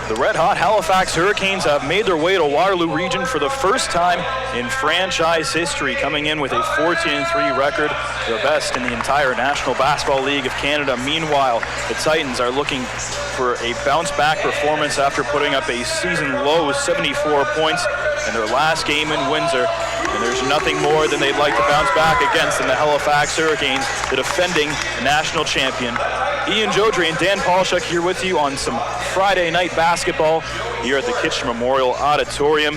The red-hot Halifax Hurricanes have made their way to Waterloo Region for the first time in franchise history, coming in with a 14-3 record, the best in the entire National Basketball League of Canada. Meanwhile, the Titans are looking for a bounce-back performance after putting up a season-low 74 points in their last game in Windsor. And there's nothing more than they'd like to bounce back against than the Halifax Hurricanes, the defending national champion. Ian Jodry and Dan Paulchuk here with you on some Friday night basketball here at the Kitchener Memorial Auditorium.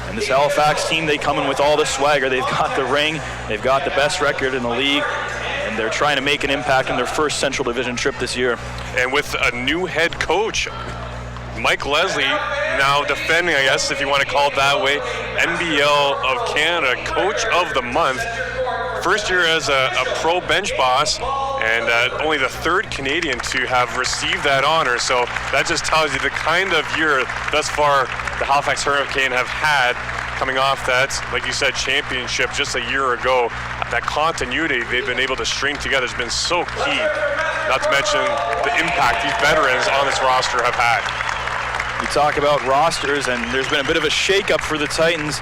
And this Halifax team, they come in with all the swagger. They've got the ring, they've got the best record in the league, and they're trying to make an impact in their first Central Division trip this year. And with a new head coach, Mike Leslie, now defending, I guess, if you want to call it that way, NBL of Canada Coach of the Month. First year as a pro bench boss, and only the third Canadian to have received that honor. So that just tells you the kind of year thus far the Halifax Hurricane have had, coming off that, like you said, championship just a year ago. That continuity they've been able to string together has been so key, not to mention the impact these veterans on this roster have had. You talk about rosters, and there's been a bit of a shakeup for the Titans.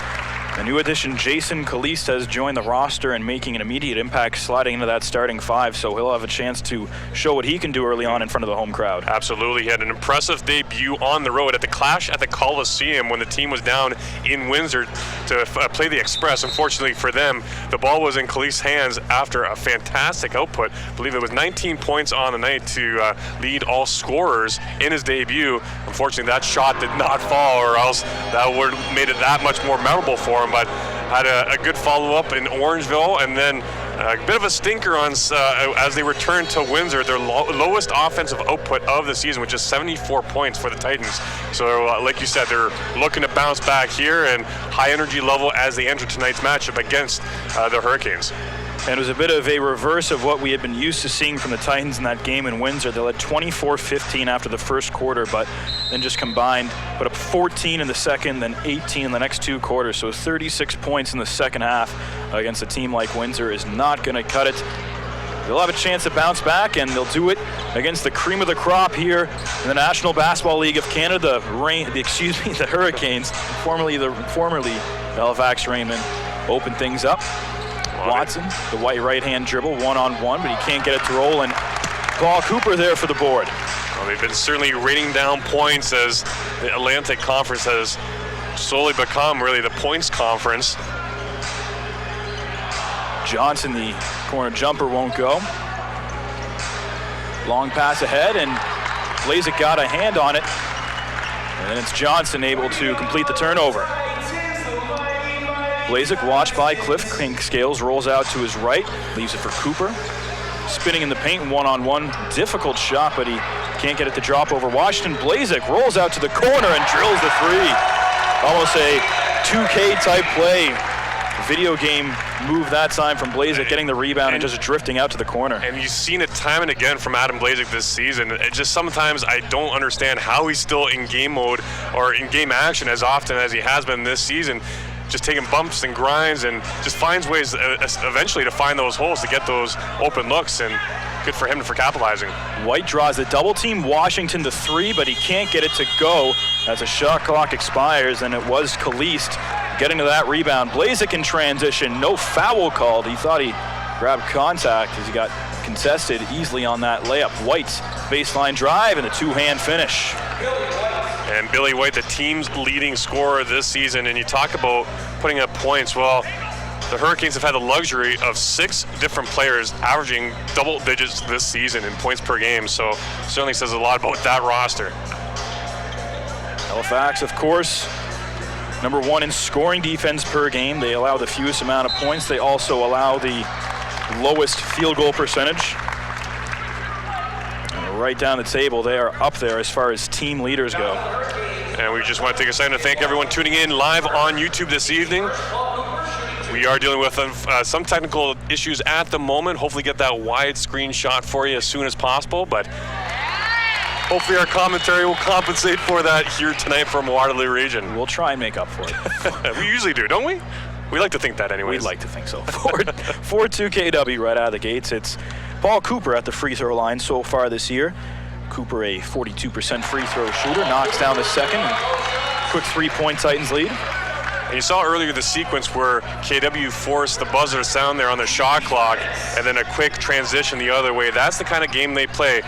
The new addition, Jason Caliste, has joined the roster and making an immediate impact, sliding into that starting five, so he'll have a chance to show what he can do early on in front of the home crowd. Absolutely. He had an impressive debut on the road at the Clash at the Coliseum when the team was down in Windsor to play the Express. Unfortunately for them, the ball was in Caliste's hands after a fantastic output. I believe it was 19 points on the night to lead all scorers in his debut. Unfortunately, that shot did not fall, or else that would have made it that much more memorable for him. But had a good follow-up in Orangeville, and then a bit of a stinker on as they return to Windsor, their lowest offensive output of the season, which is 74 points for the Titans. So like you said, they're looking to bounce back here, and high energy level as they enter tonight's matchup against the Hurricanes. And it was a bit of a reverse of what we had been used to seeing from the Titans in that game in Windsor. They led 24-15 after the first quarter, but then just combined, put up 14 in the second, then 18 in the next two quarters. So 36 points in the second half against a team like Windsor is not going to cut it. They'll have a chance to bounce back, and they'll do it against the cream of the crop here in the National Basketball League of Canada, the Hurricanes, formerly the Halifax Rainmen, open things up. Watson, the white right-hand dribble, one-on-one, but he can't get it to roll, and Paul Cooper there for the board. Well, they've been certainly raining down points as the Atlantic Conference has slowly become really the points conference. Johnson, the corner jumper, won't go. Long pass ahead, and Blazek got a hand on it, and then it's Johnson able to complete the turnover. Blazek, watched by Cliff Scales, rolls out to his right, leaves it for Cooper. Spinning in the paint, one-on-one, difficult shot, but he can't get it to drop over Washington. Blazek rolls out to the corner and drills the three. Almost a 2K type play. Video game move that time from Blazek, getting the rebound and just drifting out to the corner. And you've seen it time and again from Adam Blazek this season. It just sometimes I don't understand how he's still in game mode or in game action as often as he has been this season. Just taking bumps and grinds, and just finds ways eventually to find those holes to get those open looks, and good for him for capitalizing. White draws the double team Washington to three, but he can't get it to go as the shot clock expires, and it was Caliste getting to that rebound. Blazek in transition, no foul called. He thought he grabbed contact as he got contested easily on that layup. White's baseline drive and a two-hand finish. And Billy White, the team's leading scorer this season, and you talk about putting up points. Well, the Hurricanes have had the luxury of 6 different players averaging double digits this season in points per game, so certainly says a lot about that roster. Halifax, of course, number 1 in scoring defense per game. They allow the fewest amount of points. They also allow the lowest field goal percentage. Right down the table, they are up there as far as team leaders go. And we just want to take a second to thank everyone tuning in live on YouTube this evening. We are dealing with some technical issues at the moment. Hopefully get that wide screen shot for you as soon as possible, but hopefully our commentary will compensate for that here tonight from Waterloo Region. We'll try and make up for it. We usually do, don't we? We like to think that anyways. We'd like to think so. 4-2 KW right out of the gates. It's Paul Cooper at the free throw line so far this year. Cooper, a 42% free throw shooter, knocks down the second. Quick 3-point Titans lead. And you saw earlier the sequence where KW forced the buzzer to sound there on the shot clock, and then a quick transition the other way. That's the kind of game they play.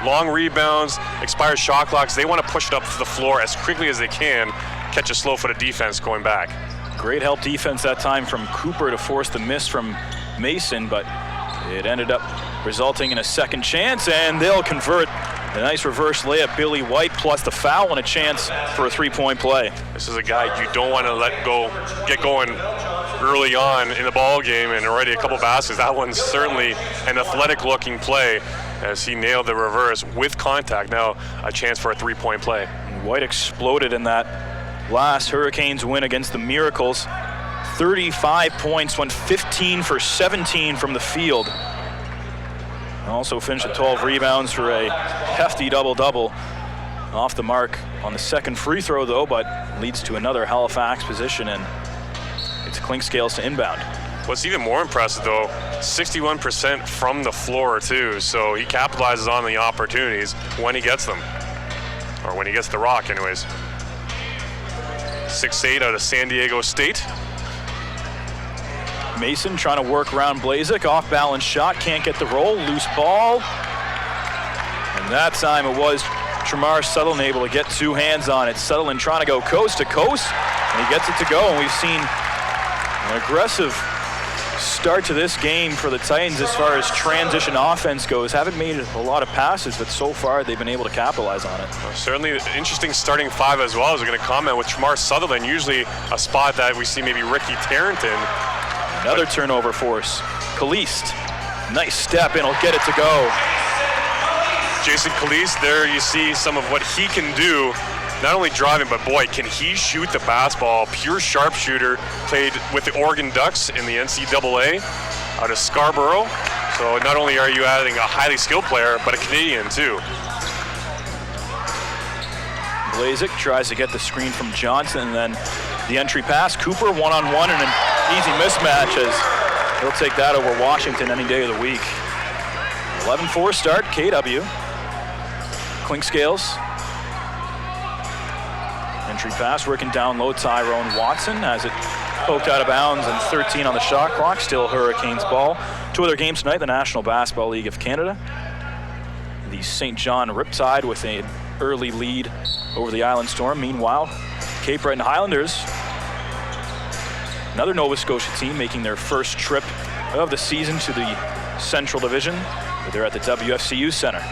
Long rebounds, expired shot clocks. They want to push it up to the floor as quickly as they can, catch a slow-footed defense going back. Great help defense that time from Cooper to force the miss from Mason, but it ended up resulting in a second chance, and they'll convert. A nice reverse layup, Billy White, plus the foul and a chance for a 3-point play. This is a guy you don't want to get going early on in the ball game, and already a couple baskets. That one's certainly an athletic-looking play as he nailed the reverse with contact. Now a chance for a 3-point play. And White exploded in that last Hurricanes win against the Miracles. 35 points, went 15 for 17 from the field. Also finished at 12 rebounds for a hefty double-double. Off the mark on the second free throw, though, but leads to another Halifax position, and it's Clinkscales to inbound. What's even more impressive, though, 61% from the floor, too. So he capitalizes on the opportunities when he gets them, or when he gets the rock, anyways. 6'8" out of San Diego State. Mason trying to work around Blazek, off-balance shot, can't get the roll, loose ball. And that time it was Tremar Sutherland able to get two hands on it. Sutherland trying to go coast to coast, and he gets it to go. And we've seen an aggressive start to this game for the Titans as far as transition offense goes. Haven't made a lot of passes, but so far they've been able to capitalize on it. Well, certainly an interesting starting five as well, as we're going to comment with Tremar Sutherland, usually a spot that we see maybe Ricky Tarrenton. Another turnover force. Kalist, nice step in, he'll get it to go. Jason Kalist, there you see some of what he can do. Not only driving, but boy, can he shoot the basketball. Pure sharpshooter, played with the Oregon Ducks in the NCAA out of Scarborough. So not only are you adding a highly skilled player, but a Canadian too. Blazek tries to get the screen from Johnson, and then the entry pass. Cooper one-on-one and an easy mismatch as he'll take that over Washington any day of the week. 11-4 start, KW. Clinkscales. Entry pass working down low. Tyrone Watson has it poked out of bounds, and 13 on the shot clock. Still Hurricanes ball. Two other games tonight, the National Basketball League of Canada. The St. John Riptide with an early lead over the Island Storm. Meanwhile, Cape Breton Highlanders, another Nova Scotia team making their first trip of the season to the Central Division. They're at the WFCU Center.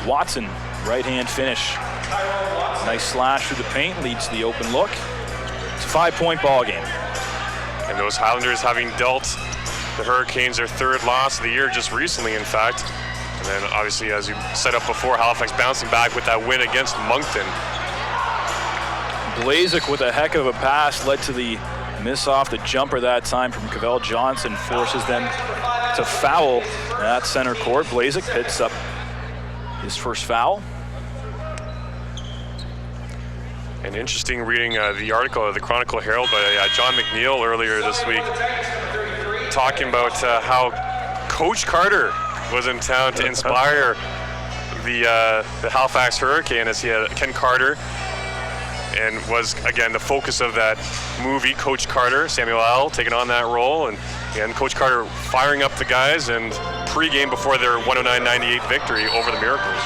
Watson, right-hand finish. Nice slash through the paint, leads to the open look. It's a 5-point ball game. And those Highlanders having dealt the Hurricanes their third loss of the year just recently, in fact. And then obviously, as you said up before, Halifax bouncing back with that win against Moncton. Blazek with a heck of a pass led to the miss off the jumper that time from Cavell Johnson, forces them to foul at center court. Blazek picks up his first foul. And interesting reading the article of the Chronicle Herald by John McNeil earlier this week, talking about how Coach Carter was in town to inspire the Halifax Hurricane, as he had Ken Carter, and was, again, the focus of that movie, Coach Carter, Samuel L. taking on that role, and Coach Carter firing up the guys and pregame before their 109-98 victory over the Miracles.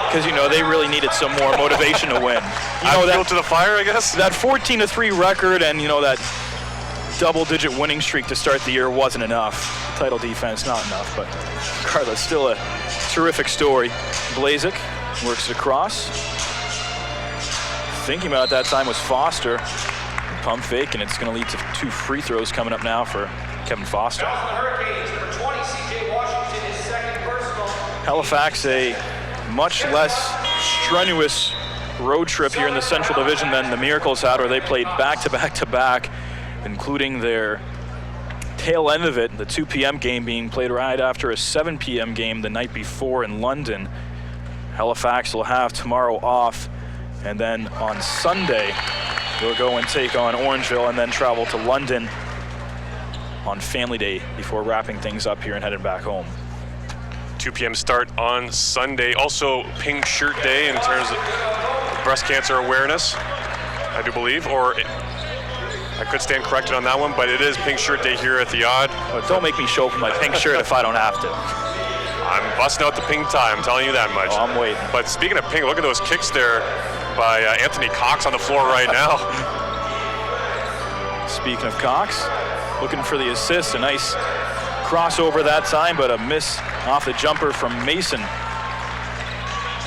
Because, you know, they really needed some more motivation to win. You know, that to the fire, I guess? That 14-3 record and, you know, that double-digit winning streak to start the year wasn't enough. Title defense, not enough, but regardless, still a terrific story. Blazek works it across. Thinking about it that time was Foster. Pump fake, and it's going to lead to two free throws coming up now for Kevin Foster. Halifax, a much less strenuous road trip here in the Central Division than the Miracles had, where they played back-to-back-to-back, including their tail end of it, the 2 p.m. game being played right after a 7 p.m. game the night before in London. Halifax will have tomorrow off, and then on Sunday they'll go and take on Orangeville and then travel to London on Family Day before wrapping things up here and heading back home. 2 p.m. start on Sunday. Also, Pink Shirt Day in terms of breast cancer awareness, I do believe, or I could stand corrected on that one, but it is Pink Shirt Day here at the Odd. Oh, don't make me show up in my pink shirt if I don't have to. I'm busting out the pink tie, I'm telling you that much. Oh, I'm waiting. But speaking of pink, look at those kicks there by Anthony Cox on the floor right now. Speaking of Cox, looking for the assist. A nice crossover that time, but a miss off the jumper from Mason.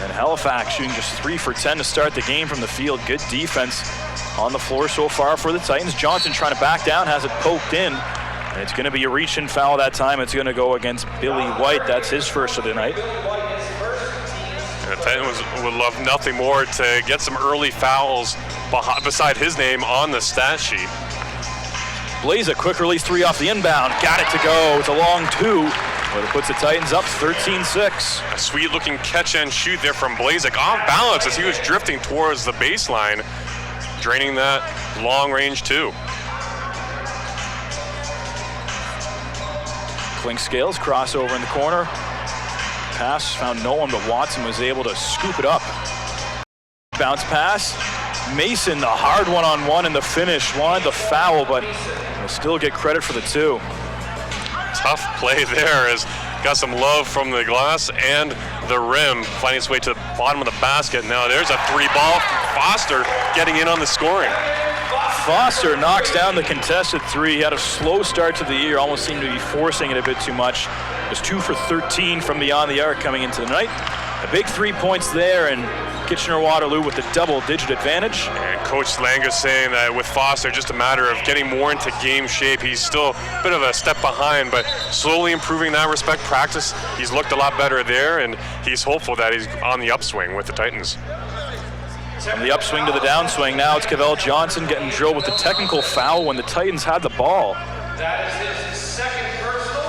And Halifax shooting just 3 for 10 to start the game from the field. Good defense on the floor so far for the Titans. Johnson trying to back down, has it poked in. And it's going to be a reach-in foul that time. It's going to go against Billy White. That's his first of the night. And the Titans would love nothing more to get some early fouls beside his name on the stat sheet. Blaze a quick release 3 off the inbound. Got it to go. It's a long 2. But it puts the Titans up 13-6. A sweet-looking catch and shoot there from Blazek, off balance as he was drifting towards the baseline, draining that long-range 2. Clinkscales crossover in the corner. Pass found no one, but Watson was able to scoop it up. Bounce pass. Mason, the hard one-on-one in the finish. Wanted the foul, but will still get credit for the 2. Tough play there, as got some love from the glass and the rim, finding its way to the bottom of the basket. Now there's a 3-ball. Foster getting in on the scoring. Foster knocks down the contested 3. He had a slow start to the year, almost seemed to be forcing it a bit too much. It was 2 for 13 from beyond the arc coming into the night. A big 3 points there, and Kitchener-Waterloo with the double-digit advantage. And Coach Langus saying that with Foster, just a matter of getting more into game shape. He's still a bit of a step behind, but slowly improving that respect. Practice, he's looked a lot better there, and he's hopeful that he's on the upswing with the Titans. From the upswing to the downswing, now it's Cavell Johnson getting drilled with the technical foul when the Titans had the ball. That is his second personal.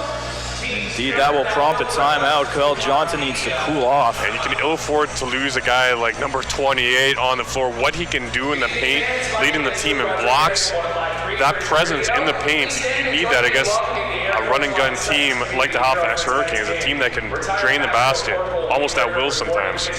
Indeed, that will prompt a timeout. Cavell Johnson needs to cool off. And you can ill afford to lose a guy like number 28 on the floor. What he can do in the paint, leading the team in blocks, that presence in the paint, you need that against a run-and-gun team like the Halifax Hurricanes, a team that can drain the basket almost at will sometimes. And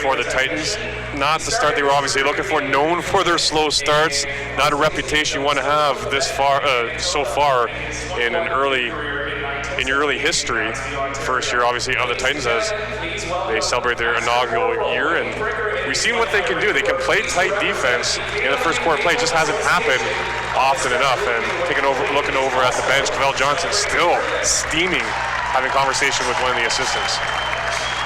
for the Titans, not the start they were obviously looking for, known for their slow starts, not a reputation you want to have this far, so far in your early history. First year, obviously, of the Titans as they celebrate their inaugural year, and we've seen what they can do. They can play tight defense in the first quarter play. It just hasn't happened often enough. And looking over at the bench, Cavell Johnson still steaming, having conversation with one of the assistants.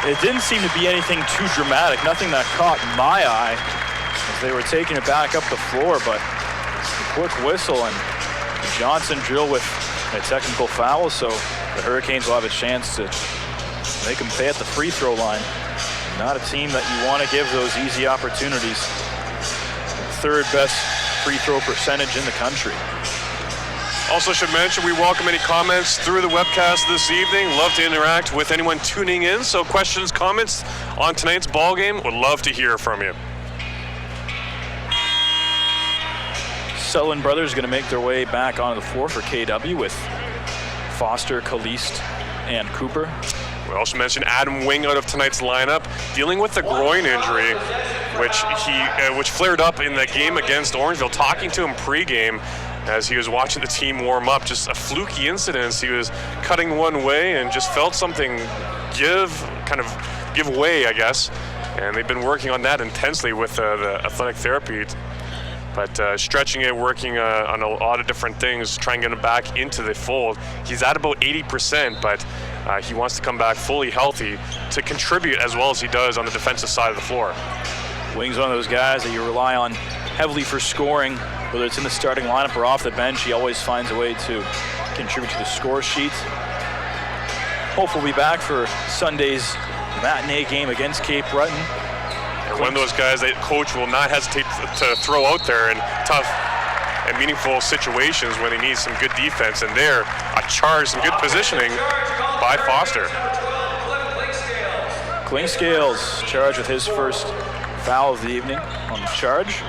It didn't seem to be anything too dramatic, nothing that caught my eye as they were taking it back up the floor, but a quick whistle and Johnson drill with a technical foul, so the Hurricanes will have a chance to make them pay at the free throw line. Not a team that you want to give those easy opportunities. Third best free throw percentage in the country. Also should mention we welcome any comments through the webcast this evening. Love to interact with anyone tuning in. So questions, comments on tonight's ball game, would love to hear from you. Sutherland brothers going to make their way back onto the floor for KW with Foster, Caliste, and Cooper. We also mentioned Adam Wing out of tonight's lineup, dealing with a groin injury, which flared up in the game against Orangeville. Talking to him pregame as he was watching the team warm up, just a fluky incident. He was cutting one way and just felt something give way, I guess. And they've been working on that intensely with the athletic therapy. But stretching it, working on a lot of different things, trying to get him back into the fold. He's at about 80%, but he wants to come back fully healthy to contribute as well as he does on the defensive side of the floor. Wing's one of those guys that you rely on heavily for scoring, whether it's in the starting lineup or off the bench. He always finds a way to contribute to the score sheet. Hopefully we'll be back for Sunday's matinee game against Cape Breton. And one of those guys that coach will not hesitate to throw out there in tough and meaningful situations when he needs some good defense. And there, a charge, some good positioning by Foster. Clinkscales charged with his first foul of the evening on the charge.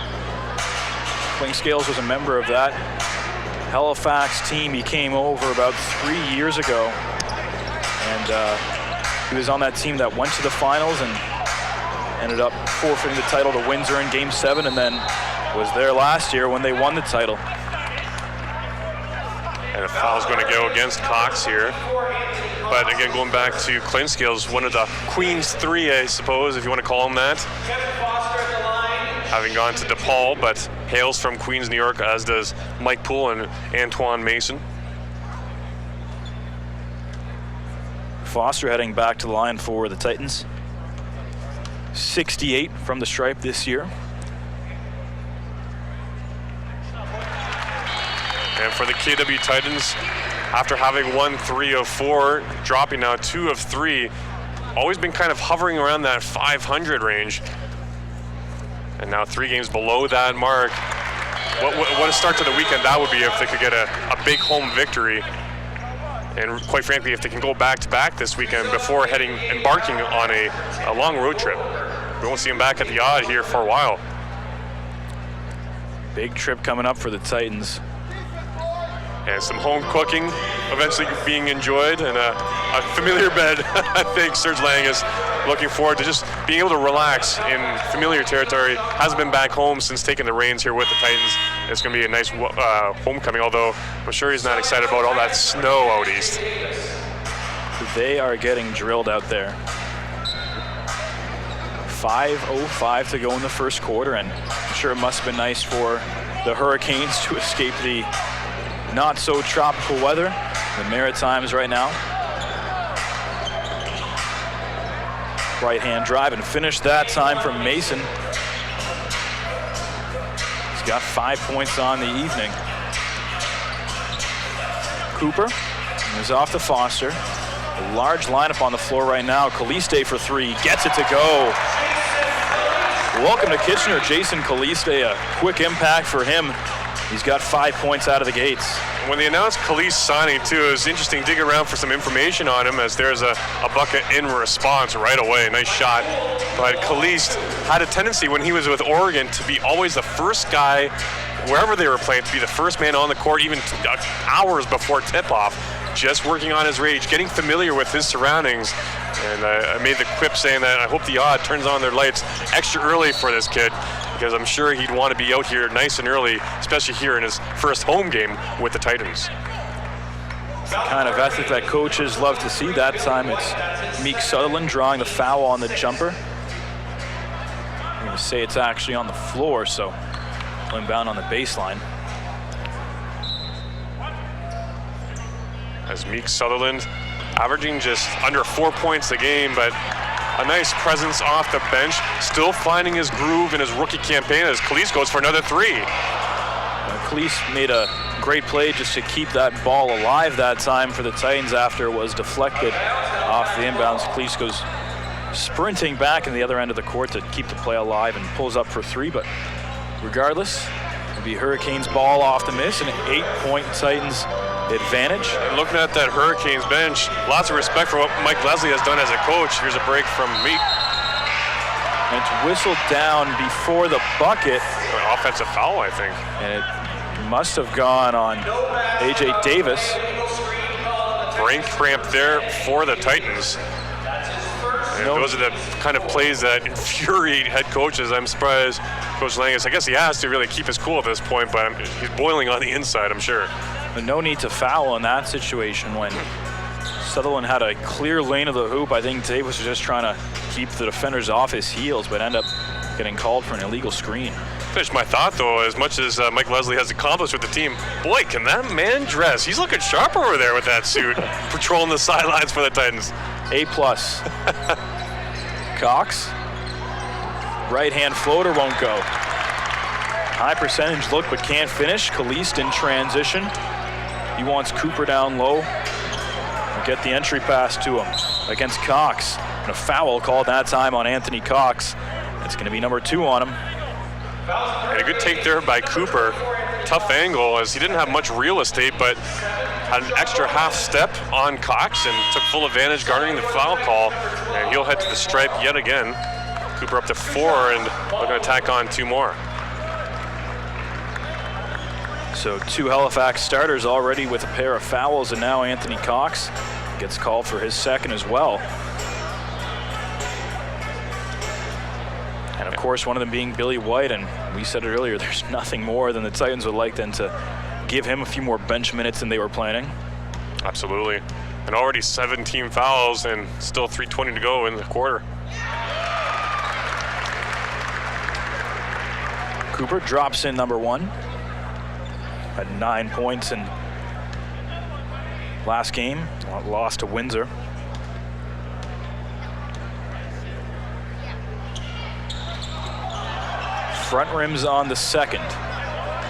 Clinkscales was a member of that Halifax team. He came over about 3 years ago, and he was on that team that went to the finals and ended up forfeiting the title to Windsor in Game 7, and then was there last year when they won the title. And a foul's going to go against Cox here. But again, going back to Clinskill's, one of the Queen's Three, I suppose, if you want to call him that. Having gone to DePaul, but hails from Queens, New York, as does Mike Poole and Antoine Mason. Foster heading back to the line for the Titans. 68 from the stripe this year. And for the KW Titans, after having won 3 of 4, dropping now 2 of 3, always been kind of hovering around that 500 range. And now 3 games below that mark. What a start to the weekend that would be if they could get a big home victory. And quite frankly, if they can go back-to-back this weekend before embarking on a long road trip. We won't see them back at the odd here for a while. Big trip coming up for the Titans. And some home cooking eventually being enjoyed, and a familiar bed. I think Serge Lang is looking forward to just being able to relax in familiar territory. Hasn't been back home since taking the reins here with the Titans. It's going to be a nice homecoming, although I'm sure he's not excited about all that snow out east. They are getting drilled out there. 5:05 to go in the first quarter, and I'm sure it must have been nice for the Hurricanes to escape the not so tropical weather in the Maritimes right now. Right hand drive and finish that time from Mason. He's got 5 points on the evening. Cooper is off to Foster. A large lineup on the floor right now. Caliste for 3, gets it to go. Welcome to Kitchener, Jason Caliste. A quick impact for him. He's got 5 points out of the gates. When they announced Caliste signing, too, it was interesting digging around for some information on him, as there's a bucket in response right away. Nice shot. But Caliste had a tendency when he was with Oregon to be always the first guy, wherever they were playing, to be the first man on the court, even hours before tip-off, just working on his rage, getting familiar with his surroundings. And I made the quip saying that I hope the odd turns on their lights extra early for this kid, because I'm sure he'd want to be out here nice and early, especially here in his first home game with the Titans. It's the kind of ethic that coaches love to see. That time it's Meek Sutherland drawing the foul on the jumper. I'm going to say it's actually on the floor, so inbound on the baseline. As Meek Sutherland averaging just under 4 points a game, but a nice presence off the bench, still finding his groove in his rookie campaign as Caliste goes for another 3. Caliste made a great play just to keep that ball alive that time for the Titans after it was deflected off the inbounds. Caliste goes sprinting back in the other end of the court to keep the play alive and pulls up for 3, but regardless, it'll be Hurricanes ball off the miss, an 8-point Titans advantage. And looking at that Hurricanes bench, lots of respect for what Mike Leslie has done as a coach. Here's a break from Meek. And it's whistled down before the bucket. An offensive foul, I think. And it must have gone on A.J. Davis. Brain cramp there for the Titans. And those are the kind of plays that infuriate head coaches. I'm surprised Coach Langus, I guess he has to really keep his cool at this point, but he's boiling on the inside, I'm sure. But no need to foul in that situation when Sutherland had a clear lane of the hoop. I think Davis was just trying to keep the defenders off his heels, but end up getting called for an illegal screen. Finish my thought, though, as much as Mike Leslie has accomplished with the team, boy, can that man dress. He's looking sharp over there with that suit, patrolling the sidelines for the Titans. A+. Cox. Right-hand floater won't go. High percentage look, but can't finish. Caliste in transition. He wants Cooper down low. Get the entry pass to him against Cox. And a foul called that time on Anthony Cox. It's going to be number 2 on him. And a good take there by Cooper. Tough angle, as he didn't have much real estate, but had an extra half step on Cox and took full advantage, garnering the foul call. And he'll head to the stripe yet again. Cooper up to 4 and looking to tack on 2 more. So 2 Halifax starters already with a pair of fouls, and now Anthony Cox gets called for his second as well. And of course, one of them being Billy White, and we said it earlier, there's nothing more than the Titans would like than to give him a few more bench minutes than they were planning. Absolutely. And already 17 fouls and still 3:20 to go in the quarter. Cooper drops in number 1. Had 9 points in last game, lost to Windsor. Front rims on the second.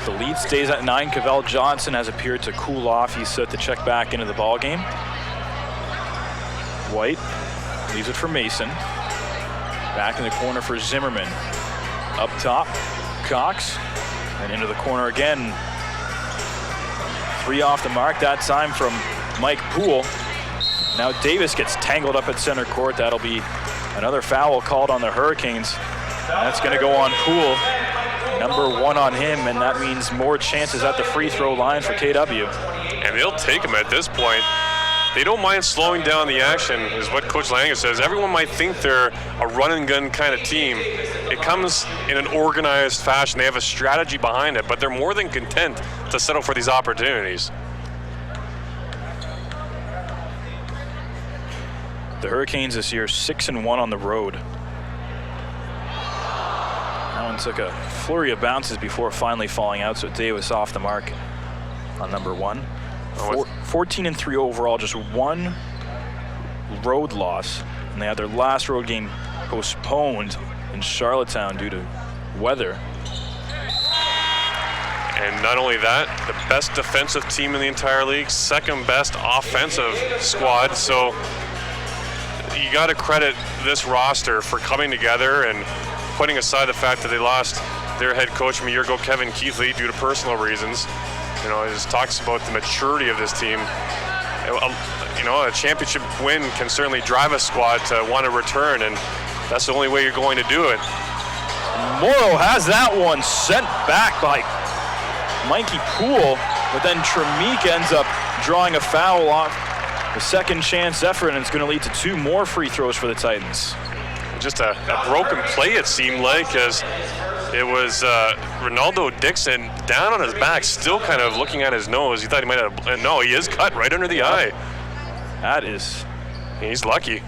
The lead stays at 9. Cavell Johnson has appeared to cool off. He's set to check back into the ball game. White leaves it for Mason. Back in the corner for Zimmerman. Up top, Cox, and into the corner again. 3 off the mark, that time from Mike Poole. Now Davis gets tangled up at center court. That'll be another foul called on the Hurricanes. That's going to go on Poole. Number 1 on him, and that means more chances at the free throw line for KW. And they'll take him at this point. They don't mind slowing down the action, is what Coach Langer says. Everyone might think they're a run and gun kind of team. It comes in an organized fashion. They have a strategy behind it, but they're more than content to settle for these opportunities. The Hurricanes this year 6-1 on the road. That one took a flurry of bounces before finally falling out, so Davis off the mark on number 1. 14-3 overall, just 1 road loss, and they had their last road game postponed in Charlottetown due to weather. And not only that, the best defensive team in the entire league, second best offensive squad. So you got to credit this roster for coming together and putting aside the fact that they lost their head coach from a year ago, Kevin Keithley, due to personal reasons. You know, it just talks about the maturity of this team. You know, a championship win can certainly drive a squad to want to return, and that's the only way you're going to do it. Morrow has that one sent back by Mikey Poole, but then Tremeke ends up drawing a foul off the second chance effort, and it's going to lead to 2 more free throws for the Titans. Just a broken play, it seemed like, as it was Ronaldo Dixon down on his back, still kind of looking at his nose. He thought he might have, no, he is cut right under the eye. That is. He's lucky.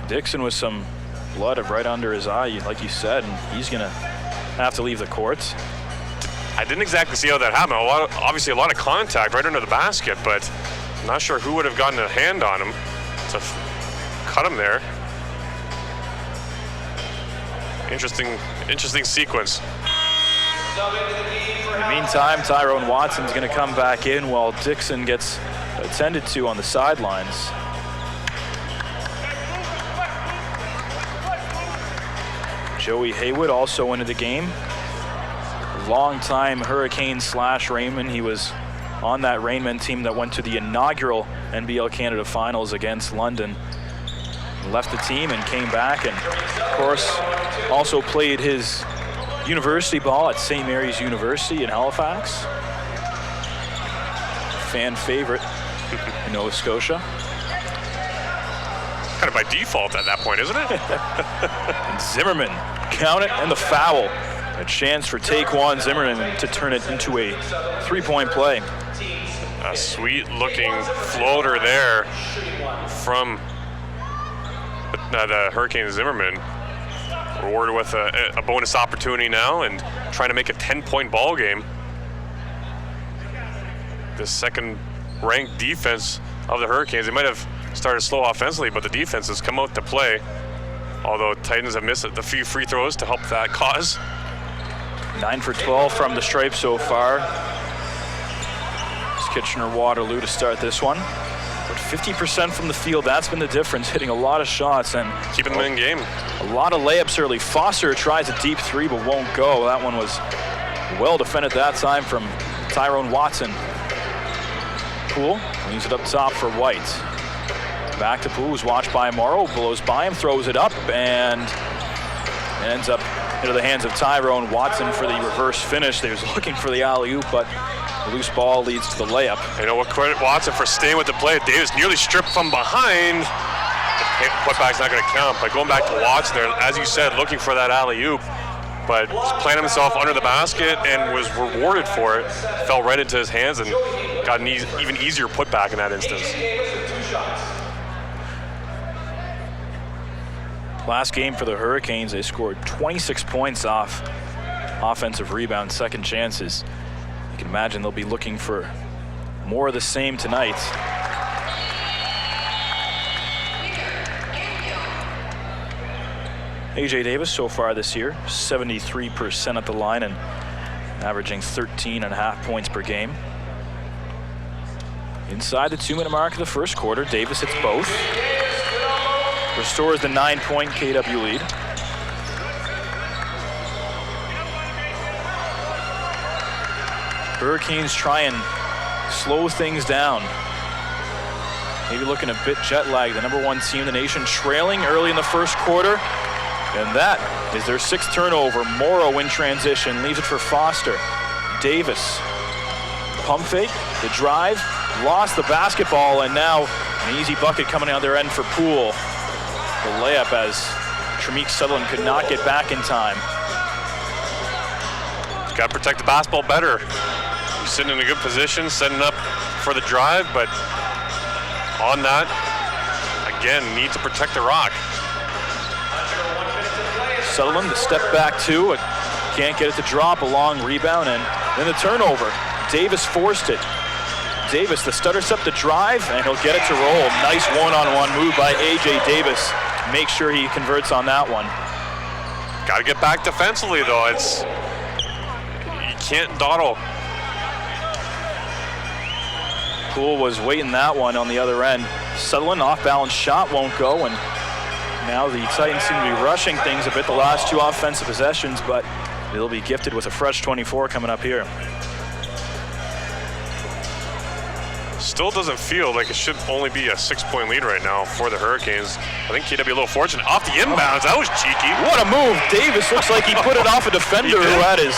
Dixon with some blood right under his eye, like you said, and he's going to have to leave the courts. I didn't exactly see how that happened. Obviously a lot of contact right under the basket, but I'm not sure who would have gotten a hand on him to cut him there. Interesting sequence. In the meantime, Tyrone Watson's going to come back in while Dixon gets attended to on the sidelines. Joey Haywood also into the game. Long-time Hurricane / Raymond. He was on that Raymond team that went to the inaugural NBL Canada Finals against London. Left the team and came back, and of course also played his university ball at St. Mary's University in Halifax. Fan favorite in Nova Scotia. Kind of by default at that point, isn't it? And Zimmerman, count it, and the foul. A chance for Taquan Zimmerman to turn it into a 3-point play. A sweet-looking floater there from the Hurricane Zimmerman. Rewarded with a bonus opportunity now and trying to make a 10-point ball game. The second-ranked defense of the Hurricanes, they might have started slow offensively, but the defense has come out to play. Although Titans have missed a few free throws to help that cause. 9 for 12 from the stripe so far. It's Kitchener-Waterloo to start this one. But 50% from the field, that's been the difference, hitting a lot of shots and keeping them in game. A lot of layups early. Foster tries a deep 3 but won't go. That one was well defended that time from Tyrone Watson. Poole leaves it up top for White. Back to Poole, who's watched by Morrow, blows by him, throws it up, and ends up into the hands of Tyrone Watson for the reverse finish. They was looking for the alley-oop, but the loose ball leads to the layup. You know what, credit Watson for staying with the play. Davis nearly stripped from behind. The putback's not going to count, but going back to Watson there, as you said, looking for that alley-oop, but planted himself under the basket and was rewarded for it. Fell right into his hands and got an even easier putback in that instance. Last game for the Hurricanes, they scored 26 points off offensive rebounds, second chances. You can imagine they'll be looking for more of the same tonight. AJ Davis so far this year, 73% at the line and averaging 13.5 points per game. Inside the 2-minute mark of the first quarter, Davis hits both. Restores the 9-point KW lead. Hurricanes try and slow things down. Maybe looking a bit jet lagged. The number 1 team in the nation trailing early in the first quarter. And that is their 6th turnover. Morrow in transition, leaves it for Foster. Davis, pump fake, the drive, lost the basketball, and now an easy bucket coming out their end for Poole. The layup as Tremeke Sutherland could not get back in time. Got to protect the basketball better. He's sitting in a good position, setting up for the drive, but on that, again, need to protect the rock. Sutherland, the step back two, can't get it to drop, a long rebound, and then the turnover. Davis forced it. Davis, the stutter step to drive, and he'll get it to roll. Nice one-on-one move by AJ Davis. Make sure he converts on that one. Got to get back defensively, though. You can't dawdle. Poole was waiting that one on the other end. Sutherland, off-balance shot won't go, and now the Titans seem to be rushing things a bit the last 2 offensive possessions, but they'll be gifted with a fresh 24 coming up here. Still doesn't feel like it should only be a 6-point lead right now for the Hurricanes. I think KW a little fortunate. Off the inbounds, that was cheeky. What a move. Davis looks like he put it off a defender who had his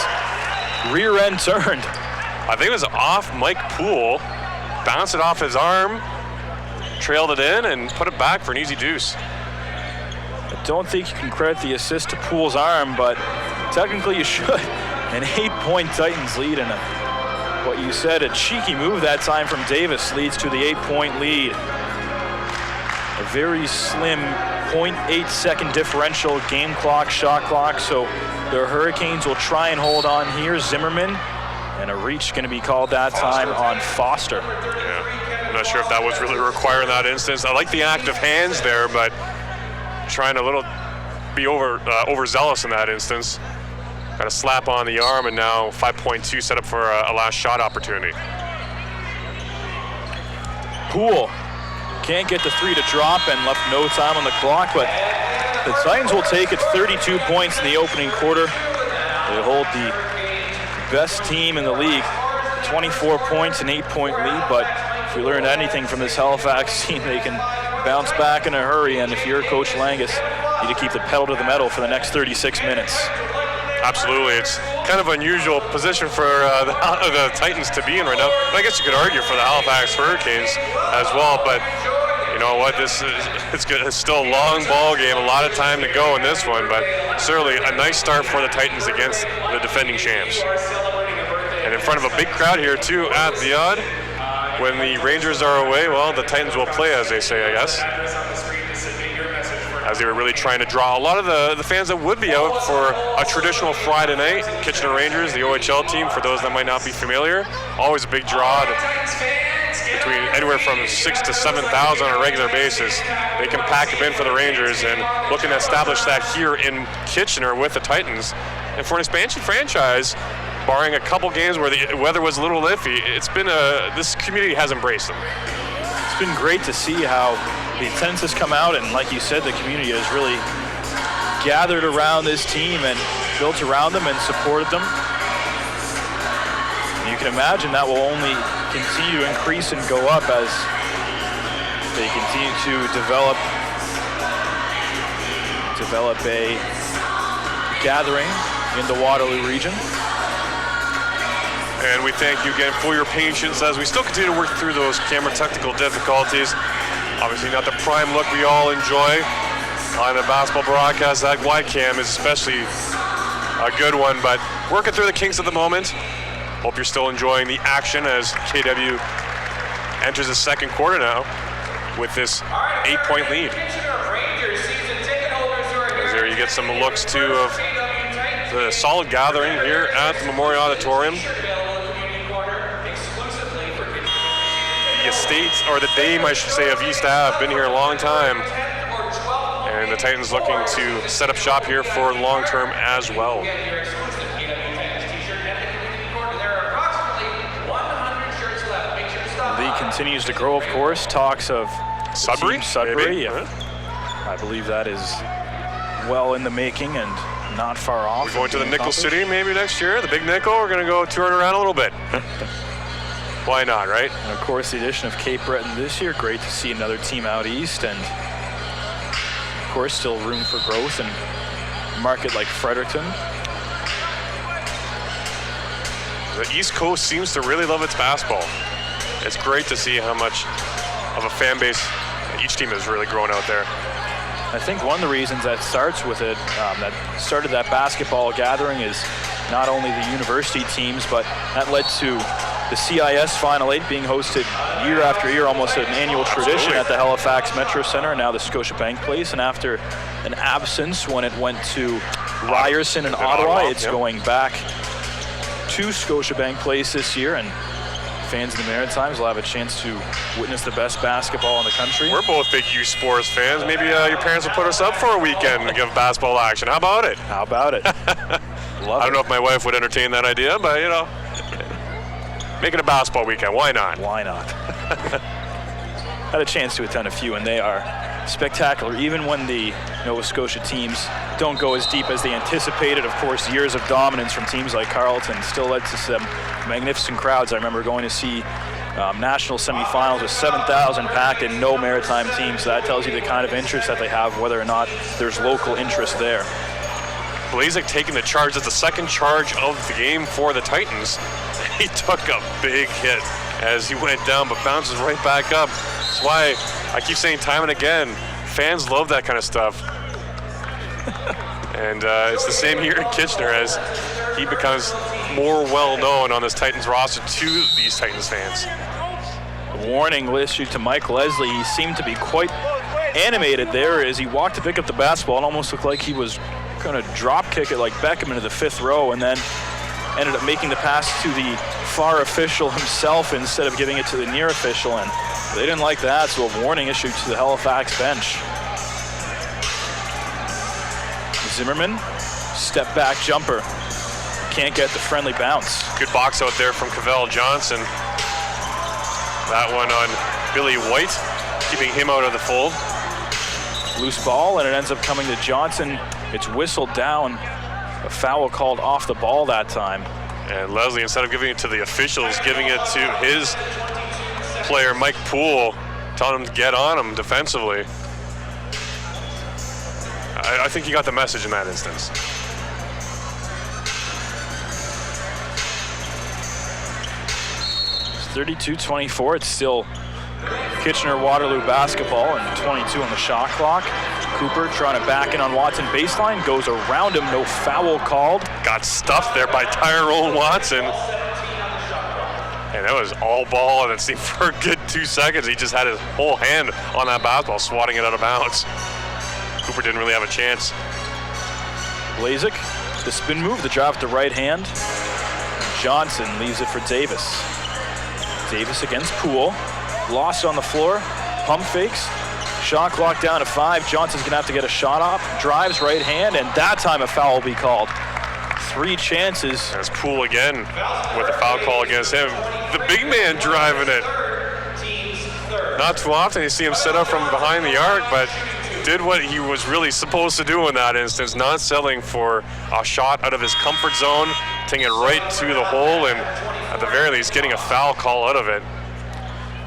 rear end turned. I think it was off Mike Poole. Bounced it off his arm, trailed it in, and put it back for an easy deuce. I don't think you can credit the assist to Poole's arm, but technically you should. An 8-point Titans lead, and what you said, a cheeky move that time from Davis leads to the 8-point lead. A very slim 0.8 second differential, game clock, shot clock, so the Hurricanes will try and hold on here. Zimmerman, and a reach going to be called that time on Foster. Yeah, I'm not sure if that was really required in that instance. I like the active hands there, but trying to be overzealous in that instance. Got a slap on the arm, and now 5.2 set up for a last shot opportunity. Poole can't get the 3 to drop and left no time on the clock, but the Titans will take it. 32 points in the opening quarter. They hold the best team in the league, 24 points, an 8-point lead, but if we learned anything from this Halifax team, they can bounce back in a hurry, and if you're Coach Langus, you need to keep the pedal to the metal for the next 36 minutes. Absolutely. It's kind of unusual position for the Titans to be in right now. I guess you could argue for the Halifax Hurricanes as well, but you know what? It's still a long ball game, a lot of time to go in this one, but certainly a nice start for the Titans against the defending champs. And in front of a big crowd here too at the Odd. When the Rangers are away, well, the Titans will play, as they say, I guess. As they were really trying to draw a lot of the fans that would be out for a traditional Friday night. Kitchener Rangers, the OHL team, for those that might not be familiar, always a big draw. Between anywhere from 6,000 to 7,000 on a regular basis. They can pack them in for the Rangers, and looking to establish that here in Kitchener with the Titans. And for an expansion franchise, barring a couple games where the weather was a little iffy, it's been this community has embraced them. It's been great to see how the attendance has come out, and like you said, the community has really gathered around this team and built around them and supported them. And you can imagine that will only continue to increase and go up as they continue to develop a gathering in the Waterloo region. And we thank you again for your patience as we still continue to work through those camera technical difficulties. Obviously not the prime look we all enjoy on a basketball broadcast. That wide cam is especially a good one, but working through the kinks at the moment. Hope you're still enjoying the action as KW enters the second quarter now with this 8-point lead. As there you get some looks too of the solid gathering here at the Memorial Auditorium. The estate, or the dame I should say, of East Ave, been here a long time. And the Titans looking to set up shop here for long term as well. The league continues to grow, of course. Talks of Sudbury? Sudbury, yeah. I believe that is well in the making and not far off. We're going to the Nickel City maybe next year, the Big Nickel. We're going to go touring around a little bit. Why not, right? And of course, the addition of Cape Breton this year. Great to see another team out east, and of course, still room for growth in a market like Fredericton. The East Coast seems to really love its basketball. It's great to see how much of a fan base each team has really grown out there. I think one of the reasons that starts with it, that started that basketball gathering, is not only the university teams, but that led to the CIS Final 8 being hosted year after year, almost an annual tradition at the Halifax Metro Center, and now the Scotiabank Place. And after an absence when it went to Ryerson and Ottawa, it's going back to Scotiabank Place this year, and fans in the Maritimes will have a chance to witness the best basketball in the country. We're both big youth sports fans. Maybe your parents will put us up for a weekend and give basketball action. How about it? How about it? I don't know if my wife would entertain that idea, but you know, make it a basketball weekend. Why not? Why not? Had a chance to attend a few, and they are spectacular. Even when the Nova Scotia teams don't go as deep as they anticipated. Of course, years of dominance from teams like Carleton still led to some magnificent crowds. I remember going to see national semifinals with 7,000 packed and no Maritime teams. So that tells you the kind of interest that they have, whether or not there's local interest there. Blazek taking the charge. That's the second charge of the game for the Titans. He took a big hit as he went down, but bounces right back up. That's why I keep saying time and again, fans love that kind of stuff. And it's the same here in Kitchener as he becomes more well-known on this Titans roster to these Titans fans. A warning issued to Mike Leslie. He seemed to be quite animated there as he walked to pick up the basketball. It almost looked like he was going to drop kick it like Beckham into the fifth row, and then ended up making the pass to the far official himself instead of giving it to the near official, and they didn't like that, so a warning issued to the Halifax bench. Zimmerman, step back jumper. Can't get the friendly bounce. Good box out there from Cavell Johnson. That one on Billy White, keeping him out of the fold. Loose ball, and it ends up coming to Johnson. It's whistled down. A foul called off the ball that time. And Leslie, instead of giving it to the officials, giving it to his player, Mike Poole, telling him to get on him defensively. I think he got the message in that instance. It's 32-24. It's still Kitchener-Waterloo basketball and 22 on the shot clock. Cooper trying to back in on Watson baseline, goes around him, no foul called. Got stuffed there by Tyrone Watson. And that was all ball, and it seemed for a good 2 seconds. He just had his whole hand on that basketball, swatting it out of bounds. Cooper didn't really have a chance. Blazek, the spin move, the drive with the right hand. Johnson leaves it for Davis. Davis against Poole. Lost on the floor, pump fakes. Shot clock down to 5. Johnson's gonna have to get a shot off. Drives right hand, and that time a foul will be called. 3 chances. That's Poole again with a foul call against him. The big man driving it. Not too often you see him set up from behind the arc, but did what he was really supposed to do in that instance, not settling for a shot out of his comfort zone, taking it right to the hole, and at the very least getting a foul call out of it.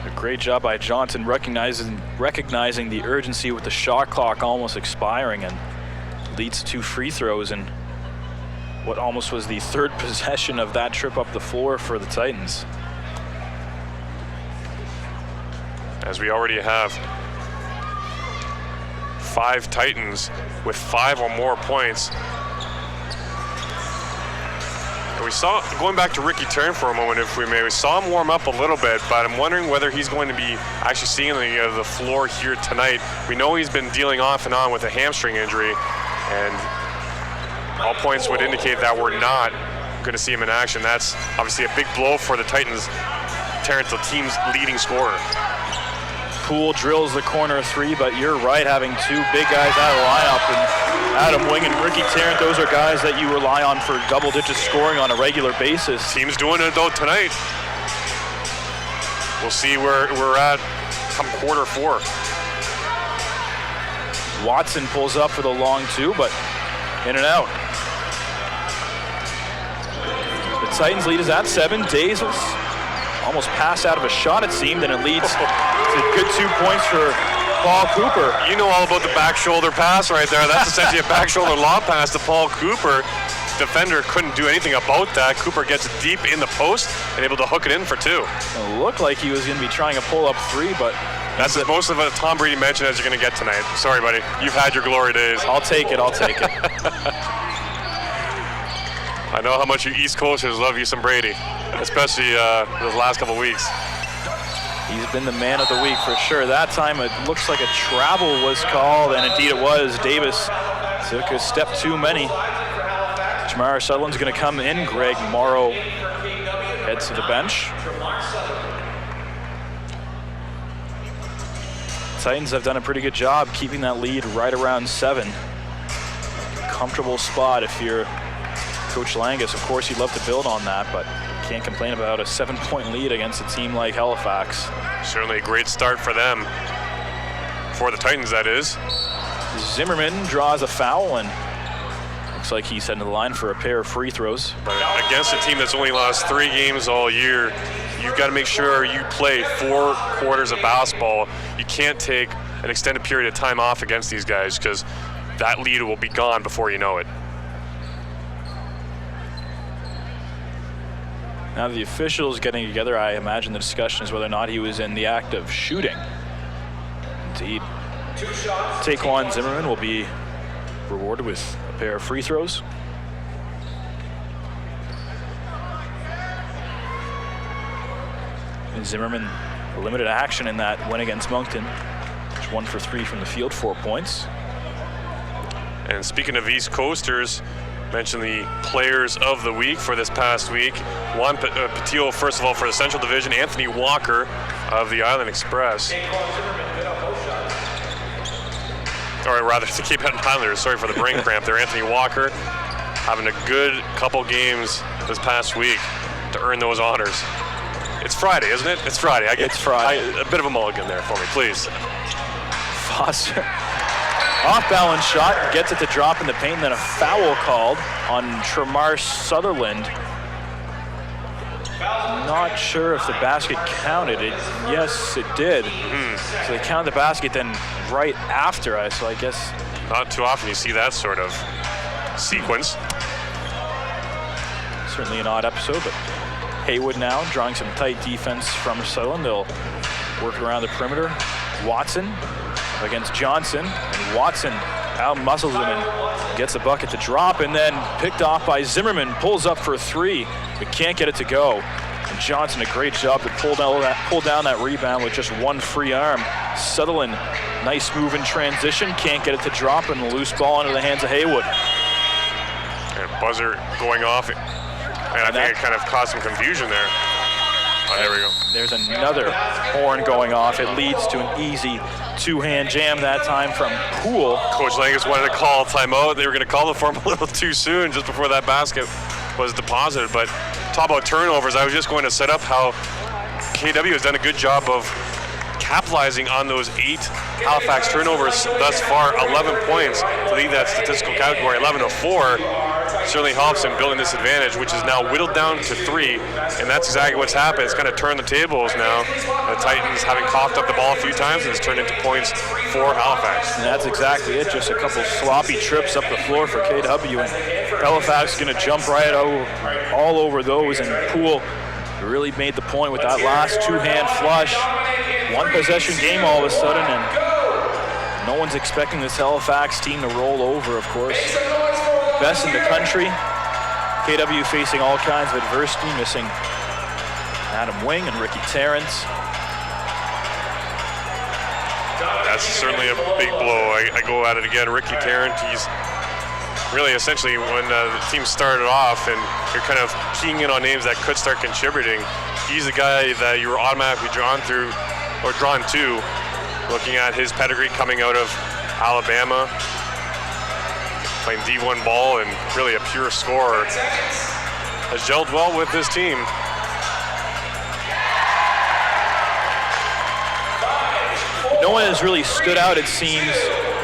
A great job by Johnson recognizing the urgency with the shot clock almost expiring, and leads to 2 free throws, and what almost was the third possession of that trip up the floor for the Titans. As we already have 5 Titans with 5 or more points. And we saw, going back to Ricky Turn for a moment, if we may, we saw him warm up a little bit, but I'm wondering whether he's going to be actually seeing the floor here tonight. We know he's been dealing off and on with a hamstring injury, and all points would indicate that we're not going to see him in action. That's obviously a big blow for the Titans, Terrence, the team's leading scorer. Poole drills the corner 3, but you're right, having 2 big guys out of the lineup, and Adam Wing and Ricky Tarrant, those are guys that you rely on for double-digit scoring on a regular basis. Team's doing it though tonight. We'll see where we're at come quarter 4. Watson pulls up for the long 2, but in and out. The Titans lead is at 7. Days almost passed out of a shot, it seemed, and it leads to a good 2 points for Paul Cooper. You know all about the back shoulder pass right there. That's essentially a back shoulder lob pass to Paul Cooper. Defender couldn't do anything about that. Cooper gets it deep in the post and able to hook it in for 2. It looked like he was going to be trying to pull up 3, but that's as most of a Tom Brady mention as you're going to get tonight. Sorry, buddy. You've had your glory days. I'll take it. I know how much you East Coasters love you some Brady, especially those last couple weeks. He's been the man of the week for sure. That time it looks like a travel was called, and indeed it was. Davis took a step too many. Jamar Sutherland's going to come in. Greg Morrow heads to the bench. Titans have done a pretty good job keeping that lead right around 7. Comfortable spot if you're Coach Langus. Of course, you'd love to build on that, but can't complain about a 7-point lead against a team like Halifax. Certainly a great start for them. For the Titans, that is. Zimmerman draws a foul, and looks like he's heading to the line for a pair of free throws. But against a team that's only lost 3 games all year, you've got to make sure you play 4 quarters of basketball. You can't take an extended period of time off against these guys, because that lead will be gone before you know it. Now the officials getting together, I imagine the discussion is whether or not he was in the act of shooting. Indeed, Taquan Zimmerman will be rewarded with a pair of free throws. And Zimmerman, limited action in that win against Moncton. 1 for 3 from the field, 4 points. And speaking of East Coasters, mention the players of the week for this past week. Juan Patillo, first of all, for the Central Division. Anthony Walker of the Island Express. Or rather, the Cape Breton Highlanders. Sorry for the brain cramp there. Anthony Walker having a good couple games this past week to earn those honors. It's Friday, isn't it? It's Friday. It's Friday. A bit of a mulligan there for me, please. Foster. Off-balance shot, gets it to drop in the paint, then a foul called on Tremar Sutherland. Not sure if the basket counted it. Yes, it did. So they counted the basket then right after us, so I guess. Not too often you see that sort of sequence. Certainly an odd episode, but Haywood now drawing some tight defense from Sutherland. They'll work around the perimeter. Watson against Johnson, and Watson out-muscles him and gets a bucket to drop, and then picked off by Zimmerman, pulls up for 3, but can't get it to go. And Johnson, a great job to pull down that rebound with just 1 free arm. Sutherland, nice move in transition, can't get it to drop, and the loose ball into the hands of Haywood. And buzzer going off, and I think it kind of caused some confusion there. Oh, there we go. There's another horn going off. It leads to an easy 2-hand jam that time from Poole. Coach Langus wanted to call a timeout. They were going to call it for him a little too soon just before that basket was deposited. But talk about turnovers. I was just going to set up how KW has done a good job of capitalizing on those 8 Halifax turnovers thus far. 11 points to lead that statistical category, 11 to 4. certainly helps in building this advantage, which is now whittled down to 3, and that's exactly what's happened. It's kind of turned the tables now. The Titans having coughed up the ball a few times, and it's turned into points for Halifax. And that's exactly it, just a couple sloppy trips up the floor for KW, and Halifax going to jump right all over those, and Poole really made the point with that last two-hand flush. One possession game all of a sudden, and no one's expecting this Halifax team to roll over, of course. Best in the country. KW facing all kinds of adversity, missing Adam Wing and Ricky Terrence. That's certainly a big blow. I go at it again. Ricky Terrence, he's really essentially when the team started off and you're kind of keying in on names that could start contributing, he's the guy that you were automatically drawn to, looking at his pedigree coming out of Alabama, playing D1 ball and really a pure scorer. Has gelled well with this team. No one has really stood out, it seems,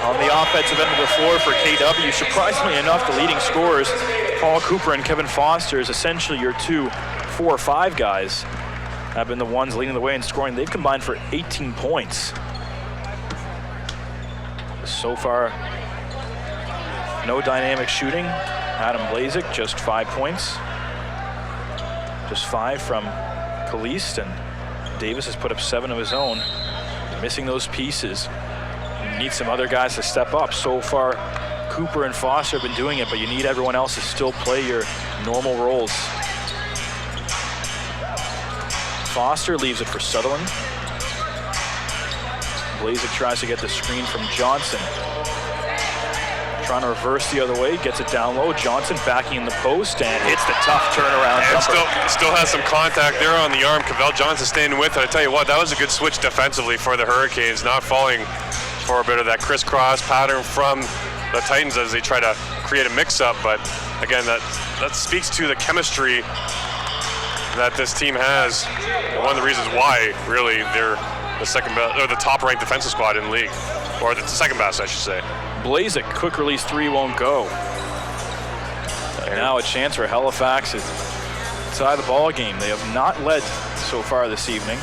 on the offensive end of the floor for KW. Surprisingly enough, the leading scorers, Paul Cooper and Kevin Foster, is essentially your 2 4 or 5 guys, have been the ones leading the way in scoring. They've combined for 18 points. So far, no dynamic shooting. Adam Blazik, just 5 points. Just 5 from Kalist, and Davis has put up 7 of his own. Missing those pieces. You need some other guys to step up. So far, Cooper and Foster have been doing it, but you need everyone else to still play your normal roles. Foster leaves it for Sutherland. Blazik tries to get the screen from Johnson. Trying to reverse the other way, gets it down low. Johnson backing in the post and hits the tough turnaround jumper. Still has some contact there on the arm. Cavell Johnson staying with it. I tell you what, that was a good switch defensively for the Hurricanes, not falling for a bit of that crisscross pattern from the Titans as they try to create a mix-up. But again, that speaks to the chemistry that this team has. And one of the reasons why, really, they're the second best, or the top-ranked defensive squad in the league, or the second best, I should say. Blazik, quick release 3 won't go. And now a chance for Halifax is inside the ball game. They have not led so far this evening.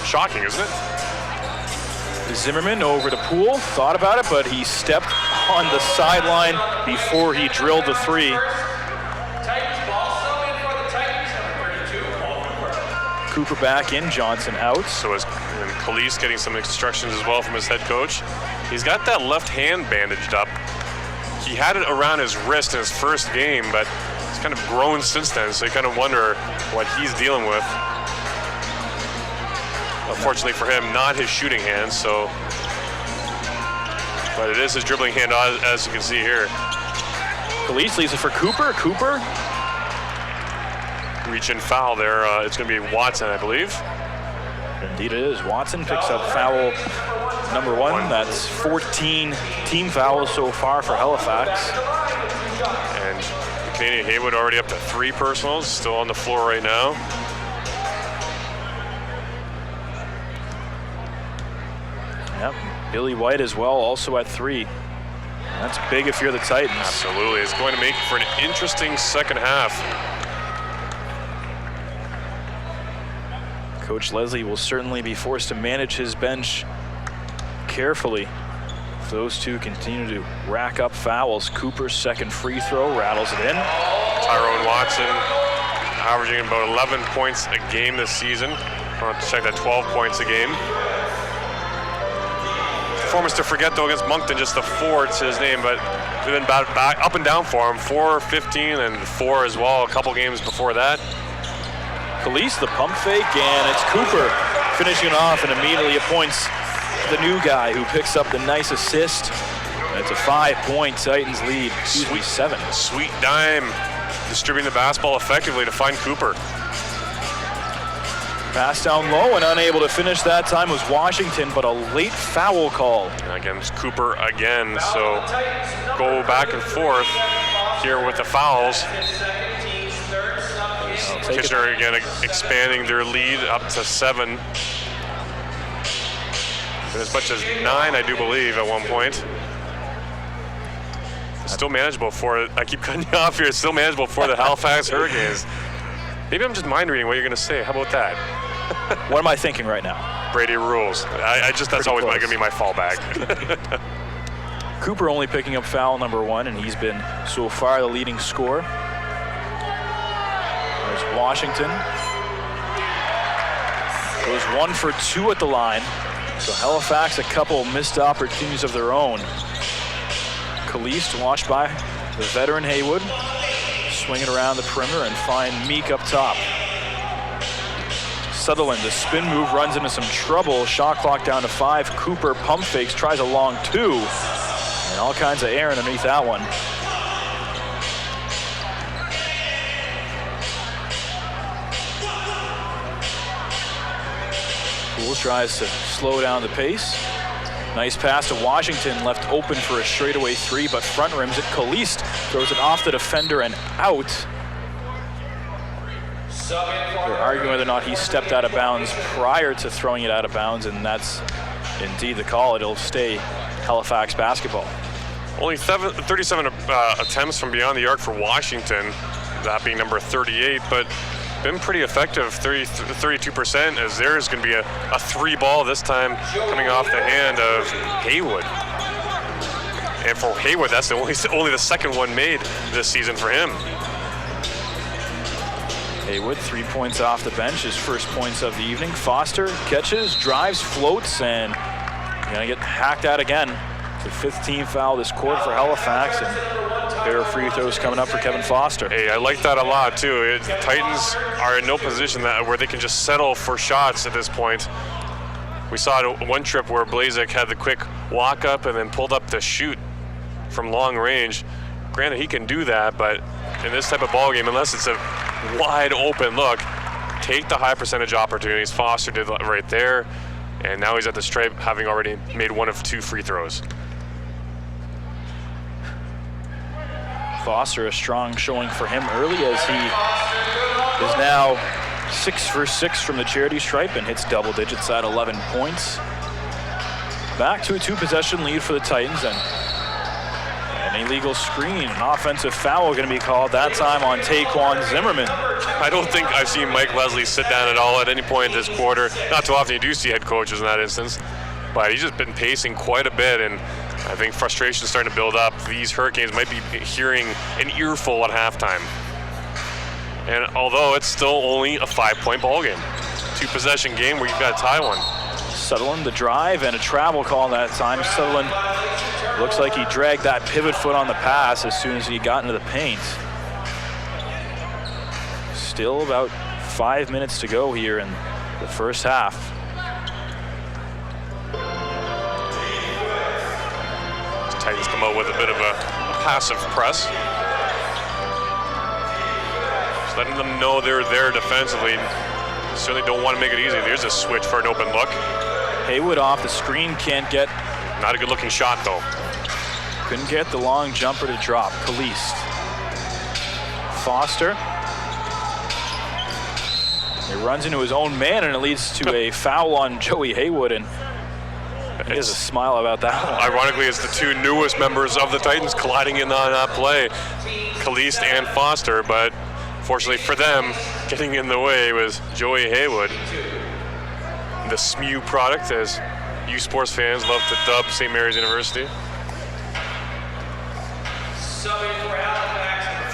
Shocking, isn't it? Zimmerman over to Poole, thought about it, but he stepped on the sideline before he drilled the 3. Titans ball still in for the Titans, number 32. Cooper back in, Johnson out. So is Kalist getting some instructions as well from his head coach. He's got that left hand bandaged up. He had it around his wrist in his first game, but it's kind of grown since then, so you kind of wonder what he's dealing with. Unfortunately for him, not his shooting hand, so. But it is his dribbling hand, as you can see here. Kalist leaves it for Cooper. Cooper. Reach and foul there. It's going to be Watson, I believe. Indeed it is. Watson picks up foul number 1. That's 14 team fouls so far for Halifax. And the Canadian Haywood already up to 3 personals, still on the floor right now. Yep, Billy White as well, also at 3. That's big if you're the Titans. Absolutely, it's going to make for an interesting second half. Coach Leslie will certainly be forced to manage his bench carefully if those two continue to rack up fouls. Cooper's second free throw rattles it in. Tyrone Watson averaging about 11 points a game this season. I'll have to check that, 12 points a game. Performance to forget though against Moncton, just the 4 to his name, but they've been back up and down for him. 4, 15, and 4 as well, a couple games before that. Kalist, the pump fake, and it's Cooper finishing it off and immediately appoints the new guy who picks up the nice assist. And it's a 5-point Titans lead. Sweet 7. Sweet dime, distributing the basketball effectively to find Cooper. Pass down low and unable to finish that time was Washington, but a late foul call. And again, it's Cooper again, so go back and forth here with the fouls. Kitchener again expanding their lead up to 7. As much as 9, I do believe, at one point. Still manageable for, I keep cutting you off here, still manageable for the Halifax Hurricanes. Maybe I'm just mind reading what you're going to say. How about that? What am I thinking right now? Brady rules. That's Pretty always close. going to be my fallback. Cooper only picking up foul number 1, and he's been so far the leading scorer. There's Washington. Goes 1 for 2 at the line. So Halifax, a couple missed opportunities of their own. Kalist watched by the veteran Haywood. Swing it around the perimeter and find Meek up top. Sutherland, the spin move, runs into some trouble. Shot clock down to 5. Cooper pump fakes, tries a long 2. And all kinds of air underneath that one. Pools tries to slow down the pace. Nice pass to Washington, left open for a straightaway 3, but front rims it. Kalist throws it off the defender and out. They're arguing whether or not he stepped out of bounds prior to throwing it out of bounds, and that's indeed the call. It'll stay Halifax basketball. Only 37 attempts from beyond the arc for Washington, that being number 38, but been pretty effective, 32%, as there's going to be a 3 ball this time coming off the hand of Haywood. And for Haywood, that's only the second one made this season for him. Haywood, 3 points off the bench, his first points of the evening. Foster catches, drives, floats, and gonna get hacked out again. The 5th team foul this quarter for Halifax, and a pair of free throws coming up for Kevin Foster. Hey, I like that a lot too. The Titans are in no position where they can just settle for shots at this point. We saw it one trip where Blazek had the quick walk up and then pulled up to shoot from long range. Granted, he can do that, but in this type of ball game, unless it's a wide open look, take the high percentage opportunities. Foster did that right there, and now he's at the stripe, having already made 1 of 2 free throws. Foster, a strong showing for him early, as he is now 6 for 6 from the charity stripe and hits double digits at 11 points. Back to a 2-possession lead for the Titans, and an illegal screen, an offensive foul going to be called, that time on Taquan Zimmerman. I don't think I've seen Mike Leslie sit down at all at any point this quarter. Not too often you do see head coaches in that instance, but he's just been pacing quite a bit, and I think frustration is starting to build up. These Hurricanes might be hearing an earful at halftime. And although it's still only a 5-point ball game, 2-possession game where you've got to tie one. Sutherland, the drive, and a travel call that time. Sutherland looks like he dragged that pivot foot on the pass as soon as he got into the paint. Still about 5 minutes to go here in the first half. Titans come out with a bit of a passive press. Just letting them know they're there defensively. Certainly don't want to make it easy. There's a switch for an open look. Haywood off the screen, can't get. Not a good looking shot though. Couldn't get the long jumper to drop. Kalist. Foster. He runs into his own man, and it leads to a foul on Joey Haywood, and he has a smile about that one. Ironically, it's the 2 newest members of the Titans colliding in on that play, Kalist and Foster, but fortunately for them, getting in the way was Joey Haywood. The SMU product, as you sports fans love to dub St. Mary's University.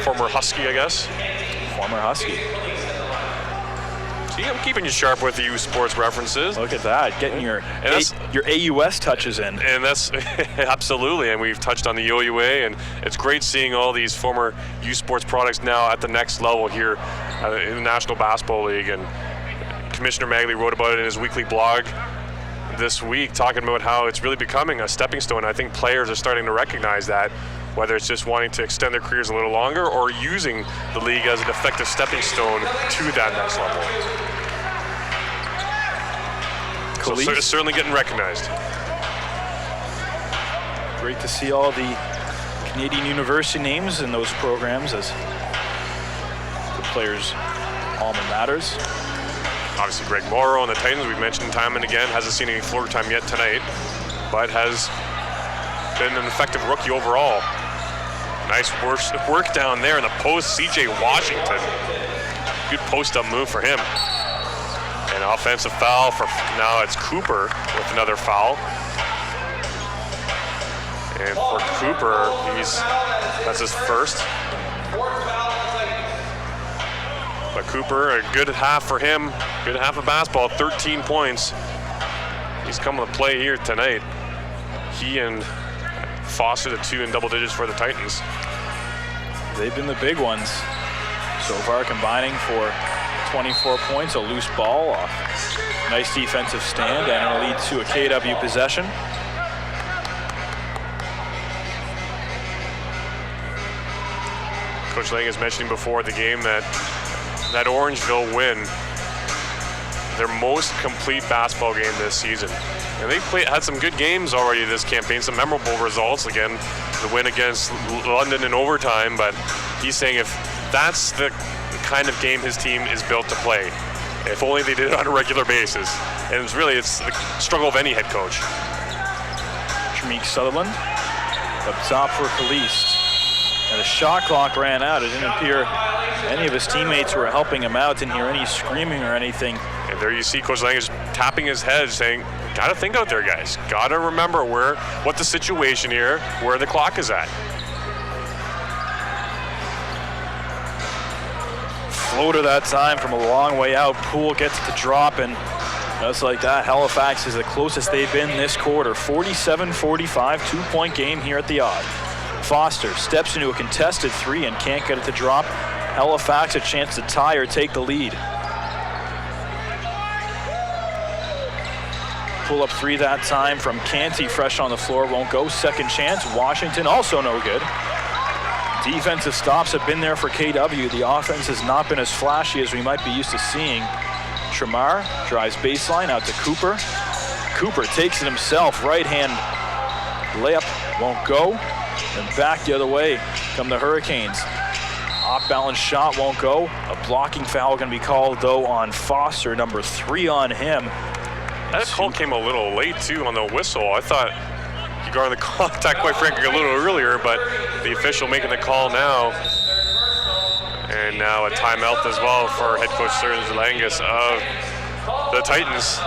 Former Husky, I guess. Former Husky. See, I'm keeping you sharp with the U Sports references. Look at that, getting your AUS touches in. And that's absolutely, and we've touched on the OUA, and it's great seeing all these former U Sports products now at the next level here in the National Basketball League. And Commissioner Magley wrote about it in his weekly blog this week, talking about how it's really becoming a stepping stone. I think players are starting to recognize that, whether it's just wanting to extend their careers a little longer or using the league as an effective stepping stone to that next level. So it's certainly getting recognized. Great to see all the Canadian university names in those programs as the players' alma maters. Obviously, Greg Morrow on the Titans, we've mentioned time and again, hasn't seen any floor time yet tonight, but has been an effective rookie overall. Nice work down there in the post. CJ Washington. Good post-up move for him. An offensive foul for, now it's Cooper with another foul. And for Cooper, that's his first. But Cooper, a good half for him. Good half of basketball, 13 points. He's coming to play here tonight. He and Foster, the two in double digits for the Titans. They've been the big ones so far, combining for 24 points, a loose ball off. Nice defensive stand, and it'll lead to a KW possession. Coach Lang is mentioning before the game that Orangeville win their most complete basketball game this season. And they had some good games already this campaign, some memorable results. Again, the win against London in overtime, but he's saying if that's the kind of game his team is built to play, if only they did it on a regular basis. And it's the struggle of any head coach. Tremeke Sutherland up top for Caliste. And the shot clock ran out. It didn't appear any of his teammates were helping him out. Didn't hear any screaming or anything. And there you see Coach Lang is tapping his head saying, gotta think out there, guys. Gotta remember what the situation here, where the clock is at. Floater that time from a long way out. Poole gets it to drop, and just like that, Halifax is the closest they've been this quarter. 47-45, 2-point game here at the Odd. Foster steps into a contested three and can't get it to drop. Halifax a chance to tie or take the lead. Pull up three that time from Canty, fresh on the floor, won't go. Second chance, Washington, also no good. Defensive stops have been there for KW. The offense has not been as flashy as we might be used to seeing. Tremar drives baseline out to Cooper. Cooper takes it himself, right hand layup won't go. And back the other way come the Hurricanes. Off-balance shot won't go. A blocking foul going to be called, though, on Foster, number 3 on him. That call came a little late, too, on the whistle. I thought he got on the contact, quite frankly, a little earlier, but the official making the call now. And now a timeout as well for head coach Serge Langus of the Titans.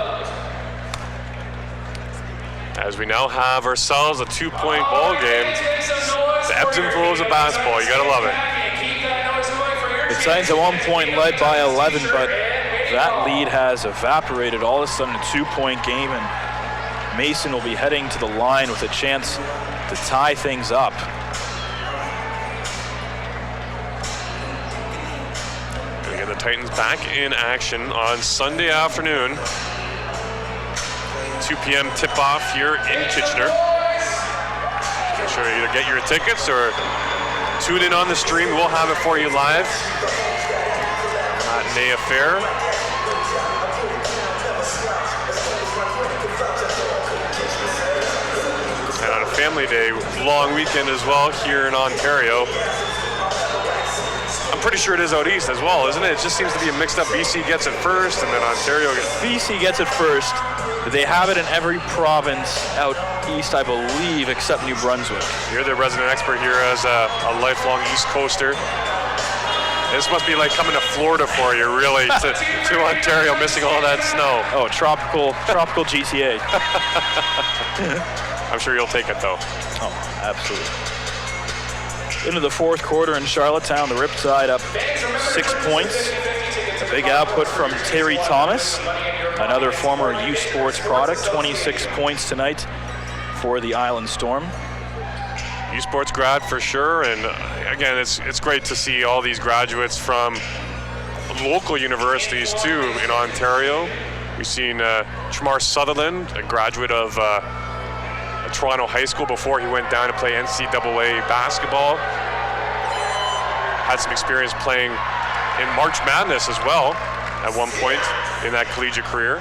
As we now have ourselves a 2-point ball game. The ebbs and flows of basketball, you gotta love it. The Titans at one point led by 11, but that lead has evaporated. All of a sudden a 2-point game, and Mason will be heading to the line with a chance to tie things up. And again, the Titans back in action on Sunday afternoon. 2 p.m. tip-off here in Kitchener. Make sure you either get your tickets or tune in on the stream. We'll have it for you live. Matinee affair. And on a family day, long weekend as well here in Ontario. I'm pretty sure it is out east as well, isn't it? It just seems to be a mixed up. BC gets it first, and then Ontario gets it. BC gets it first. They have it in every province out east, I believe, except New Brunswick. You're the resident expert here as a lifelong East Coaster. This must be like coming to Florida for you, really, to Ontario, missing all that snow. Oh, tropical GTA. I'm sure you'll take it, though. Oh, absolutely. Into the fourth quarter in Charlottetown, the Riptide up 6 points. A big output from Terry Thomas, another former U Sports product. 26 points tonight for the Island Storm. U Sports grad for sure, and again, it's great to see all these graduates from local universities too in Ontario. We've seen Tremar Sutherland, a graduate of Toronto High School before he went down to play NCAA basketball. Had some experience playing in March Madness as well at one point in that collegiate career.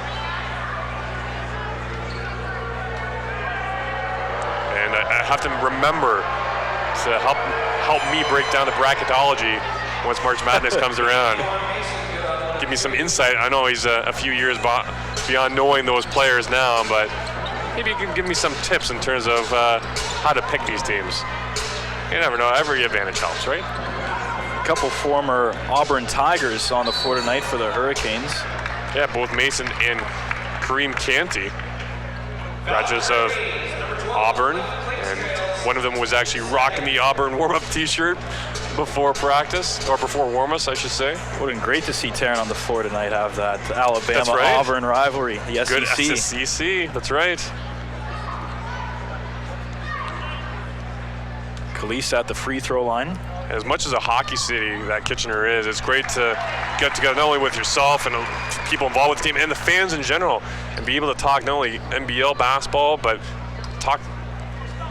And I have to remember to help me break down the bracketology once March Madness comes around. Give me some insight. I know he's a few years beyond knowing those players now, but maybe you can give me some tips in terms of how to pick these teams. You never know. Every advantage helps, right? A couple former Auburn Tigers on the floor tonight for the Hurricanes. Yeah, both Mason and Kareem Canty, graduates of Auburn, and one of them was actually rocking the Auburn warm-up t-shirt before practice, or before warm-ups, I should say. Would have been great to see Taryn on the floor tonight have that Alabama-Auburn rivalry, the SEC. Good SEC, that's right. Kalisa at the free throw line. As much as a hockey city that Kitchener is, it's great to get together not only with yourself and people involved with the team and the fans in general, and be able to talk not only NBL basketball, but talk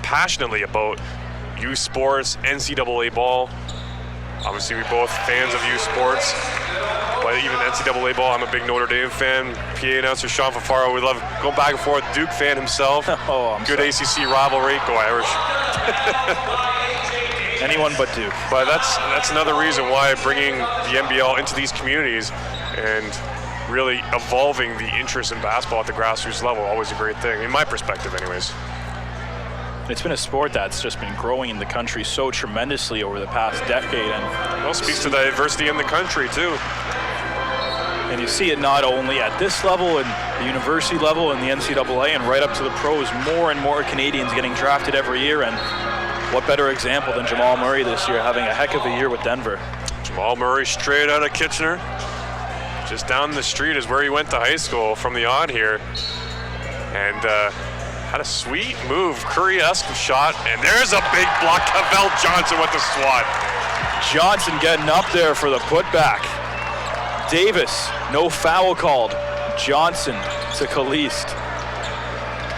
passionately about youth sports, NCAA ball. Obviously, we're both fans of youth sports, but even NCAA ball, I'm a big Notre Dame fan. PA announcer Sean Fafaro, we love going back and forth. Duke fan himself. Good ACC rivalry. Go Irish. Anyone but Duke. But that's another reason why bringing the NBL into these communities and really evolving the interest in basketball at the grassroots level, always a great thing, in my perspective anyways. It's been a sport that's just been growing in the country so tremendously over the past decade. And well, it speaks to the diversity in the country too. And you see it not only at this level and the university level and the NCAA and right up to the pros, more and more Canadians getting drafted every year. And what better example than Jamal Murray this year, having a heck of a year with Denver. Jamal Murray straight out of Kitchener. Just down the street is where he went to high school from the Odd here. And had a sweet move, Curry-esque shot, and there's a big block. Cavell Johnson with the swat. Johnson getting up there for the putback. Davis, no foul called. Johnson to Kalist.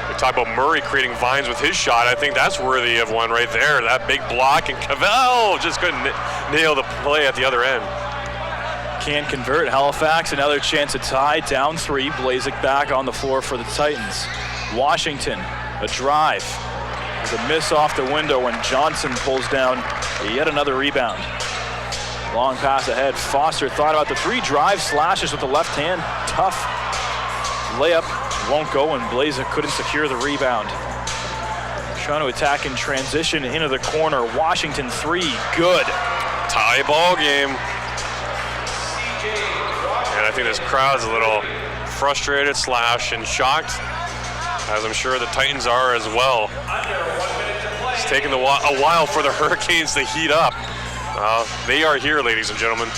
We talk about Murray creating vines with his shot. I think that's worthy of one right there. That big block, and Cavell just couldn't nail the play at the other end. Can't convert. Halifax, another chance to tie. Down 3. Blazek back on the floor for the Titans. Washington, a drive. There's a miss off the window when Johnson pulls down yet another rebound. Long pass ahead. Foster thought about the 3 drive slashes with the left hand. Tough layup won't go, and Blazek couldn't secure the rebound. Trying to attack in transition into the corner. Washington 3, good. Tie ball game. And I think this crowd's a little frustrated / and shocked, as I'm sure the Titans are as well. It's taken a while for the Hurricanes to heat up. They are here, ladies and gentlemen.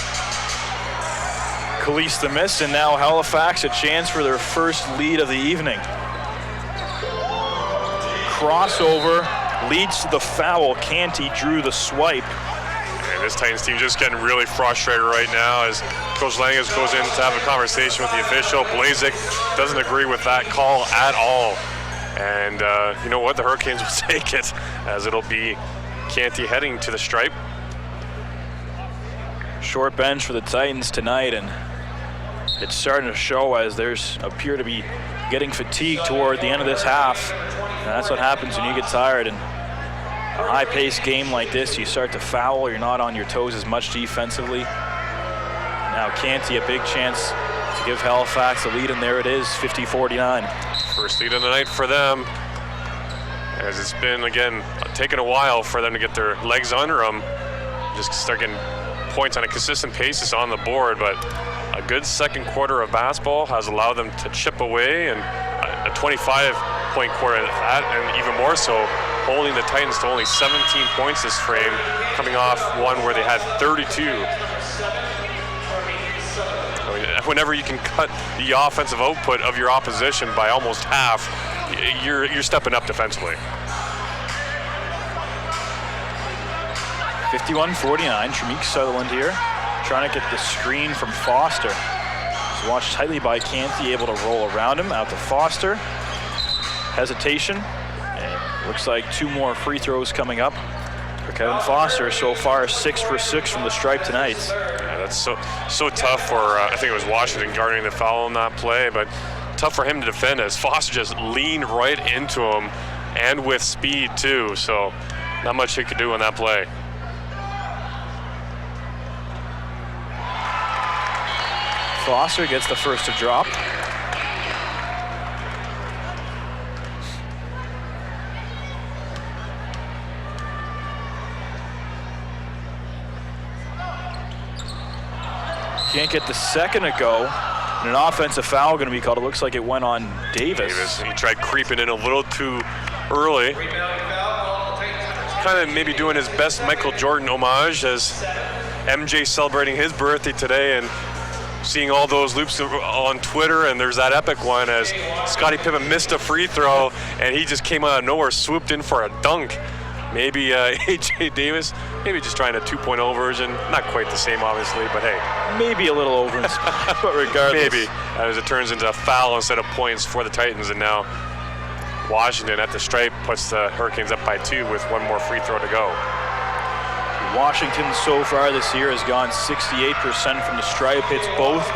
Kalist the miss, and now Halifax a chance for their first lead of the evening. Crossover leads to the foul. Canty drew the swipe. And this Titans team just getting really frustrated right now as Coach Langes goes in to have a conversation with the official. Blazek doesn't agree with that call at all. And you know what? The Hurricanes will take it, as it'll be Canty heading to the stripe. Short bench for the Titans tonight, and it's starting to show as there's appear to be getting fatigued toward the end of this half. And that's what happens when you get tired. And a high-paced game like this, you start to foul, you're not on your toes as much defensively. Now Canty, a big chance to give Halifax a lead, and there it is, 50-49. First lead of the night for them, as it's been, again, taking a while for them to get their legs under them, just start getting points on a consistent basis on the board. But a good second quarter of basketball has allowed them to chip away, and a 25-point quarter at that, and even more so, holding the Titans to only 17 points this frame, coming off one where they had 32. Whenever you can cut the offensive output of your opposition by almost half, you're stepping up defensively. 51-49, Tremeke Sutherland here, trying to get the screen from Foster. He's watched tightly by Canty, able to roll around him, out to Foster. Hesitation, and looks like 2 more free throws coming up for Kevin Foster. So far, 6 for 6 from the stripe tonight. Yeah, that's so tough for, I think it was Washington guarding the foul on that play, but tough for him to defend as Foster just leaned right into him, and with speed too, so not much he could do on that play. Foster gets the first to drop. Can't get the second to go. And an offensive foul going to be called. It looks like it went on Davis. He tried creeping in a little too early. Kind of maybe doing his best Michael Jordan homage as MJ celebrating his birthday today, and seeing all those loops on Twitter, and there's that epic one as Scottie Pippen missed a free throw and he just came out of nowhere, swooped in for a dunk. Maybe AJ Davis, maybe just trying a 2.0 version. Not quite the same, obviously, but hey. Maybe a little over-inspired, but regardless. Maybe, as it turns into a foul instead of points for the Titans, and now Washington at the stripe puts the Hurricanes up by 2 with one more free throw to go. Washington so far this year has gone 68% from the stripe. It's both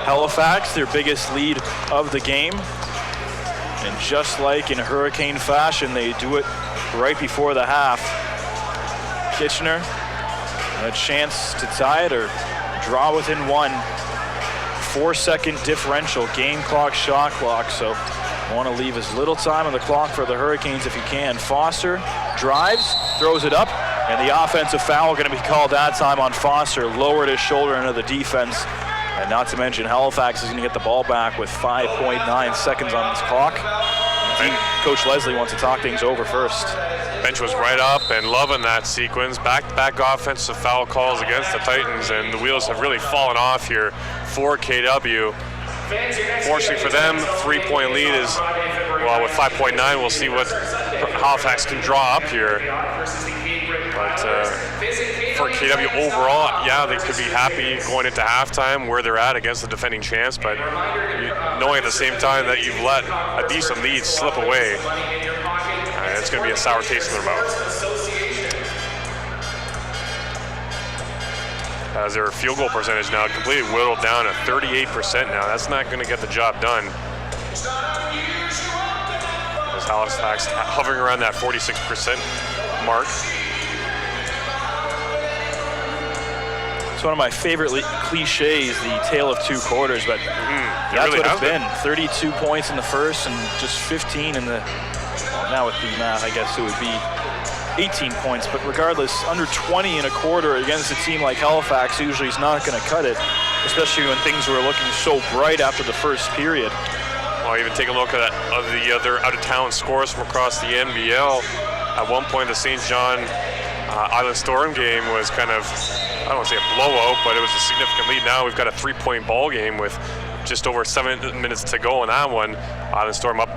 Halifax, their biggest lead of the game. And just like in Hurricane fashion, they do it right before the half. Kitchener, a chance to tie it or draw within 1. 4-second differential, game clock, shot clock. So want to leave as little time on the clock for the Hurricanes if you can. Foster drives, throws it up, and the offensive foul going to be called that time on Foster. Lowered his shoulder into the defense. And not to mention, Halifax is going to get the ball back with 5.9 seconds on this clock. And Coach Leslie wants to talk things over first. Bench was right up and loving that sequence. Back-to-back offensive foul calls against the Titans, and the wheels have really fallen off here for KW. Fortunately for them, 3-point lead is, well, with 5.9, we'll see what Halifax can draw up here. But for KW overall, yeah, they could be happy going into halftime where they're at against the defending champs, but knowing at the same time that you've let a decent lead slip away, it's going to be a sour taste in their mouth. As their field goal percentage now completely whittled down to 38% now. That's not going to get the job done. As Halifax hovering around that 46% mark. It's one of my favorite cliches, the tale of two quarters, but that's really what it's been. 32 points in the first and just 15 in the, well, now with the math, I guess it would be 18 points, but regardless, under 20 in a quarter against a team like Halifax usually is not going to cut it, especially when things were looking so bright after the first period. Well, even take a look at the other out-of-town scores from across the NBL. At one point, the St. John Island Storm game was kind of, I don't want to say a blowout, but it was a significant lead. Now we've got a 3-point ball game with just over 7 minutes to go in that one. Island Storm up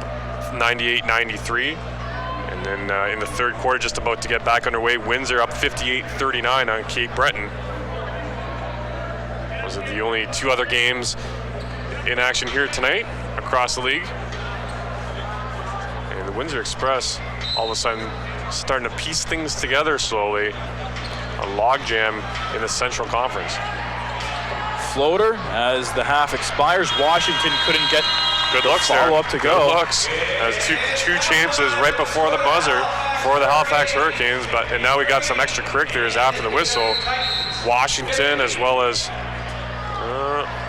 98-93. And then in the third quarter, just about to get back underway, Windsor up 58-39 on Cape Breton. Those are the only 2 other games in action here tonight across the league. And the Windsor Express all of a sudden starting to piece things together slowly. A logjam in the Central Conference. Floater as the half expires. Washington couldn't get good looks there. Follow up to go. Good looks. As two chances right before the buzzer for the Halifax Hurricanes, and now we got some extracurriculars after the whistle. Washington as well as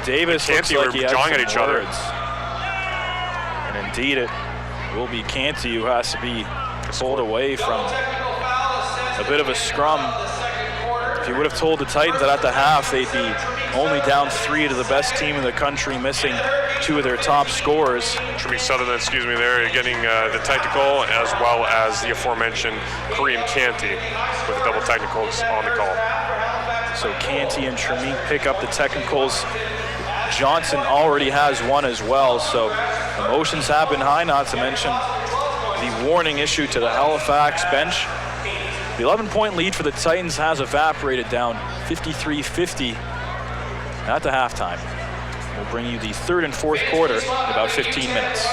Davis looks Canty like were he had jawing at some each words. other. And indeed, it will be Canty who has to be pulled away from a bit of a scrum. If you would have told the Titans that at the half they'd be only down 3 to the best team in the country, missing 2 of their top scorers. Tremaine Sutherland, they're getting the technical as well as the aforementioned Kareem Canty with the double technicals on the call. So Canty and Tremaine pick up the technicals. Johnson already has one as well, so emotions have been high, not to mention the warning issue to the Halifax bench. The 11-point lead for the Titans has evaporated down 53-50 at the halftime. We'll bring you the third and fourth quarter in about 15 minutes.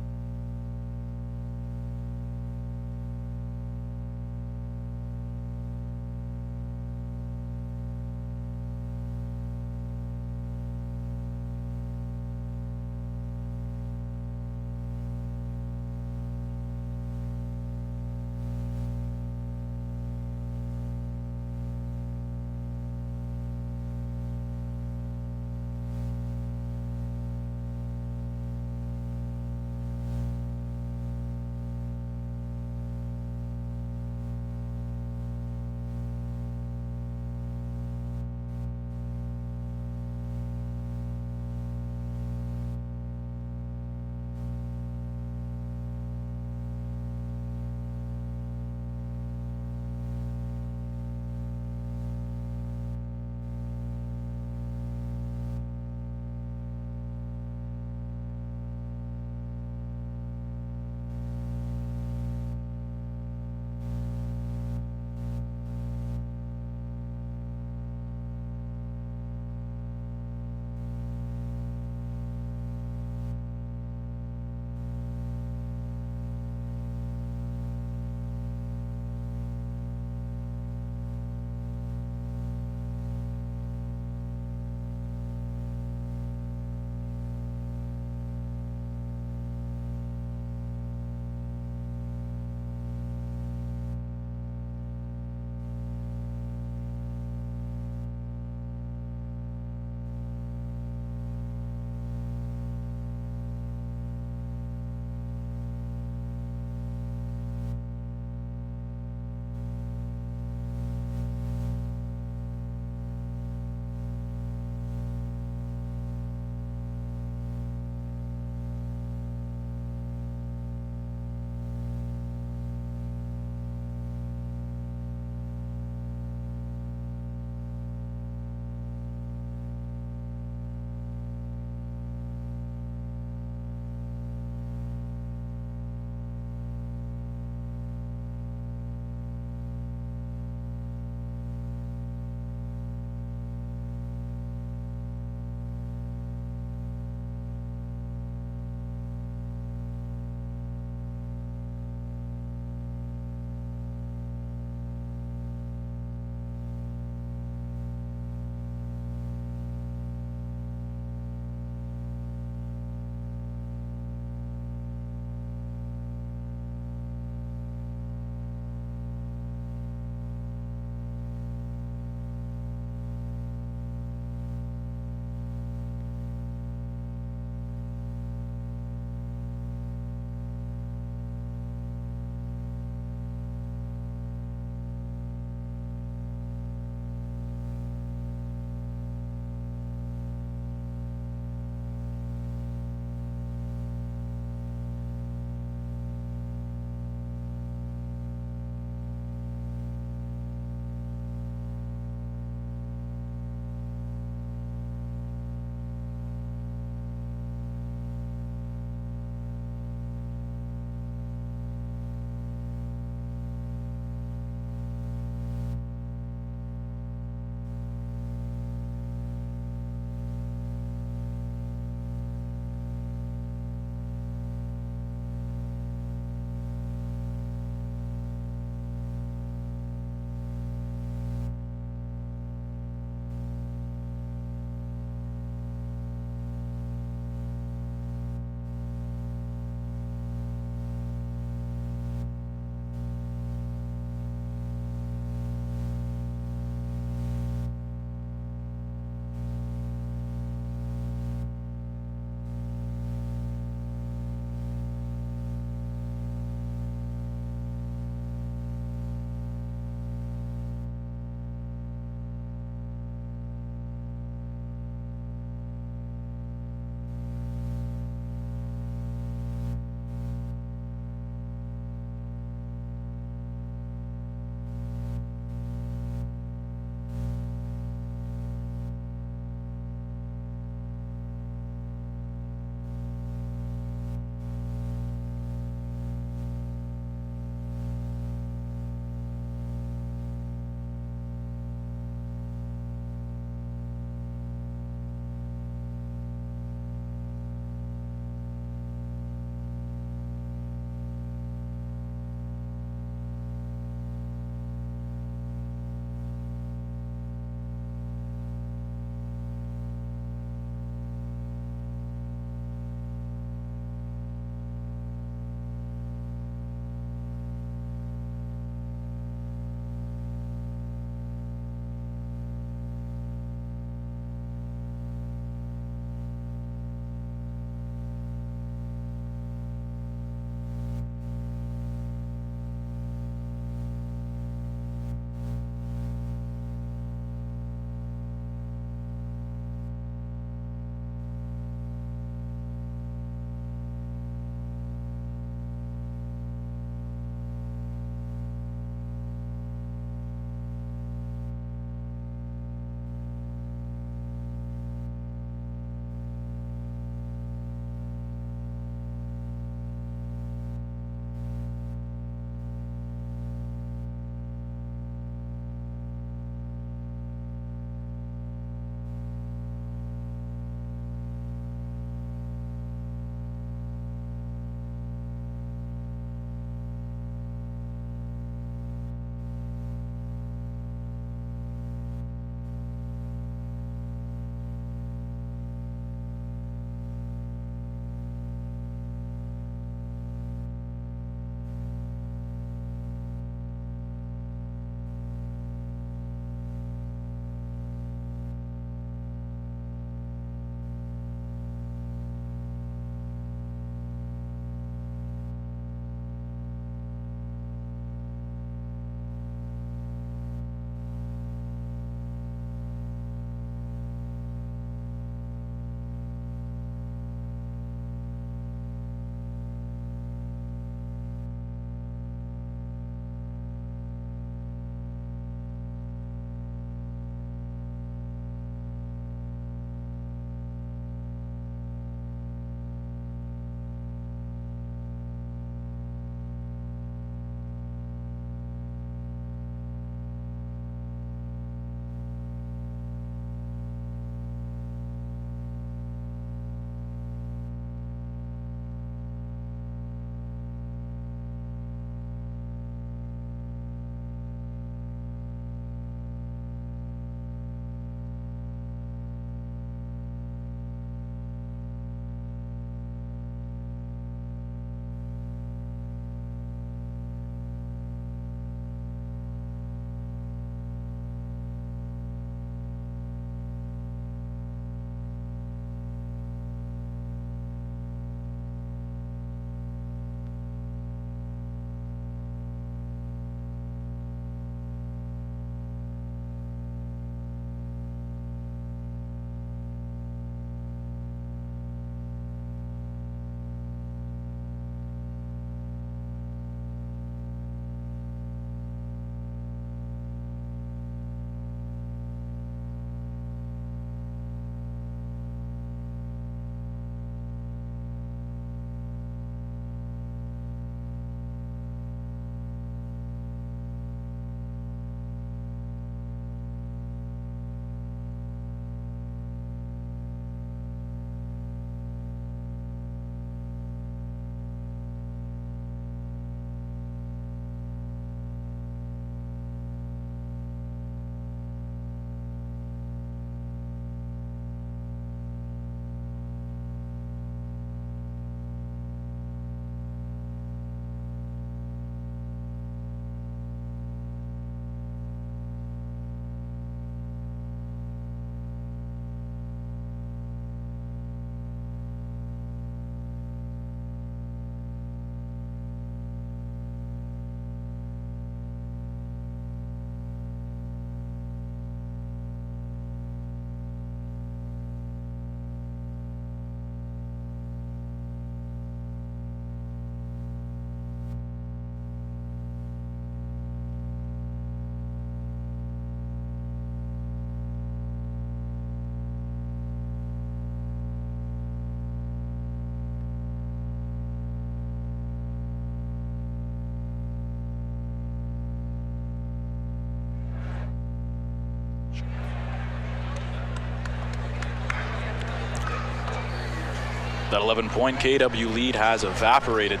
That 11-point KW lead has evaporated.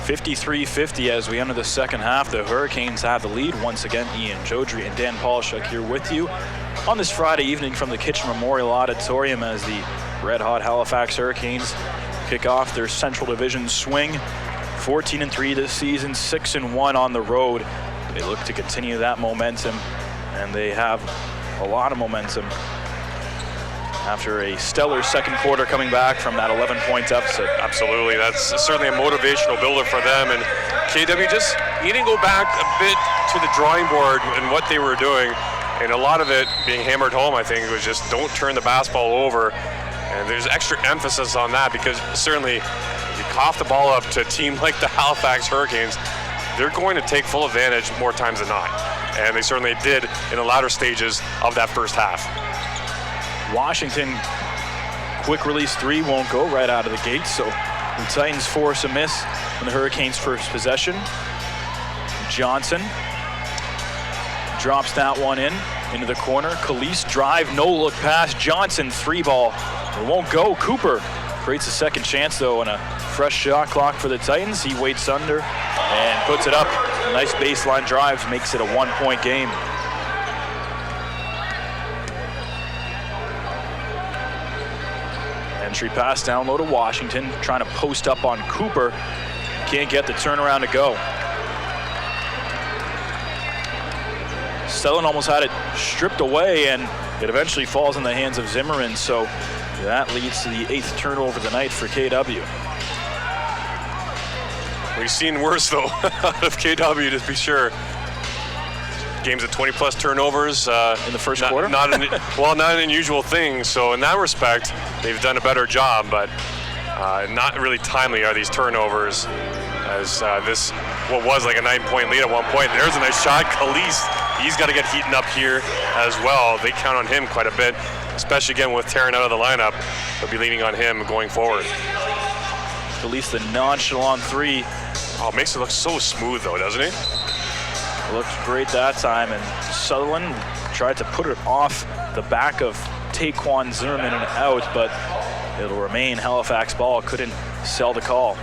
53-50 as we enter the second half. The Hurricanes have the lead. Once again, Ian Jodry and Dan Polishuk here with you on this Friday evening from the Kitchener Memorial Auditorium as the red-hot Halifax Hurricanes kick off their Central Division swing. 14-3 this season, 6-1 on the road. They look to continue that momentum, and they have a lot of momentum after a stellar second quarter coming back from that 11-point deficit. Absolutely, that's certainly a motivational builder for them, and KW just needing to go back a bit to the drawing board and what they were doing, and a lot of it being hammered home, I think, was just don't turn the basketball over, and there's extra emphasis on that because certainly if you cough the ball up to a team like the Halifax Hurricanes, they're going to take full advantage more times than not, and they certainly did in the latter stages of that first half. Washington, quick release three won't go right out of the gate, so the Titans force a miss in the Hurricanes' first possession. Johnson drops that one into the corner. Khalees drive, no look pass. Johnson, three ball, it won't go. Cooper creates a second chance though, and a fresh shot clock for the Titans. He waits under and puts it up. Nice baseline drive, makes it a 1-point game. Entry pass down low to Washington, trying to post up on Cooper. Can't get the turnaround to go. Sutherland almost had it stripped away, and it eventually falls in the hands of Zimmerman, so that leads to the 8th turnover of the night for KW. We've seen worse, though, out of KW, to be sure. Games at 20-plus turnovers. In the first quarter? Not an unusual thing. So in that respect, they've done a better job, but not really timely are these turnovers. As this, what was like a 9-point lead at one point. There's a nice shot. Khalees, he's got to get heating up here as well. They count on him quite a bit, especially again with Taryn out of the lineup. They'll be leaning on him going forward. Khalees, the nonchalant three. Oh, it makes it look so smooth though, doesn't it? Looked great that time, and Sutherland tried to put it off the back of Taquan Zimmerman and out, but it'll remain Halifax ball. Couldn't sell the call.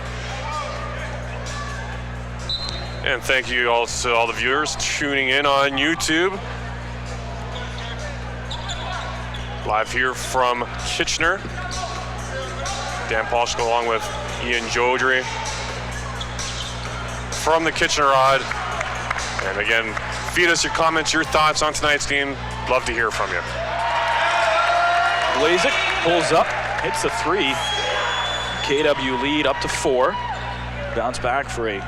And thank you all to all the viewers tuning in on YouTube. Live here from Kitchener. Dan Polishuk along with Ian Jodry from the Kitchener Rod. And again, feed us your comments, your thoughts on tonight's game. Love to hear from you. Blazik pulls up, hits the three. KW lead up to 4. Bounce back for a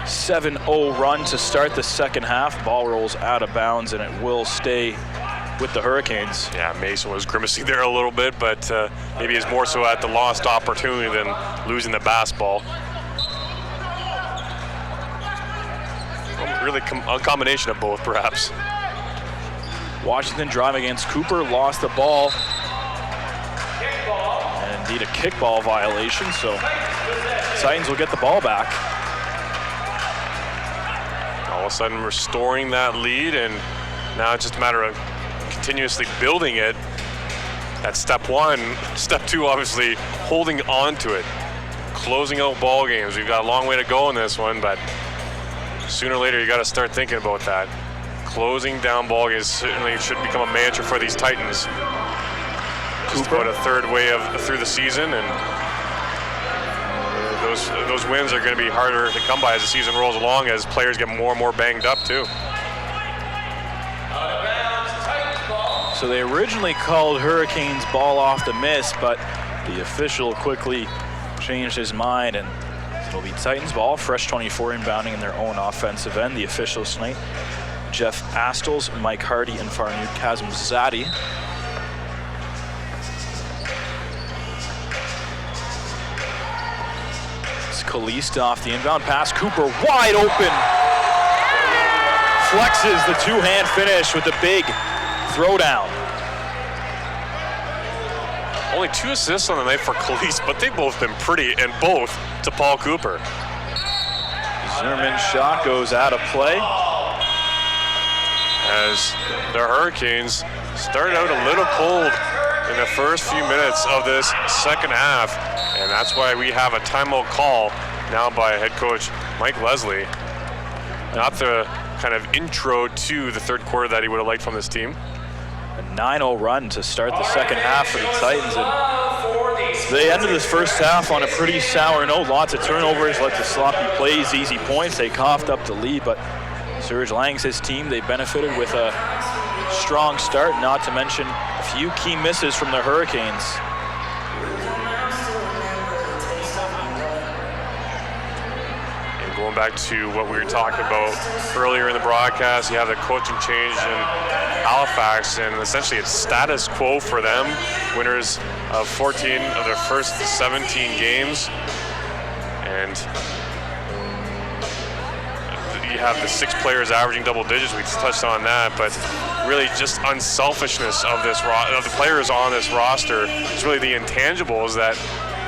7-0 run to start the second half. Ball rolls out of bounds, and it will stay with the Hurricanes. Yeah, Mason was grimacing there a little bit, but maybe it's more so at the lost opportunity than losing the basketball. Really a combination of both, perhaps. Washington driving against Cooper, lost the ball. And indeed a kickball violation, so Titans will get the ball back. All of a sudden restoring that lead, and now it's just a matter of continuously building it. That's step one. Step two, obviously, holding on to it. Closing out ball games. We've got a long way to go in this one, but sooner or later, you got to start thinking about that. Closing down ball games certainly should become a mantra for these Titans. Just about a third way through the season, and those wins are going to be harder to come by as the season rolls along, as players get more and more banged up too. So they originally called Hurricanes ball off the miss, but the official quickly changed his mind, and it'll be Titans ball. Fresh 24 inbounding in their own offensive end. The officials tonight: Jeff Astles, Mike Hardy, and Farnood Kazimzadeh. It's Khalees off the inbound pass. Cooper wide open. Flexes the two-hand finish with the big throwdown. Only 2 assists on the night for Khalees, but they've both been pretty, and both to Paul Cooper. Zimmerman's shot goes out of play. As the Hurricanes started out a little cold in the first few minutes of this second half, and that's why we have a timeout call now by head coach Mike Leslie. Not the kind of intro to the third quarter that he would have liked from this team. A 9-0 run to start the second half for the Titans. And they ended this first half on a pretty sour note. Lots of turnovers, lots of sloppy plays, easy points. They coughed up the lead, but Serge Lang's his team, they benefited with a strong start, not to mention a few key misses from the Hurricanes. And going back to what we were talking about earlier in the broadcast, you have the coaching change in Halifax, and essentially it's status quo for them. Winners of 14 of their first 17 games. And you have the 6 players averaging double digits. We touched on that, but really just unselfishness of the players on this roster. It's really the intangibles that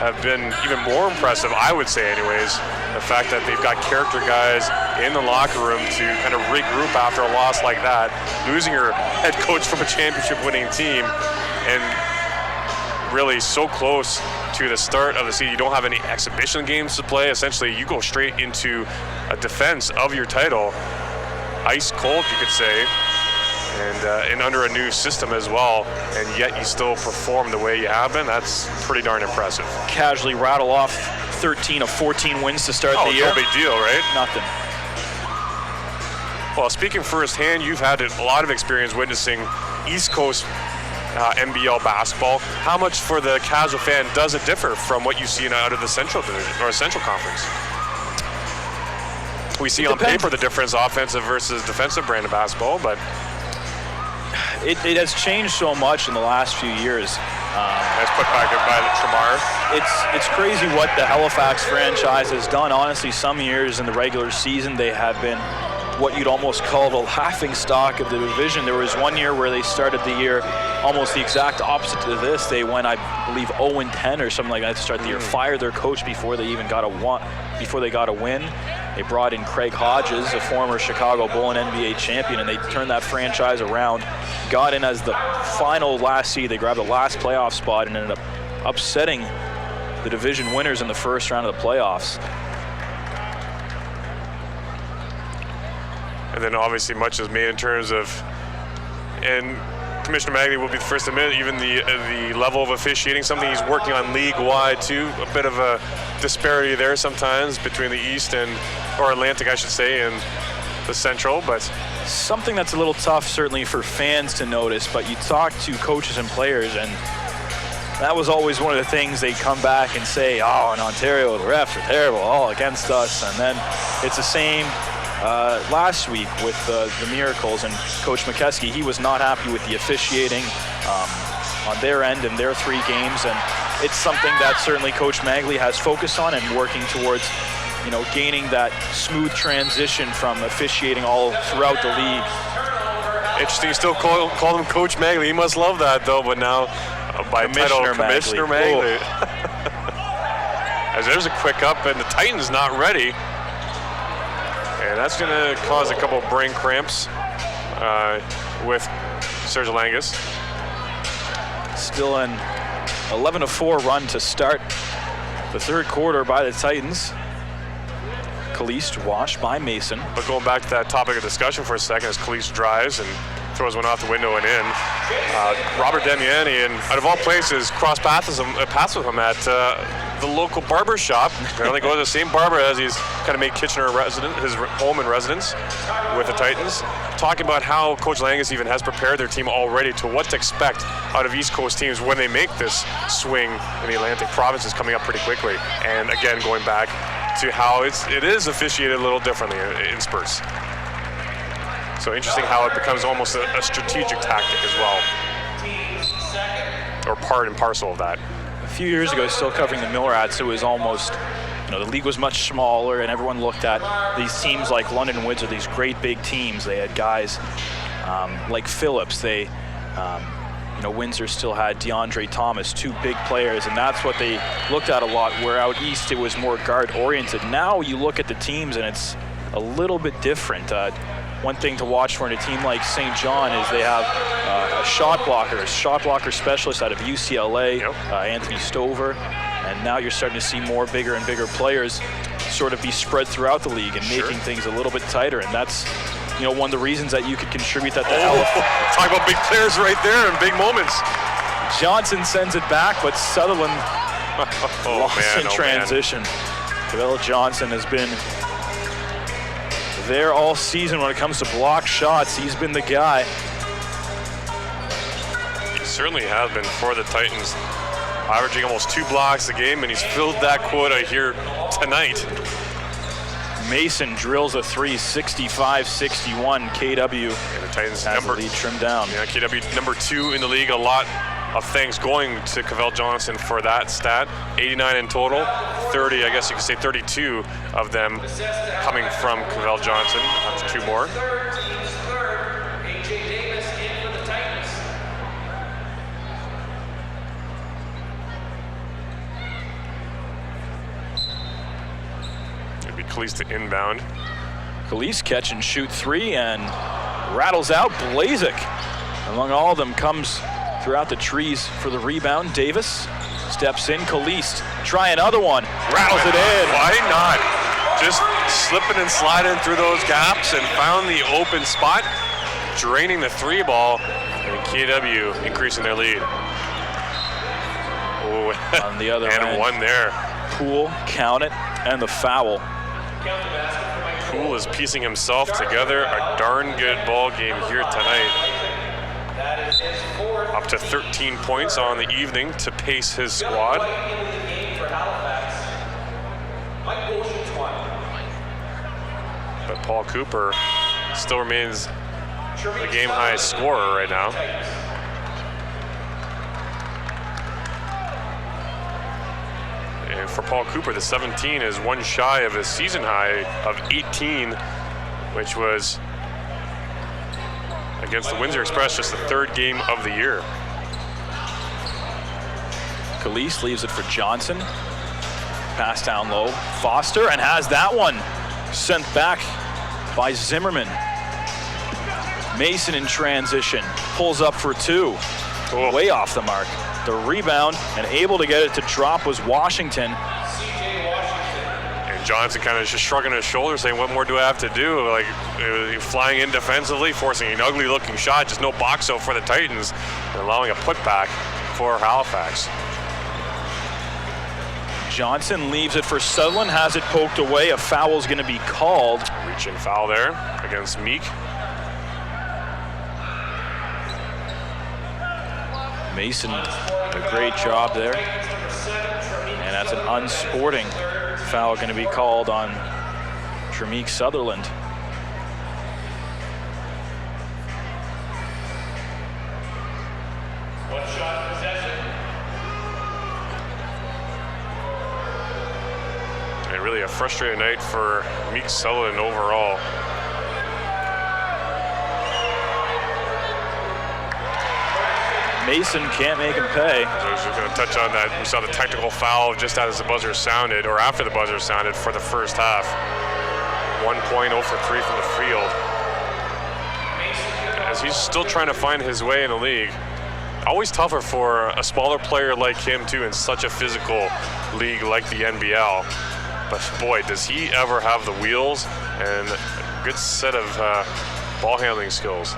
have been even more impressive, I would say anyways. The fact that they've got character guys in the locker room to kind of regroup after a loss like that, losing your head coach from a championship winning team, and really so close to the start of the season. You don't have any exhibition games to play. Essentially, you go straight into a defense of your title, ice cold, you could say, and under a new system as well, and yet you still perform the way you have been. That's pretty darn impressive. Casually rattle off 13 of 14 wins to start the year. No big deal, right? Nothing. Well, speaking firsthand, you've had a lot of experience witnessing East Coast NBL basketball. How much for the casual fan does it differ from what you see out of the Central Division or Central Conference? We see on paper the difference, offensive versus defensive brand of basketball, but it has changed so much in the last few years. That's put back by Tramar. It's crazy what the Halifax franchise has done. Honestly, some years in the regular season they have been what you'd almost call the laughing stock of the division. There was one year where they started the year almost the exact opposite to this. They went, I believe, 0-10 or something like that to start the year. Fired their coach before they even got a win. They brought in Craig Hodges, a former Chicago Bull and NBA champion, and they turned that franchise around. Got in as the final last seed. They grabbed the last playoff spot and ended up upsetting the division winners in the first round of the playoffs. And then obviously much is made in terms of, and Commissioner Magley will be the first to admit, even the level of officiating, something he's working on league-wide too. A bit of a disparity there sometimes between the East or Atlantic, I should say, and the Central, but something that's a little tough certainly for fans to notice, but you talk to coaches and players, and that was always one of the things they come back and say, oh, in Ontario, the refs are terrible, all against us. And then it's the same last week with the Miracles and Coach McKeskey. He was not happy with the officiating on their end in their 3 games, and it's something that certainly Coach Magley has focused on and working towards, gaining that smooth transition from officiating all throughout the league. Interesting, you still call him Coach Magley. He must love that though, but now by title, Commissioner Magley. As there's a quick up, and the Titans not ready. And that's going to cause a couple of brain cramps with Serge Langus. Still an 11-4 run to start the third quarter by the Titans. Caliste washed by Mason. But going back to that topic of discussion for a second, as Caliste drives and throws one off the window and in, Robert Damiani, and out of all places, crossed paths with him at the local barber shop. Apparently goes to the same barber as he's kind of made Kitchener his home and residence with the Titans. Talking about how Coach Langus even has prepared their team already to what to expect out of East Coast teams when they make this swing in the Atlantic provinces coming up pretty quickly. And again, going back to how it is officiated a little differently in spurts. So interesting how it becomes almost a strategic tactic as well, or part and parcel of that. A few years ago, still covering the Millrats, it was almost, the league was much smaller, and everyone looked at these teams like London and Windsor, these great big teams. They had guys like Phillips. Windsor still had DeAndre Thomas, 2 big players, and that's what they looked at a lot, where out east it was more guard-oriented. Now you look at the teams, and it's a little bit different. one thing to watch for in a team like St. John is they have a shot blocker specialist out of UCLA, Anthony Stover, and now you're starting to see more bigger and bigger players sort of be spread throughout the league and making things a little bit tighter, and that's one of the reasons that you could contribute that to Halifax. Talk about big players right there in big moments. Johnson sends it back, but Sutherland lost in transition. Cavell Johnson has been there all season when it comes to block shots. He's been the guy. He certainly has been for the Titans, averaging almost 2 blocks a game, and he's filled that quota here tonight. Mason drills a 3, 65-61. KW and the Titans has the lead trimmed down. Yeah, KW number 2 in the league. A lot of thanks going to Cavell Johnson for that stat. 89 in total, 30, I guess you could say 32 of them coming from Cavell Johnson. That's 2 more. Khalees to inbound. Khalees catch and shoot 3 and rattles out Blazik. Among all of them comes throughout the trees for the rebound. Davis steps in. Khalees try another one. Rattles it in. Why not? Just slipping and sliding through those gaps and found the open spot, draining the 3 ball, and KW increasing their lead. Oh, on the other and end, 1 there. Poole, count it, and the foul. Poole is piecing himself together. A darn good ball game here tonight. Up to 13 points on the evening to pace his squad. But Paul Cooper still remains the game highest scorer right now. And for Paul Cooper, the 17 is 1 shy of his season high of 18, which was against the Windsor Express, just the 3rd game of the year. Khalees leaves it for Johnson. Pass down low. Foster, and has that one sent back by Zimmerman. Mason in transition. Pulls up for 2. Way off the mark. The rebound, and able to get it to drop, was Washington. And Johnson kind of just shrugging his shoulders, saying, what more do I have to do? Like, flying in defensively, forcing an ugly looking shot, just no box out for the Titans, and allowing a putback for Halifax. Johnson leaves it for Sutherland, has it poked away. A foul's going to be called. Reach-in foul there against Meek. Mason, a great job there. And that's an unsporting foul going to be called on Tremeek Sutherland. One shot possession. And really a frustrating night for Meek Sutherland overall. Mason can't make him pay. I was just going to touch on that. We saw the technical foul just as the buzzer sounded, or after the buzzer sounded, for the first half. 1 point, 0 for 3 from the field. As he's still trying to find his way in the league. Always tougher for a smaller player like him, too, in such a physical league like the NBL. But boy, does he ever have the wheels and a good set of ball handling skills.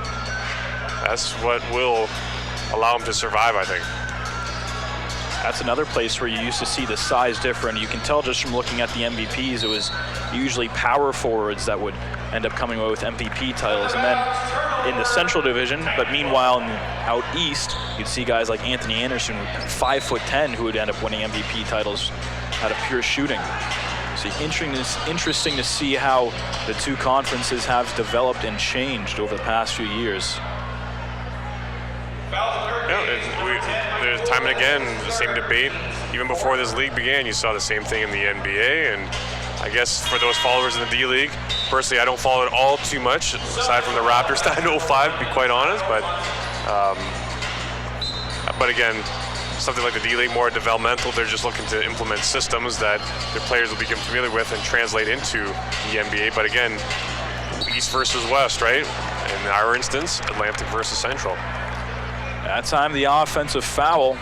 That's what will allow him to survive, I think. That's another place where you used to see the size different. You can tell just from looking at the MVPs, it was usually power forwards that would end up coming away with MVP titles. And then in the Central Division, but meanwhile out east, you'd see guys like Anthony Anderson, 5'10", who would end up winning MVP titles out of pure shooting. So interesting to see how the 2 conferences have developed and changed over the past few years. Yeah, there's time and again the same debate. Even before this league began, you saw the same thing in the NBA. And I guess for those followers in the D League, personally, I don't follow it all too much, aside from the Raptors stat in 05, to be quite honest. But again, something like the D League, more developmental. They're just looking to implement systems that their players will become familiar with and translate into the NBA. But again, East versus West, right? In our instance, Atlantic versus Central. That time the offensive foul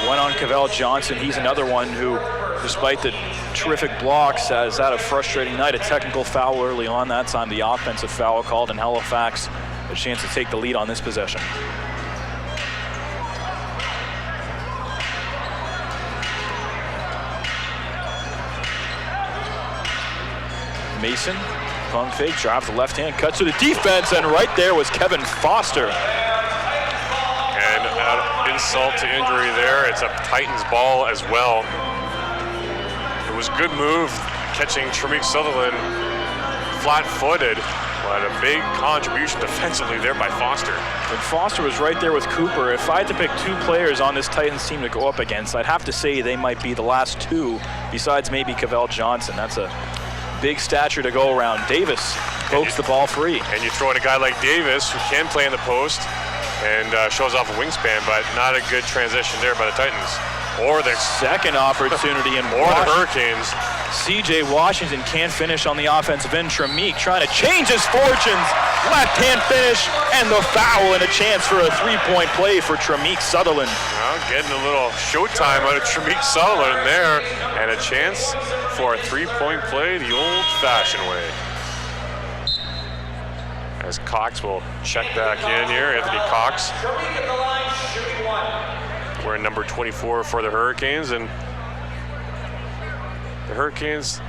went on Cavell Johnson. He's another one who, despite the terrific blocks, has had a frustrating night. A technical foul early on. That time the offensive foul called, and Halifax a chance to take the lead on this possession. Mason, pump fake, drives the left hand, cuts to the defense, and right there was Kevin Foster. And insult to injury there. It's a Titans ball as well. It was a good move catching Tremeke Sutherland flat-footed, but a big contribution defensively there by Foster. And Foster was right there with Cooper. If I had to pick two players on this Titans team to go up against, I'd have to say they might be the last two, besides maybe Cavell Johnson. That's a big stature to go around. Davis pokes the ball free. And you throw in a guy like Davis, who can play in the post and shows off a wingspan, but not a good transition there by the Titans. Or the second opportunity in or the Hurricanes. CJ Washington can't finish on the offensive end. Tremeke trying to change his fortunes. Left-hand finish and the foul, and a chance for a three-point play for Tremeke Sutherland. Well, getting a little showtime out of Tremeke Sutherland there, and a chance for a three-point play the old-fashioned way. As Cox will check back in here, Anthony Cox. Wearing number 24 for the Hurricanes, and the Hurricanes,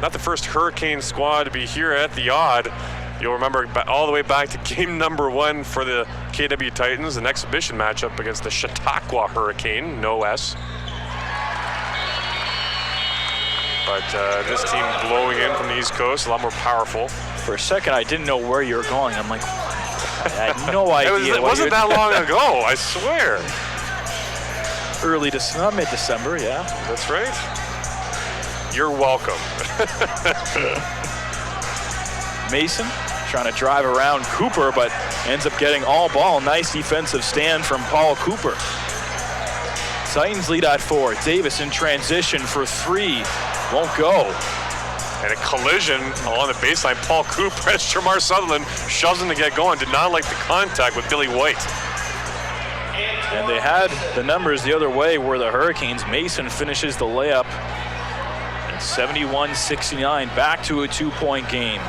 not the first Hurricane squad to be here at the Odd. You'll remember all the way back to game number 1 for the KW Titans, an exhibition matchup against the Chautauqua Hurricane, no S. But this team blowing in from the East Coast, a lot more powerful. For a second, I didn't know where you were going. I'm like, I had no idea. It wasn't that long ago, I swear. Early December, mid-December, yeah. That's right. You're welcome. Mason trying to drive around Cooper, but ends up getting all ball. Nice defensive stand from Paul Cooper. Titans lead at 4. Davis in transition for 3. Won't go. And a collision along the baseline. Paul Cooper as Tremeke Sutherland shoves him to get going. Did not like the contact with Billy White. And they had the numbers the other way where the Hurricanes. Mason finishes the layup. And 71-69, back to a 2-point game.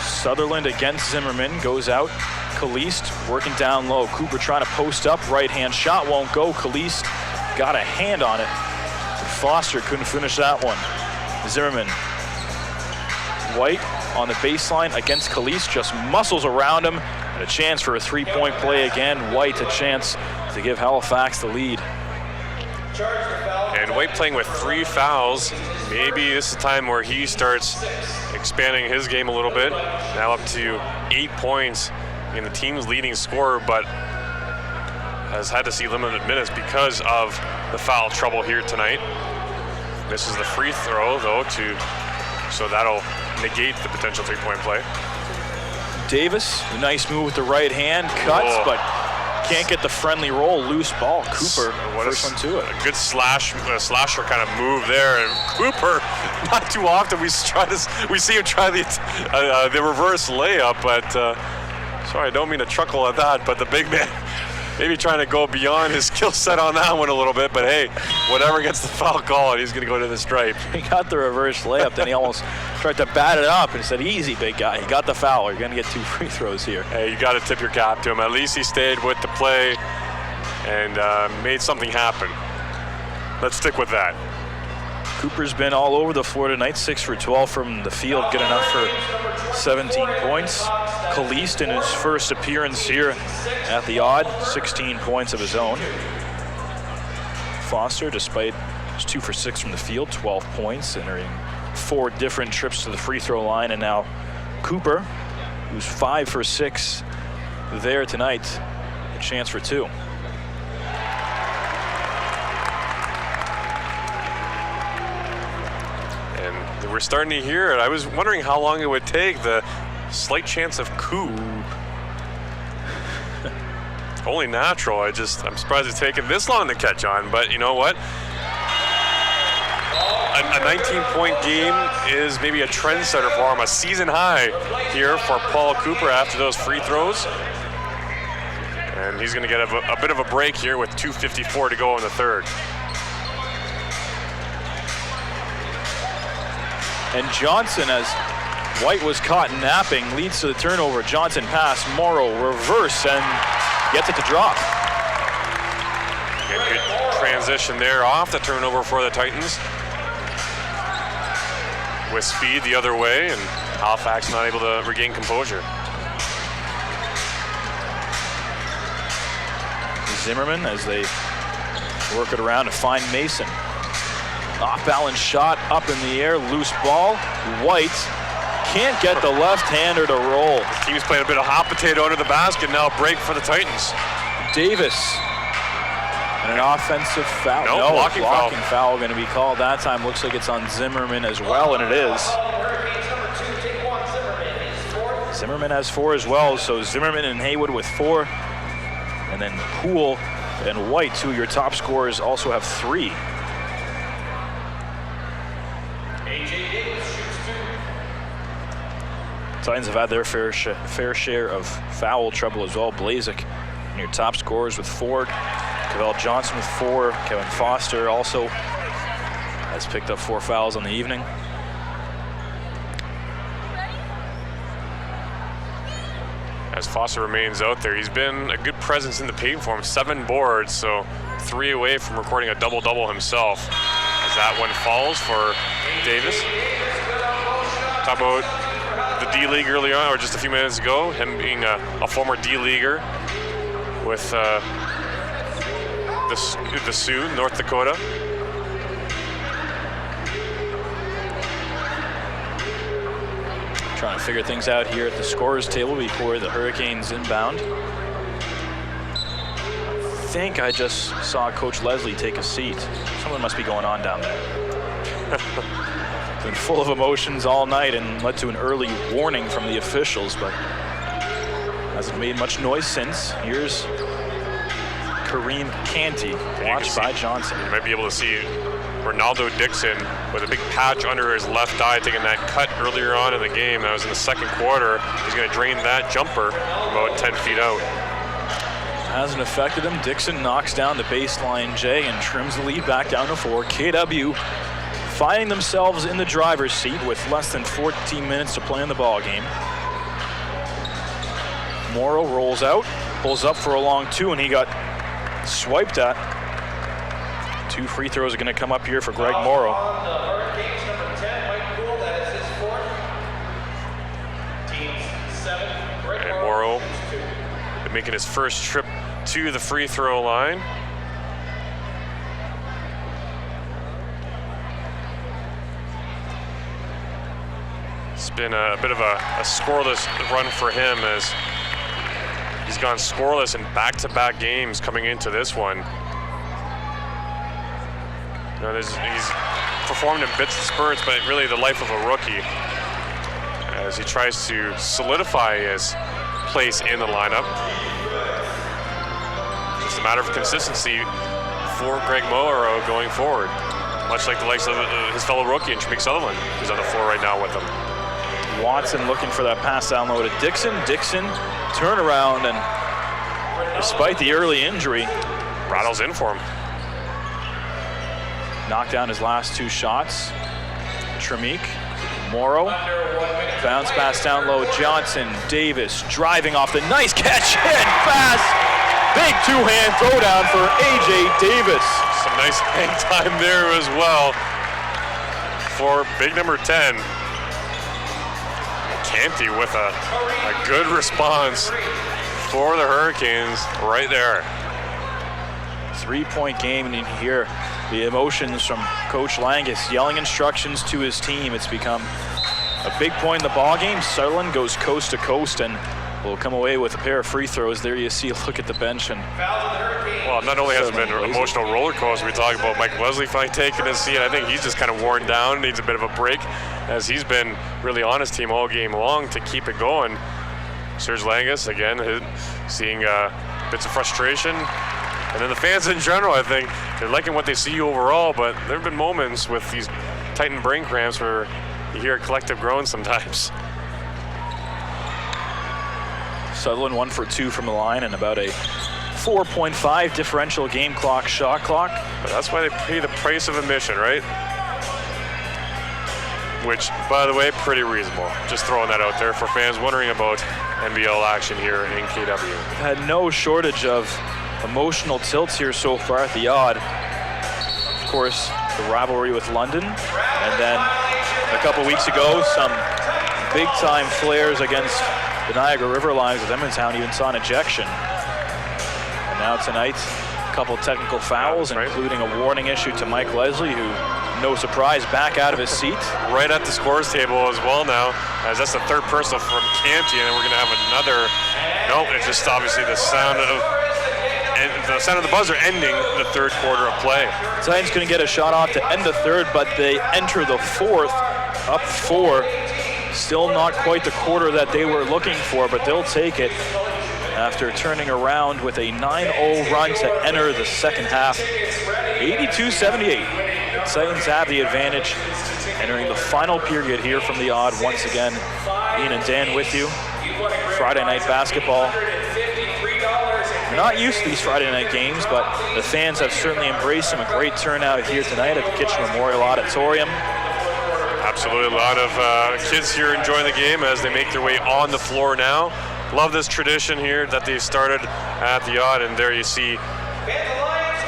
Sutherland against Zimmerman, goes out. Kalist working down low. Cooper trying to post up, right-hand shot won't go. Kalist got a hand on it. But Foster couldn't finish that one. Zimmerman. White on the baseline against Kalist, just muscles around him. And a chance for a three-point play again. White a chance to give Halifax the lead. And White playing with 3 fouls. Maybe this is the time where he starts expanding his game a little bit. Now up to 8 points in the team's leading scorer, but has had to see limited minutes because of the foul trouble here tonight. Misses the free throw though, so that'll negate the potential 3-point play. Davis, a nice move with the right hand, cuts, but can't get the friendly roll. Loose ball. Cooper, first one to it. A good slasher kind of move there, and Cooper, not too often we see him try the reverse layup, but sorry, I don't mean to chuckle at that, but the big man maybe trying to go beyond his skill set on that one a little bit, but hey, whatever gets the foul call, and he's going to go to the stripe. He got the reverse layup, then he almost tried to bat it up and said, easy, big guy. He got the foul. You're going to get 2 free throws here. Hey, you got to tip your cap to him. At least he stayed with the play and made something happen. Let's stick with that. Cooper's been all over the floor tonight, 6 for 12 from the field, good enough for 17 points. Kalist in his first appearance here at the Odd, 16 points of his own. Foster, despite his 2 for 6 from the field, 12 points, entering 4 different trips to the free throw line. And now Cooper, who's 5 for 6 there tonight, a chance for 2. And we're starting to hear it. I was wondering how long it would take. The slight chance of coup. Only natural. I'm surprised it's taken this long to catch on, but you know what? a 19-point game is maybe a trendsetter for him, a season high here for Paul Cooper after those free throws. And he's going to get a bit of a break here with 2:54 to go in the third. And Johnson, as White was caught napping, leads to the turnover. Johnson pass, Morrow reverse, and gets it to drop. Good transition there off the turnover for the Titans. With speed the other way, and Halifax not able to regain composure. Zimmerman as they work it around to find Mason. Off-balance shot up in the air, loose ball. White can't get the left-hander to roll. The team's playing a bit of hot potato under the basket, now break for the Titans. Davis. And an offensive foul. No, blocking foul going to be called that time. Looks like it's on Zimmerman as well, and it is. Zimmerman has 4 as well, so Zimmerman and Haywood with 4. And then Poole and White, 2 of your top scorers, also have 3. Titans have had their fair share of foul trouble as well. Blazek, your top scorers with 4. Cavell Johnson with 4. Kevin Foster also has picked up 4 fouls on the evening. As Foster remains out there, he's been a good presence in the paint for him. 7 boards, so 3 away from recording a double-double himself. As that one falls for Davis. Talk about the D-League early on, or just a few minutes ago, him being a former D-Leaguer with the Sioux, North Dakota. Trying to figure things out here at the scorers table before the Hurricanes inbound. I think I just saw Coach Leslie take a seat. Something must be going on down there. Been full of emotions all night and led to an early warning from the officials, but hasn't made much noise since. Here's Kareem Canty, watched by Johnson. You might be able to see Ronaldo Dixon with a big patch under his left eye, taking that cut earlier on in the game. That was in the second quarter. He's going to drain that jumper about 10 feet out. Hasn't affected him. Dixon knocks down the baseline J and trims the lead back down to 4. KW finding themselves in the driver's seat with less than 14 minutes to play in the ball game. Morrow rolls out, pulls up for a long 2, and he got swiped at. 2 free throws are going to come up here for Greg Morrow. And Morrow making his first trip to the free throw line. It's been a bit of a scoreless run for him, as he's gone scoreless in back-to-back games coming into this one. You know, he's performed in bits and spurts, but really the life of a rookie as he tries to solidify his place in the lineup. Just a matter of consistency for Greg Morrow going forward, much like the likes of his fellow rookie and Tremik Sutherland, who's on the floor right now with him. Watson looking for that pass down low to Dixon. Dixon turnaround, and despite the early injury, rattles in for him. Knocked down his last 2 shots. Tremik, Morrow, bounce pass down low. Johnson, Davis driving off the nice catch and pass. Big 2-hand throwdown for AJ Davis. Some nice hang time there as well for big number 10. Canty with a good response for the Hurricanes right there. 3-point game, and you can hear the emotions from Coach Langus yelling instructions to his team. It's become a big point in the ball game. Sutherland goes coast to coast and will come away with a pair of free throws. There you see a look at the bench. And well, not only has it been an emotional roller coaster, we talk about Mike Leslie finally taking his seat. I think he's just kind of worn down, needs a bit of a break, as he's been really on his team all game long to keep it going. Serge Langus, again, seeing bits of frustration. And then the fans in general, I think, they're liking what they see overall, but there have been moments with these Titan brain cramps where you hear a collective groan sometimes. Sutherland 1 for 2 from the line and about a 4.5 differential game clock, shot clock. But that's why they pay the price of admission, right? Which, by the way, pretty reasonable. Just throwing that out there for fans wondering about NBL action here in KW. Had no shortage of emotional tilts here so far at the Odd. Of course, the rivalry with London, and then a couple weeks ago, some big-time flares against the Niagara River Lions with Edmonton even saw an ejection. And now tonight, a couple technical fouls, including a warning issue to Mike Leslie, who, no surprise, back out of his seat. Right at the scores table as well now, as that's the third personal from Canty, and we're going to have another. No, it's just obviously the sound of the buzzer ending the third quarter of play. Titans going to get a shot off to end the third, but they enter the fourth up 4. Still not quite the quarter that they were looking for, but they'll take it after turning around with a 9-0 run to enter the second half. 82-78. Titans have the advantage entering the final period here from the Odd. Once again, Ian and Dan with you. Friday night basketball. We're not used to these Friday night games, but the fans have certainly embraced them. A great turnout here tonight at the Kitchener Memorial Auditorium. Absolutely, a lot of kids here enjoying the game as they make their way on the floor now. Love this tradition here that they started at the Odd, and there you see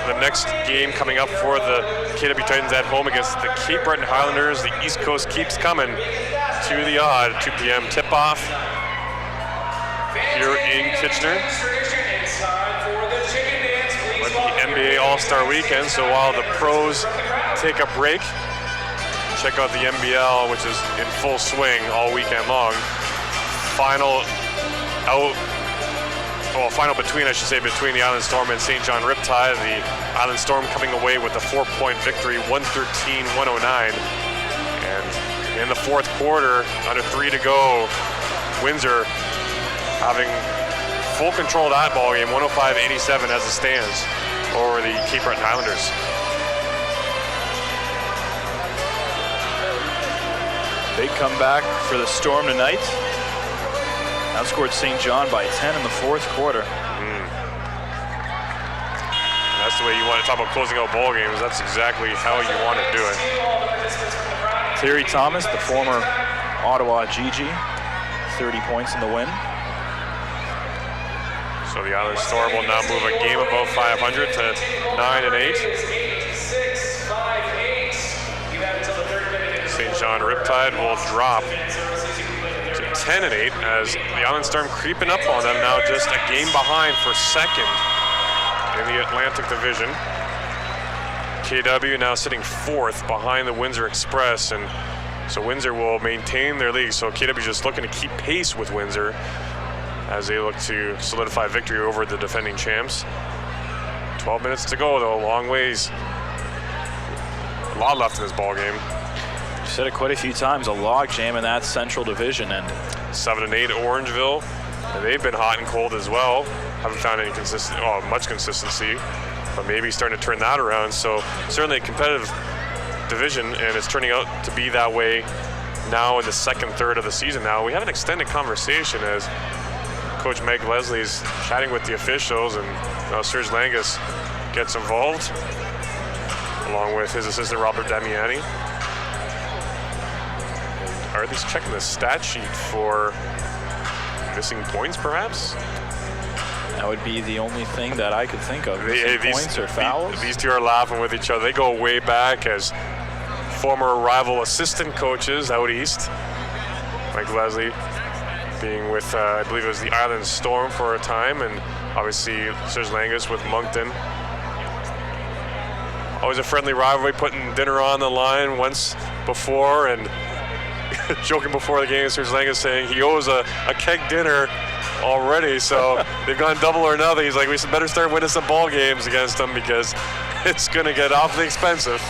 the next game coming up for the KW Titans at home against the Cape Breton Highlanders. The East Coast keeps coming to the Odd. 2 p.m. tip-off here in Kitchener. With the NBA All-Star Weekend, so while the pros take a break, check out the NBL, which is in full swing all weekend long. Final between the Island Storm and St. John Riptide. The Island Storm coming away with a 4-point victory, 113-109. And in the fourth quarter, under 3 to go, Windsor having full control of that ball game, 105-87 as it stands over the Cape Breton Highlanders. Big comeback for the Storm tonight. Outscored St. John by 10 in the fourth quarter. That's the way you want to talk about closing out ball games. That's exactly how you want to do it. Terry Thomas, the former Ottawa GG, 30 points in the win. So the Island Storm will now move a game above 500 to 9-8. St. John Riptide will drop to 10-8 as the Island Storm creeping up on them now, just a game behind for second in the Atlantic Division. KW now sitting fourth behind the Windsor Express, and so Windsor will maintain their lead. So KW just looking to keep pace with Windsor as they look to solidify victory over the defending champs. 12 minutes to go though, long ways. A lot left in this ball game. You said it quite a few times, a log jam in that Central Division. And 7-8 Orangeville, and they've been hot and cold as well. Haven't found any much consistency, but maybe starting to turn that around. So certainly a competitive division, and it's turning out to be that way now in the second third of the season. Now we have an extended conversation as Coach Meg Leslie's chatting with the officials, and Serge Langus gets involved along with his assistant Robert Damiani. Are they checking the stat sheet for missing points, perhaps? That would be the only thing that I could think of. Missing points or fouls? These two are laughing with each other. They go way back as former rival assistant coaches out east. Mike Leslie being with, I believe it was the Island Storm for a time, and obviously Serge Langus with Moncton. Always a friendly rivalry, putting dinner on the line once before, and joking before the game, Serge Langus saying he owes a keg dinner already, so they've gone double or nothing. He's like, we better start winning some ball games against them because it's going to get awfully expensive.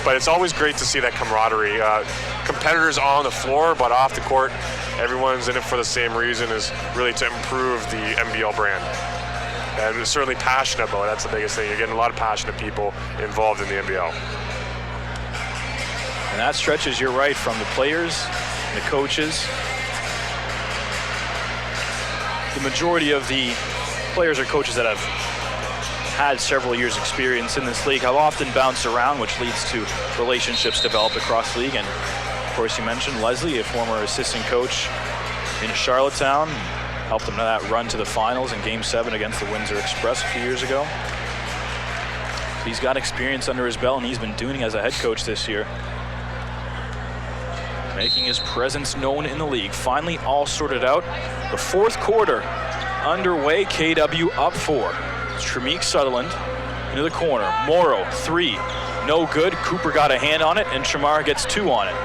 But it's always great to see that camaraderie. Competitors on the floor, but off the court, everyone's in it for the same reason, is really to improve the NBL brand. And certainly passionate about it. That's the biggest thing. You're getting a lot of passionate people involved in the NBL. And that stretches, you're right, from the players, the coaches. The majority of the players or coaches that have had several years experience in this league have often bounced around, which leads to relationships developed across the league. And of course, you mentioned Leslie, a former assistant coach in Charlottetown, helped them to that run to the finals in Game 7 against the Windsor Express a few years ago. So he's got experience under his belt, and he's been doing it as a head coach this year, making his presence known in the league. Finally all sorted out. The fourth quarter underway. KW up 4. It's Tremeke Sutherland into the corner. Morrow, 3. No good. Cooper got a hand on it, and Shamar gets 2 on it.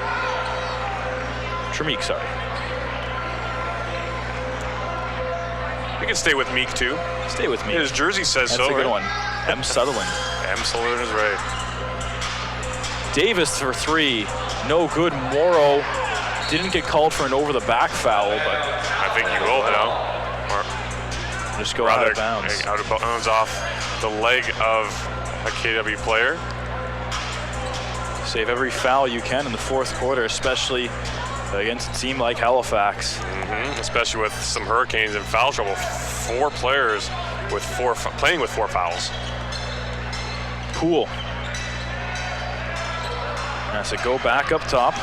Tremeke, sorry. We can stay with Meek too. Stay with me. His jersey says so. That's a good right? one. M. Sutherland. M. Sutherland is right. Davis for 3. No good. Morrow didn't get called for an over-the-back foul, but I think he will now. Or just go out of bounds. Out of bounds off the leg of a KW player. Save every foul you can in the fourth quarter, especially against a team like Halifax. Especially with some Hurricanes in foul trouble. 4 players with playing with 4 fouls. Poole. Has to go back up top.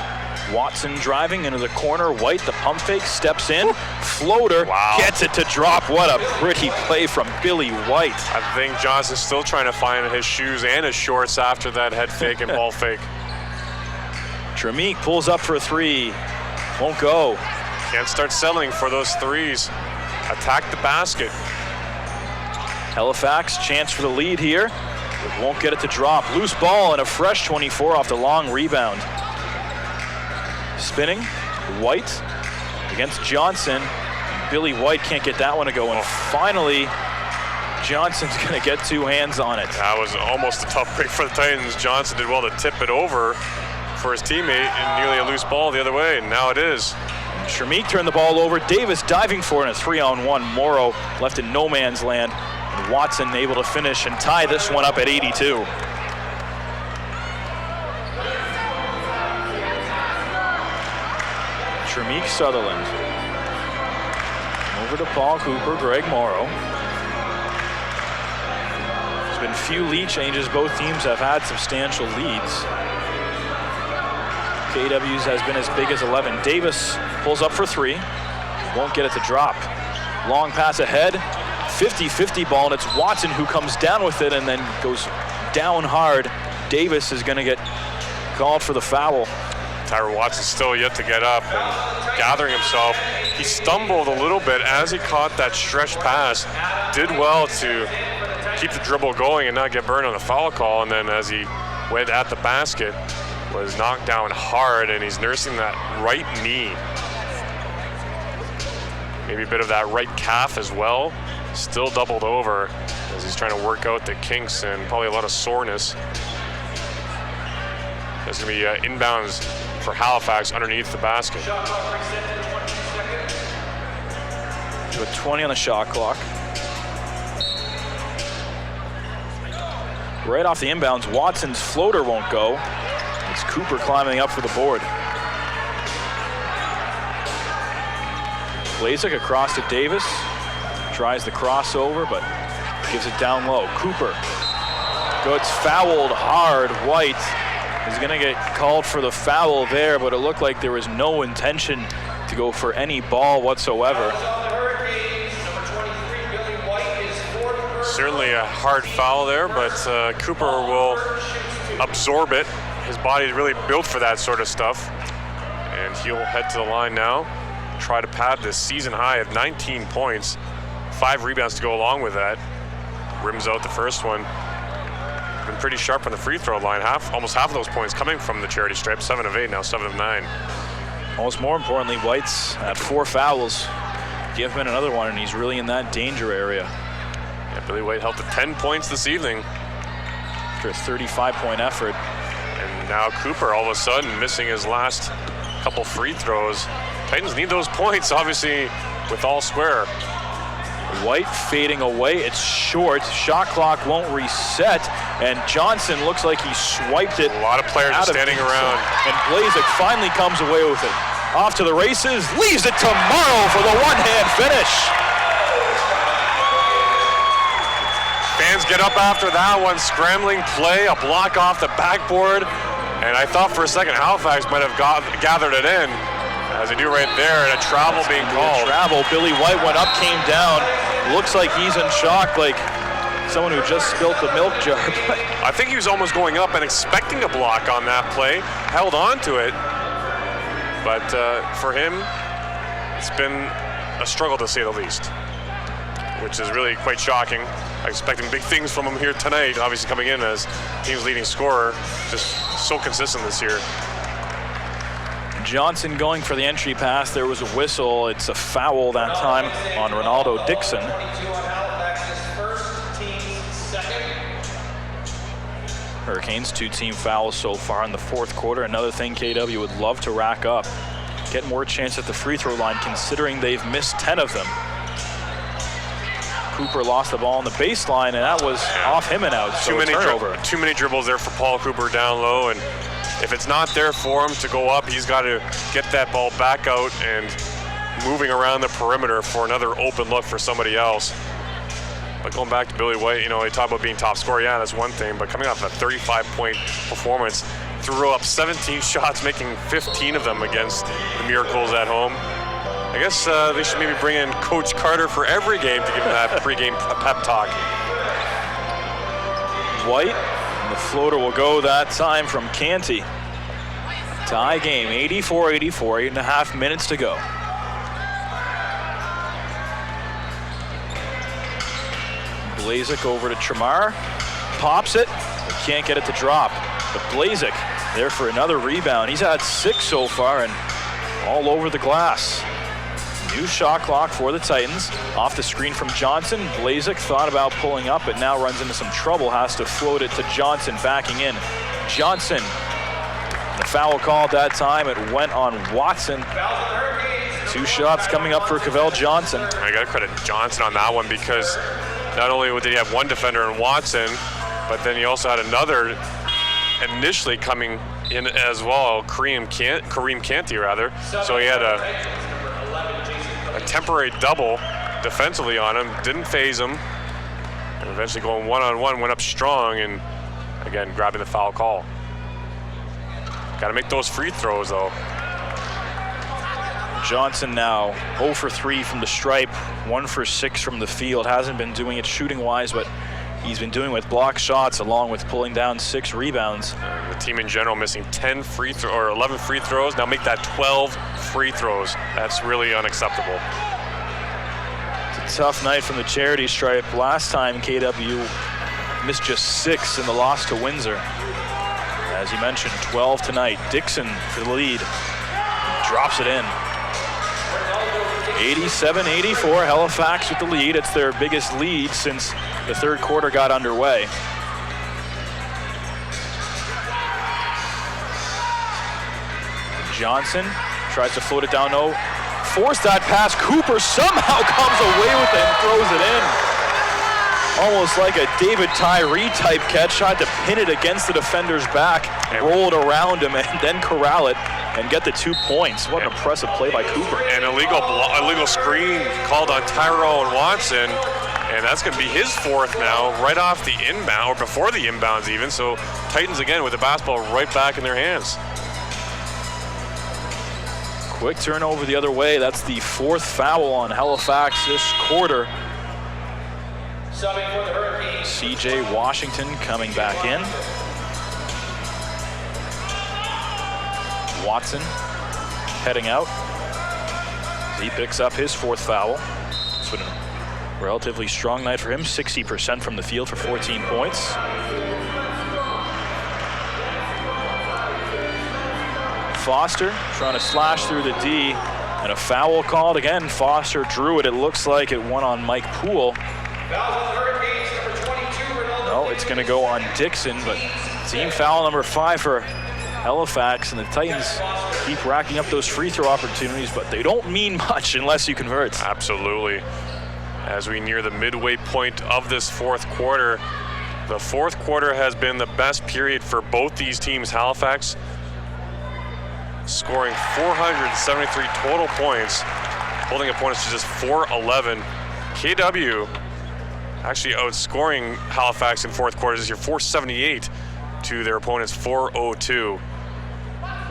Watson driving into the corner. White, the pump fake, steps in. Floater, gets it to drop. What a pretty play from Billy White. I think Johnson's still trying to find his shoes and his shorts after that head fake and ball fake. Tremeke pulls up for a 3. Won't go. Can't start settling for those 3s. Attack the basket. Halifax, chance for the lead here. But won't get it to drop. Loose ball and a fresh 24 off the long rebound. Spinning, White against Johnson. Billy White can't get that one to go. And finally, Johnson's going to get 2 hands on it. That was almost a tough break for the Titans. Johnson did well to tip it over for his teammate, and nearly a loose ball the other way, and now it is. Tremeke turned the ball over. Davis diving for it in a 3-on-1. Morrow left in no man's land. And Watson able to finish and tie this one up at 82. Tremeke Sutherland. Over to Paul Cooper, Greg Morrow. There's been few lead changes. Both teams have had substantial leads. KW's has been as big as 11. Davis pulls up for 3. Won't get it to drop. Long pass ahead. 50-50 ball, and it's Watson who comes down with it and then goes down hard. Davis is going to get called for the foul. Tyra Watson's still yet to get up and gathering himself. He stumbled a little bit as he caught that stretch pass. Did well to keep the dribble going and not get burned on the foul call, and then as he went at the basket, was knocked down hard, and he's nursing that right knee. Maybe a bit of that right calf as well. Still doubled over as he's trying to work out the kinks and probably a lot of soreness. There's going to be inbounds for Halifax underneath the basket. With 20 on the shot clock. Right off the inbounds, Watson's floater won't go. It's Cooper climbing up for the board. Blazek across to Davis. Tries the crossover, but gives it down low. Cooper gets fouled hard. White is going to get called for the foul there, but it looked like there was no intention to go for any ball whatsoever. Certainly a hard foul there, but Cooper will absorb it. His body is really built for that sort of stuff. And he'll head to the line now, try to pad this season high of 19 points. 5 rebounds to go along with that. Rims out the first one. Been pretty sharp on the free throw line. Almost half of those points coming from the charity stripe. 7 of 8, now 7 of 9. Almost more importantly, White's at 4 fouls. Give him another one, and he's really in that danger area. Yeah, Billy White helped with 10 points this evening. After a 35-point effort. And now Cooper all of a sudden missing his last couple free throws. Titans need those points, obviously, with all square. White fading away. It's short. Shot clock won't reset. And Johnson looks like he swiped it. A lot of players are standing around. And Blazek finally comes away with it. Off to the races. Leaves it to Morrow for the one-hand finish. Fans get up after that one. Scrambling play. A block off the backboard. And I thought for a second Halifax might have gathered it in. As they do right there, and a travel being called. Travel. Billy White went up, came down. Looks like he's in shock, like someone who just spilt the milk jar. I think he was almost going up and expecting a block on that play. Held on to it. But for him, it's been a struggle to say the least, which is really quite shocking. I'm expecting big things from him here tonight, obviously coming in as team's leading scorer. Just so consistent this year. Johnson going for the entry pass. There was a whistle. It's a foul that time on Ronaldo Dixon. Hurricanes 2-team fouls so far in the fourth quarter. Another thing KW would love to rack up. Get more chance at the free throw line considering they've missed 10 of them. Cooper lost the ball on the baseline and that was off him and out. So too many dribbles there for Paul Cooper down low, and if it's not there for him to go up, he's got to get that ball back out and moving around the perimeter for another open look for somebody else. But going back to Billy White, you know, they talk about being top scorer. Yeah, that's one thing. But coming off a 35-point performance, threw up 17 shots, making 15 of them against the Miracles at home. I guess they should maybe bring in Coach Carter for every game to give him that pregame pep talk. White. The floater will go that time from Canty. Tie game, 84-84, 8.5 minutes to go. Blazek over to Tremar, pops it, but can't get it to drop. But Blazek there for another rebound. He's had 6 so far and all over the glass. New shot clock for the Titans. Off the screen from Johnson. Blazek thought about pulling up, but now runs into some trouble. Has to float it to Johnson, backing in. Johnson, the foul called that time. It went on Watson. 2 shots coming up for Cavell Johnson. I got to credit Johnson on that one because not only did he have one defender in Watson, but then he also had another initially coming in as well, Kareem Canty rather. So he had a temporary double defensively on him, didn't phase him, and eventually going one-on-one, went up strong, and again grabbing the foul call. Got to make those free throws though. Johnson now 0 for 3 from the stripe, 1 for 6 from the field. Hasn't been doing it shooting wise, but he's been doing with block shots along with pulling down 6 rebounds. The team in general missing 11 free throws. Now make that 12 free throws. That's really unacceptable. It's a tough night from the charity stripe. Last time KW missed just 6 in the loss to Windsor. As you mentioned, 12 tonight. Dixon for the lead. Drops it in. 87-84, Halifax with the lead. It's their biggest lead since the third quarter got underway. Johnson tries to float it down low. Forced that pass. Cooper somehow comes away with it and throws it in. Almost like a David Tyree type catch. Tried to pin it against the defender's back, roll it around him, and then corral it and get the 2 points. What an impressive play by Cooper. An illegal screen called on Tyrone Watson, and that's going to be his 4th now, right off the inbound, or before the inbounds even. So Titans again with the basketball right back in their hands. Quick turnover the other way. That's the 4th foul on Halifax this quarter. CJ Washington coming back in. Watson heading out. He picks up his 4th foul. It's been a relatively strong night for him. 60% from the field for 14 points. Foster trying to slash through the D, and a foul called again. Foster drew it. It looks like it went on Mike Poole. No, it's going to go on Dixon, but team foul number 5 for Halifax, and the Titans keep racking up those free throw opportunities, but they don't mean much unless you convert. Absolutely. as we near the midway point of this fourth quarter. The fourth quarter has been the best period for both these teams. Halifax scoring 473 total points, holding opponents to just 411. KW actually outscoring Halifax in fourth quarters this year, 478 to their opponents 402.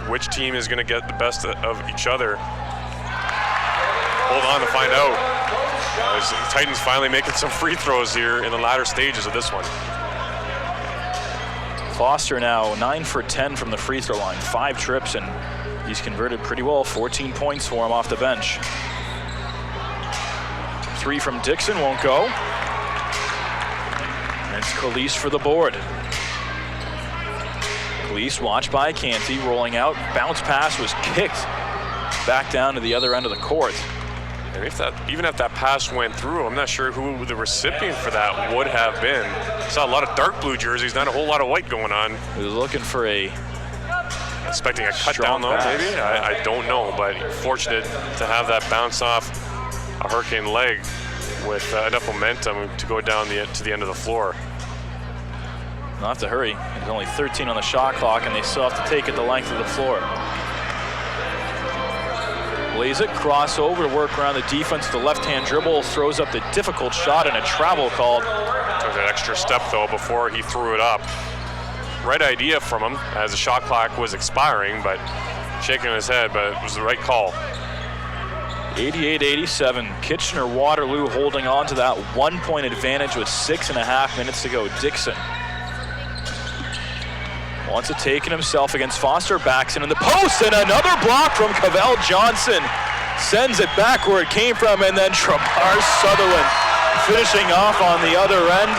Which team is going to get the best of each other? Hold on to find out. As the Titans finally making some free throws here in the latter stages of this one. Foster now 9 for 10 from the free throw line, 5 trips, and he's converted pretty well. 14 points for him off the bench. 3 from Dixon won't go. And it's Calise for the board. Calise watched by Canty, rolling out. Bounce pass was kicked back down to the other end of the court. And even if that pass went through, I'm not sure who the recipient for that would have been. Saw a lot of dark blue jerseys, not a whole lot of white going on. He was looking for expecting a cut down though, maybe? I don't know, but fortunate to have that bounce off a Hurricane leg with enough momentum to go down to the end of the floor. They'll have to hurry. There's only 13 on the shot clock, and they still have to take it the length of the floor. Blazik crossover to work around the defense. The left-hand dribble throws up the difficult shot, and a travel called. Took that extra step though before he threw it up. Right idea from him as the shot clock was expiring, but shaking his head, but it was the right call. 88-87. Kitchener-Waterloo holding on to that 1-point advantage with 6.5 minutes to go. Dixon wants it taken himself against Foster, backs it in the post, and another block from Cavell Johnson. Sends it back where it came from, and then Tramar Sutherland finishing off on the other end.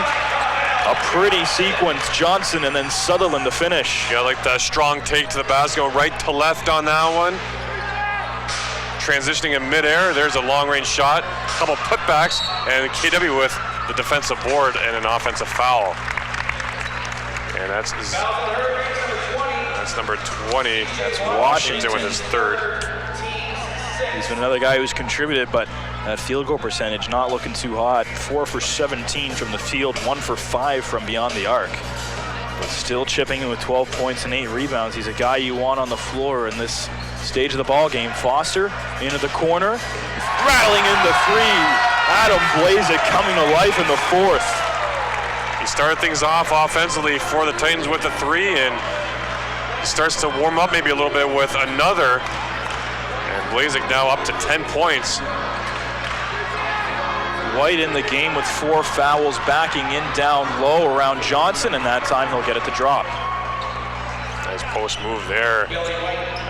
A pretty sequence, Johnson and then Sutherland to finish. Yeah, like that strong take to the basket, go right to left on that one. Transitioning in midair, there's a long-range shot, a couple putbacks, and KW with the defensive board and an offensive foul. And that's number 20. That's Washington with his third. He's been another guy who's contributed, but that field goal percentage not looking too hot. 4 for 17 from the field, 1 for 5 from beyond the arc. But still chipping in with 12 points and 8 rebounds. He's a guy you want on the floor in this stage of the ball game. Foster into the corner, rattling in the 3. Adam Blazik coming to life in the 4th. He started things off offensively for the Titans with a 3, and he starts to warm up maybe a little bit with another. And Blazik now up to 10 points. White in the game with 4 fouls, backing in down low around Johnson, and that time he'll get it to drop. Nice post move there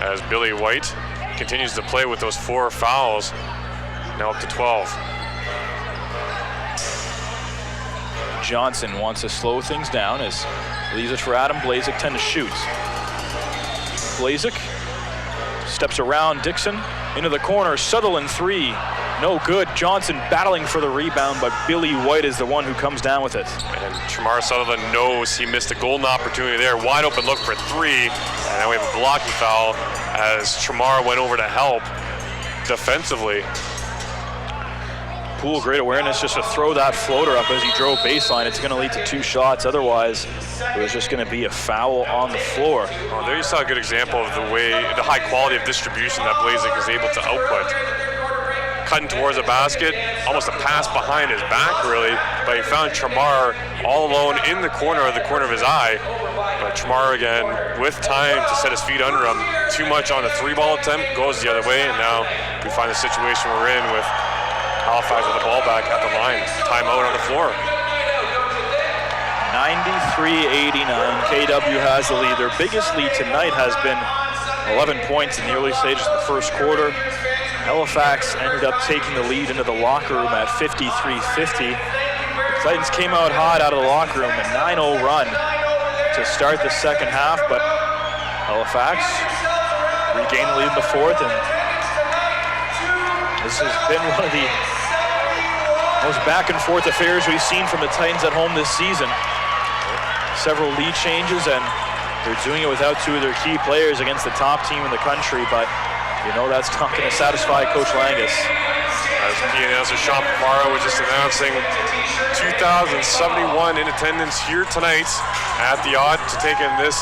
as Billy White continues to play with those 4 fouls, now up to 12. Johnson wants to slow things down as leaves it for Adam Blazik, 10 to shoot. Blazik steps around Dixon into the corner. Sutherland 3, no good. Johnson battling for the rebound, but Billy White is the one who comes down with it. And Tramar Sutherland knows he missed a golden opportunity there. Wide open look for 3, and now we have a blocking foul as Tramar went over to help defensively. Poole, great awareness just to throw that floater up as he drove baseline. It's going to lead to 2 shots. Otherwise, it was just going to be a foul on the floor. Oh, there you saw a good example of the high quality of distribution that Blazik is able to output. Cutting towards the basket, almost a pass behind his back, really, but he found Tramar all alone in the corner of his eye. But Tramar, again, with time to set his feet under him, too much on the 3-ball attempt, goes the other way, and now we find the situation we're in with Halifax with the ball back at the line. Timeout on the floor. 93-89. KW has the lead. Their biggest lead tonight has been 11 points in the early stages of the first quarter. Halifax ended up taking the lead into the locker room at 53-50. The Titans came out hot out of the locker room, a 9-0 run to start the second half, but Halifax regained the lead in the 4th, and this has been one of the most back and forth affairs we've seen from the Titans at home this season. Several lead changes, and they're doing it without 2 of their key players against the top team in the country, but You know that's not going to satisfy Coach Langus. As the announcer Sean Pavaro was just announcing 2,071 in attendance here tonight at the Odd to take in this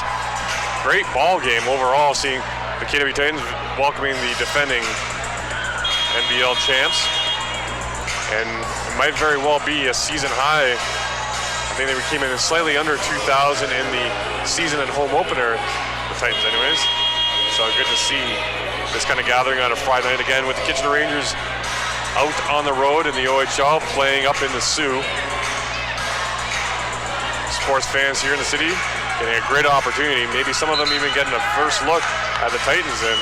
great ball game overall, seeing the KW Titans welcoming the defending NBL champs. And it might very well be a season high. I think they came in slightly under 2,000 in the season and home opener, the Titans anyways. So good to see this kind of gathering on a Friday night again with the Kitchener Rangers out on the road in the OHL, playing up in the Sioux. Sports fans here in the city getting a great opportunity, maybe some of them even getting a first look at the Titans. And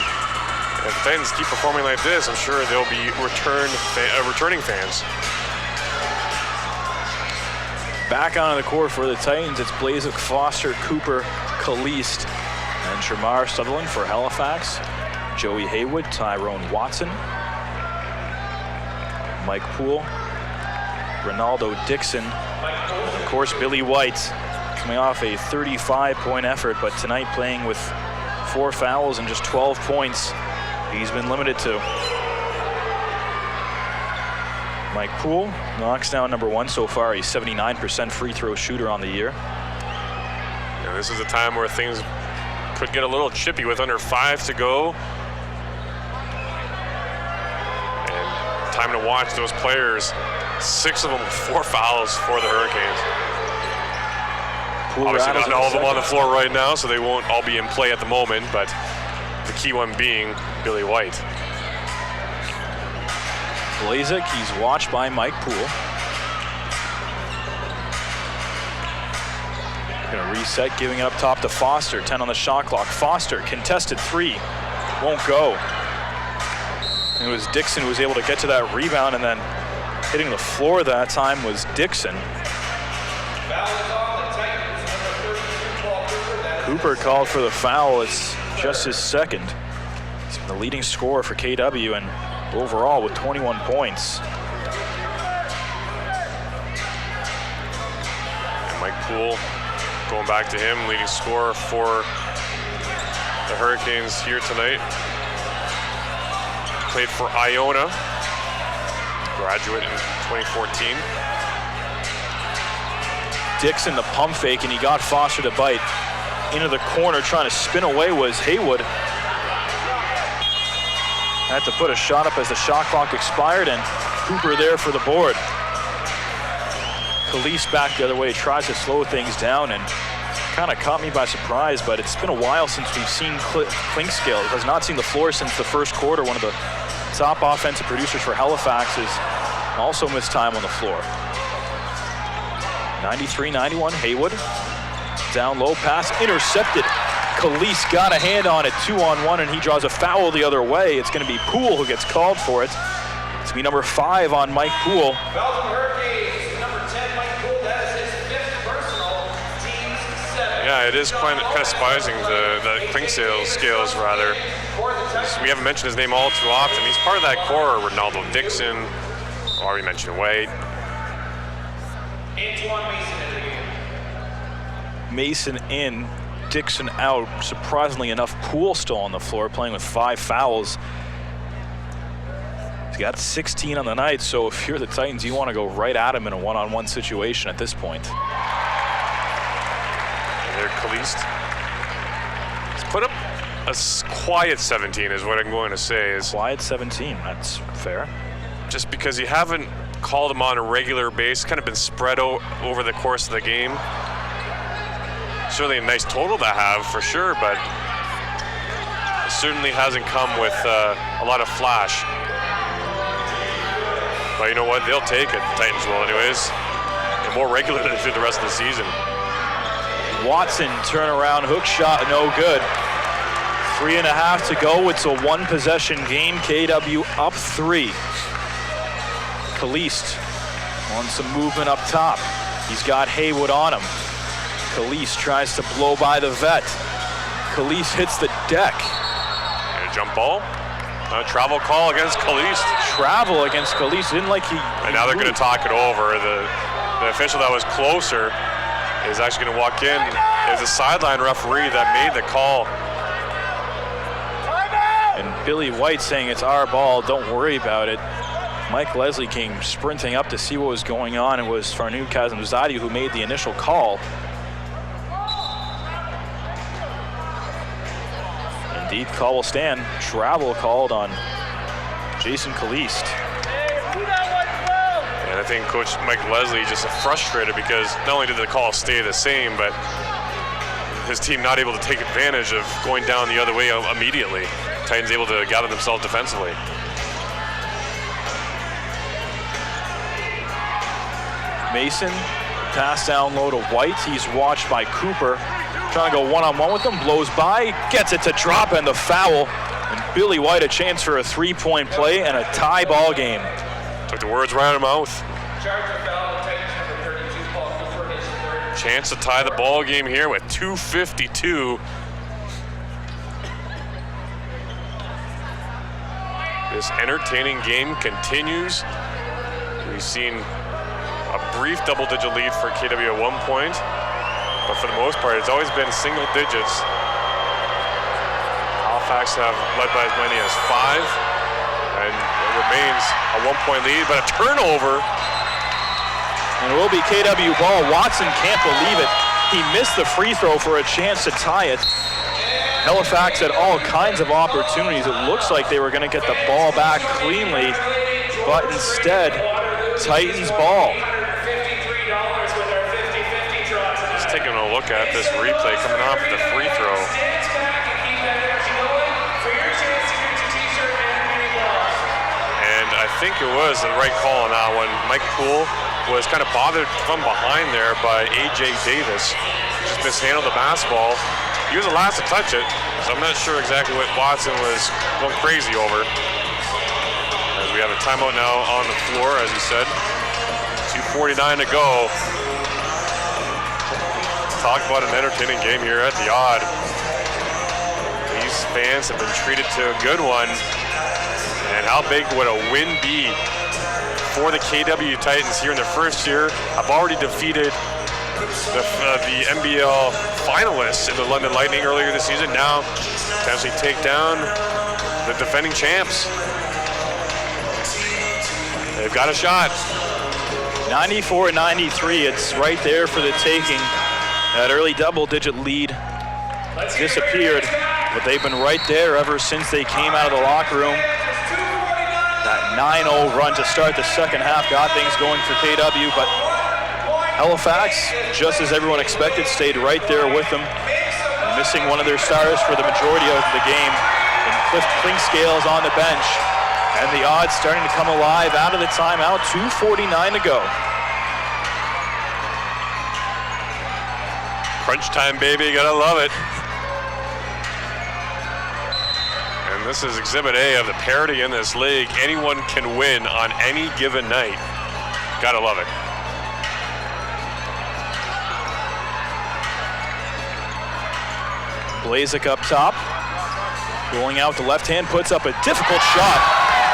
if the Titans keep performing like this, I'm sure they'll be returning fans. Back onto the court for the Titans, it's Blazek, Foster, Cooper, Kalist, and Shamar Sutherland for Halifax. Joey Haywood, Tyrone Watson, Mike Poole, Ronaldo Dixon, and of course Billy White, coming off a 35-point effort, but tonight playing with 4 fouls and just 12 points. He's been limited to. Mike Poole knocks down number 1 so far. He's 79% free throw shooter on the year. Yeah, this is a time where things could get a little chippy with under 5 to go. Time to watch those players. 6 of them with 4 fouls for the Hurricanes. Obviously not all of them on the floor right now, so they won't all be in play at the moment, but the key one being Billy White. Blazek, he's watched by Mike Poole. Gonna reset, giving it up top to Foster. 10 on the shot clock. Foster, contested 3. Won't go. It was Dixon who was able to get to that rebound, and then hitting the floor that time was Dixon. Cooper called for the foul. It's just his second. He's been the leading scorer for KW and overall with 21 points. And Mike Poole going back to him, leading scorer for the Hurricanes here tonight. Played for Iona, graduate in 2014. Dixon, the pump fake, and he got Foster to bite. Into the corner, trying to spin away was Haywood. Had to put a shot up as the shot clock expired, and Cooper there for the board. Kalist back the other way, tries to slow things down, and kind of caught me by surprise, but it's been a while since we've seen Clinkscale. He has not seen the floor since the first quarter. One of the top offensive producers for Halifax has also missed time on the floor. 93-91, Haywood. Down low pass, intercepted. Kalist got a hand on it, 2-on-1, and he draws a foul the other way. It's going to be Poole who gets called for it. It's going to be number 5 on Mike Poole. Yeah, it is kind of surprising, the Clinkscale scales, rather. We haven't mentioned his name all too often. He's part of that core. Ronaldo Dixon, already mentioned Wade. Mason in, Dixon out. Surprisingly enough, Poole still on the floor, playing with 5 fouls. He's got 16 on the night, so if you're the Titans, you want to go right at him in a one-on-one situation at this point. There, Kalist. He's put up a quiet 17 is what I'm going to say. Is quiet 17, that's fair. Just because you haven't called him on a regular basis, kind of been spread over the course of the game. Certainly a nice total to have for sure, but it certainly hasn't come with a lot of flash. But you know what, they'll take it, the Titans will anyways, and more regularly through the rest of the season. Watson, turnaround hook shot, no good. 3.5 to go. It's a 1-possession game. KW up 3. Kalist on some movement up top. He's got Haywood on him. Kalist tries to blow by the vet. Kalist hits the deck. And a jump ball. A travel call against Kalist. Travel against Kalist. Didn't like he. And now they're going to talk it over. The official that was closer is actually going to walk in. There's a sideline referee that made the call. And Billy White saying it's our ball, don't worry about it. Mike Leslie came sprinting up to see what was going on. It was Farnoud Kazemzadeh who made the initial call. Indeed, call will stand. Travel called on Jason Kalist. And I think Coach Mike Leslie just frustrated because not only did the call stay the same, but his team not able to take advantage of going down the other way immediately. Titans able to gather themselves defensively. Mason, pass down low to White. He's watched by Cooper. Trying to go one-on-one with him, blows by, gets it to drop, and the foul. And Billy White a chance for a three-point play and a tie ball game. Took the words right out of my mouth. Charger foul, Titans number 32, Paul Cooper, his third. Chance to tie the ball game here with 2:52. This entertaining game continues. We've seen a brief double-digit lead for KW at one point, but for the most part, it's always been single digits. Halifax have led by as many as 5, and it remains a 1-point lead, but a turnover. And it will be KW ball. Watson can't believe it. He missed the free throw for a chance to tie it. Halifax had all kinds of opportunities. It looks like they were going to get the ball back cleanly, but instead, Titans ball. Just taking a look at this replay coming off the free throw. And I think it was the right call on that one. Mike Poole was kind of bothered from behind there by A.J. Davis. Just mishandled the basketball. He was the last to touch it, so I'm not sure exactly what Watson was going crazy over. As we have a timeout now on the floor, as you said. 2:49 to go. Talk about an entertaining game here at the Odd. These fans have been treated to a good one. And how big would a win be for the KW Titans here in their first year? Have already defeated the NBL finalists in the London Lightning earlier this season. Now potentially take down the defending champs. They've got a shot. 94-93, it's right there for the taking. That early double-digit lead disappeared, but they've been right there ever since they came out of the locker room. That 9-0 run to start the second half got things going for KW, but Halifax, just as everyone expected, stayed right there with them, missing one of their stars for the majority of the game. And Cliff Clinkscale's on the bench, and the Odds starting to come alive out of the timeout. 2:49 to go. Crunch time, baby, gotta love it. And this is Exhibit A of the parity in this league. Anyone can win on any given night. Gotta love it. Blazik up top, rolling out the left hand, puts up a difficult shot,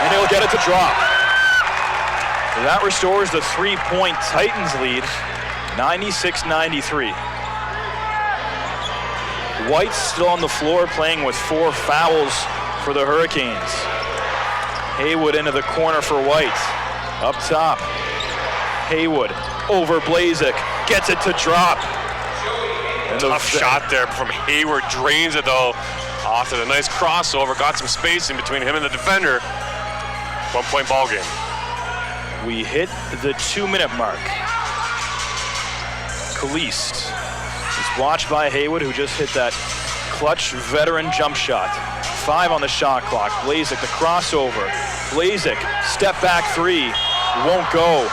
and he'll get it to drop. That restores the 3-point Titans lead, 96-93. White's still on the floor playing with 4 fouls for the Hurricanes. Haywood into the corner for White. Up top, Haywood over Blazik, gets it to drop. Tough shot there from Hayward, drains it though. Off to the nice crossover, got some space in between him and the defender. 1-point ball game. We hit the 2-minute mark. Kalist is watched by Haywood, who just hit that clutch veteran jump shot. 5 on the shot clock. Blazik, the crossover. Blazik, step back 3, won't go.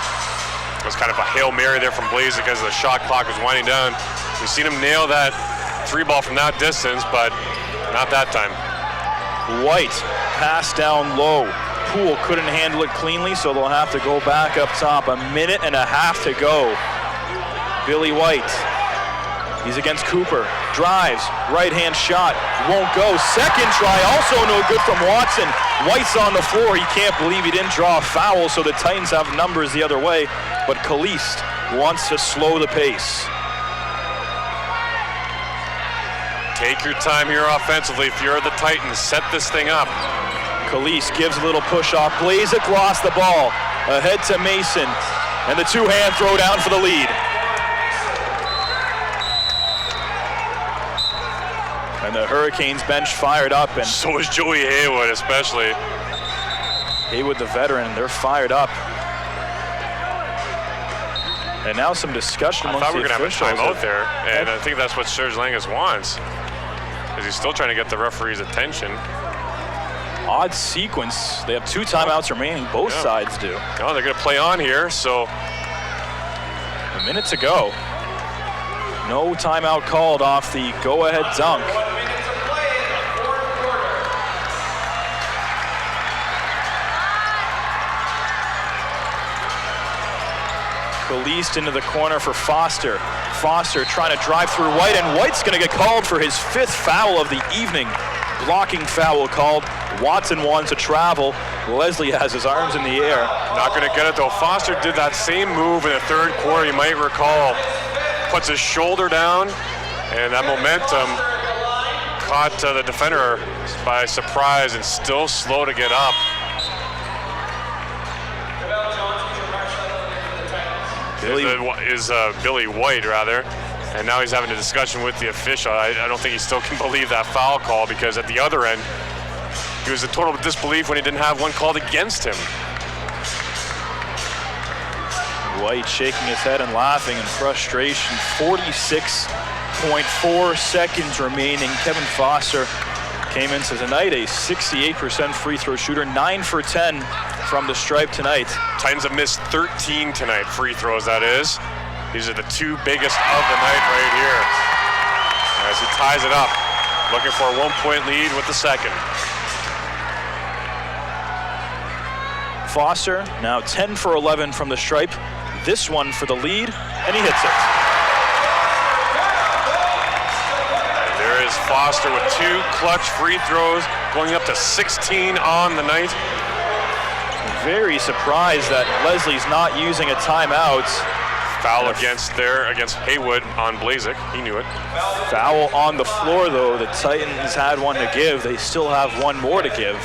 It was kind of a Hail Mary there from Blazik as the shot clock was winding down. We've seen him nail that 3-ball from that distance, but not that time. White, pass down low. Poole couldn't handle it cleanly, so they'll have to go back up top. 1.5 minutes to go. Billy White, he's against Cooper. Drives, right-hand shot, won't go. Second try, also no good from Watson. White's on the floor. He can't believe he didn't draw a foul, so the Titans have numbers the other way, but Kalist wants to slow the pace. Take your time here offensively if you're the Titans. Set this thing up. Khalees gives a little push off. Blazik lost the ball. Ahead to Mason. And the two-hand throw down for the lead. And the Hurricanes bench fired up. And so is Joey Haywood, especially. Haywood, the veteran, they're fired up. And now some discussion amongst the officials. I thought we were going to have a timeout there, and I think that's what Serge Langes wants, is he's still trying to get the referee's attention. Odd sequence. They have 2 timeouts remaining. Both sides do. No, they're going to play on here, so. A minute to go. No timeout called off the go-ahead dunk. Released into the corner for Foster. Foster trying to drive through White, and White's going to get called for his 5th foul of the evening. Blocking foul called. Watson wants to travel. Leslie has his arms in the air. Not going to get it though. Foster did that same move in the 3rd quarter, you might recall. Puts his shoulder down, and that momentum caught the defender by surprise and still slow to get up. Billy White, rather. And now he's having a discussion with the official. I don't think he still can believe that foul call, because at the other end, he was in total disbelief when he didn't have one called against him. White shaking his head and laughing in frustration. 46.4 seconds remaining. Kevin Foster came into tonight a 68% free throw shooter, 9 for 10 from the stripe tonight. Titans have missed 13 tonight, free throws that is. These are the 2 biggest of the night right here. As he ties it up, looking for a 1-point lead with the second. Foster now 10 for 11 from the stripe. This one for the lead, and he hits it. There is Foster with 2 clutch free throws, going up to 16 on the night. Very surprised that Leslie's not using a timeout. Foul against Haywood on Blazik. He knew it. Foul on the floor, though. The Titans had one to give. They still have one more to give.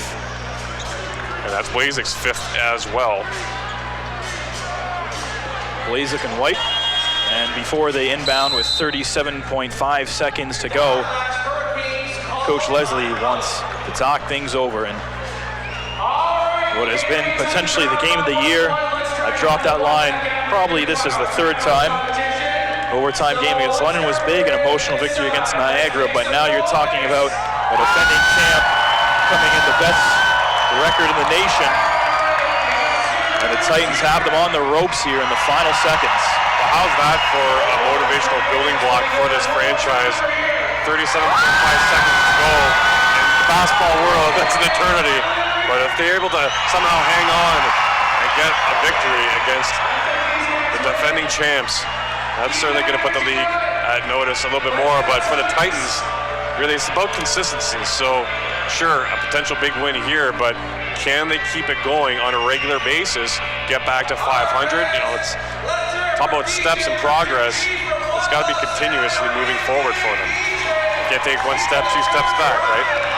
And that's Blazik's 5th as well. Blazik and White. And before they inbound with 37.5 seconds to go, Coach Leslie wants to talk things over. And what has been potentially the game of the year, I've dropped that line. Probably this is the 3rd time. Overtime game against London was big, an emotional victory against Niagara, but now you're talking about a defending champ coming in the best record in the nation. And the Titans have them on the ropes here in the final seconds. Well, how's that for a motivational building block for this franchise? 37.5 seconds to go. In the basketball world, that's an eternity. But if they're able to somehow hang on and get a victory against the defending champs, that's certainly going to put the league at notice a little bit more. But for the Titans, really, it's about consistency. So, sure, a potential big win here, but can they keep it going on a regular basis, get back to 500? You know, it's talk about steps in progress. It's got to be continuously moving forward for them. You can't take 1 step, 2 steps back, right?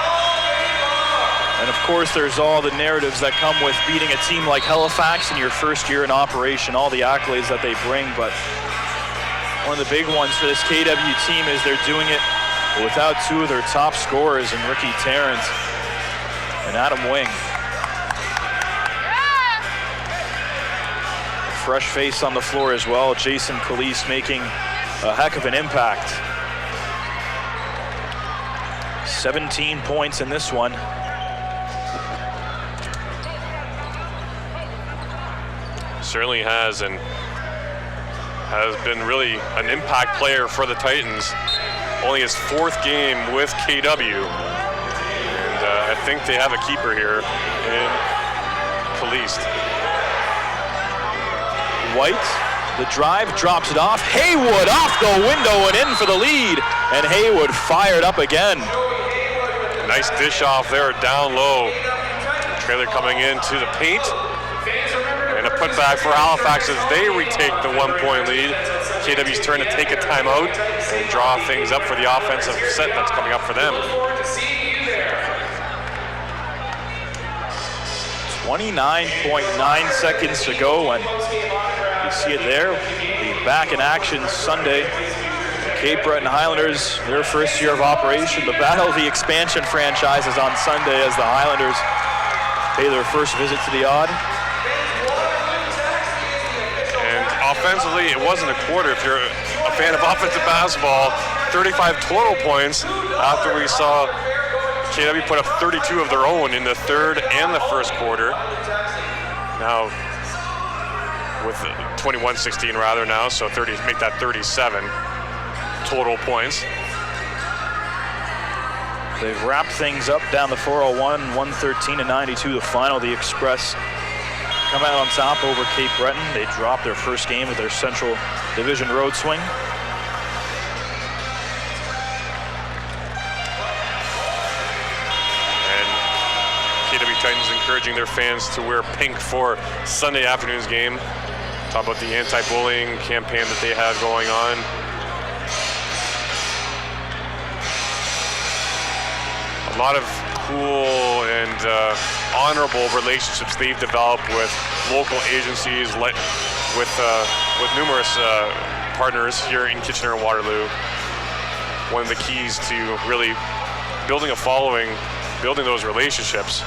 And of course, there's all the narratives that come with beating a team like Halifax in your first year in operation, all the accolades that they bring. But one of the big ones for this KW team is they're doing it without 2 of their top scorers, in Ricky Tarrant and Adam Wing. Fresh face on the floor as well. Jason Khalees making a heck of an impact. 17 points in this one. Certainly has, and has been really an impact player for the Titans. Only his 4th game with KW, and I think they have a keeper here in Khalees. White, the drive, drops it off. Haywood off the window and in for the lead, and Haywood fired up again. Nice dish off there down low. Trailer coming into the paint. And a putback for Halifax as they retake the 1-point lead. KW's turn to take a timeout and draw things up for the offensive set that's coming up for them. 29.9 seconds to go, and you see it there. The back in action Sunday. The Cape Breton Highlanders, their first year of operation. The battle of the expansion franchise is on Sunday as the Highlanders pay their first visit to the Odd. Offensively, it wasn't a quarter. If you're a fan of offensive basketball, 35 total points after we saw KW put up 32 of their own in the third and the first quarter. Now, with 21-16 rather now, so 30, make that 37 total points. They've wrapped things up down the 401, 113-92 the final. The Express come out on top over Cape Breton. They dropped their first game with their Central Division road swing. And KW Titans encouraging their fans to wear pink for Sunday afternoon's game. Talk about the anti-bullying campaign that they have going on. A lot of cool and honorable relationships they've developed with local agencies, with numerous partners here in Kitchener and Waterloo. One of the keys to really building a following, building those relationships.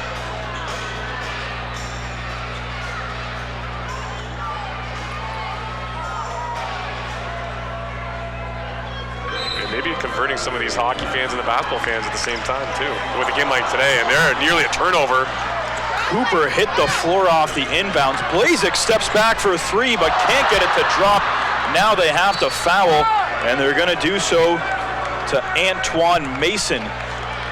Maybe converting some of these hockey fans and the basketball fans at the same time too, with a game like today, and they're nearly a turnover. Cooper hit the floor off the inbounds. Blazek steps back for a three, but can't get it to drop. Now they have to foul, and they're gonna do so to Antoine Mason.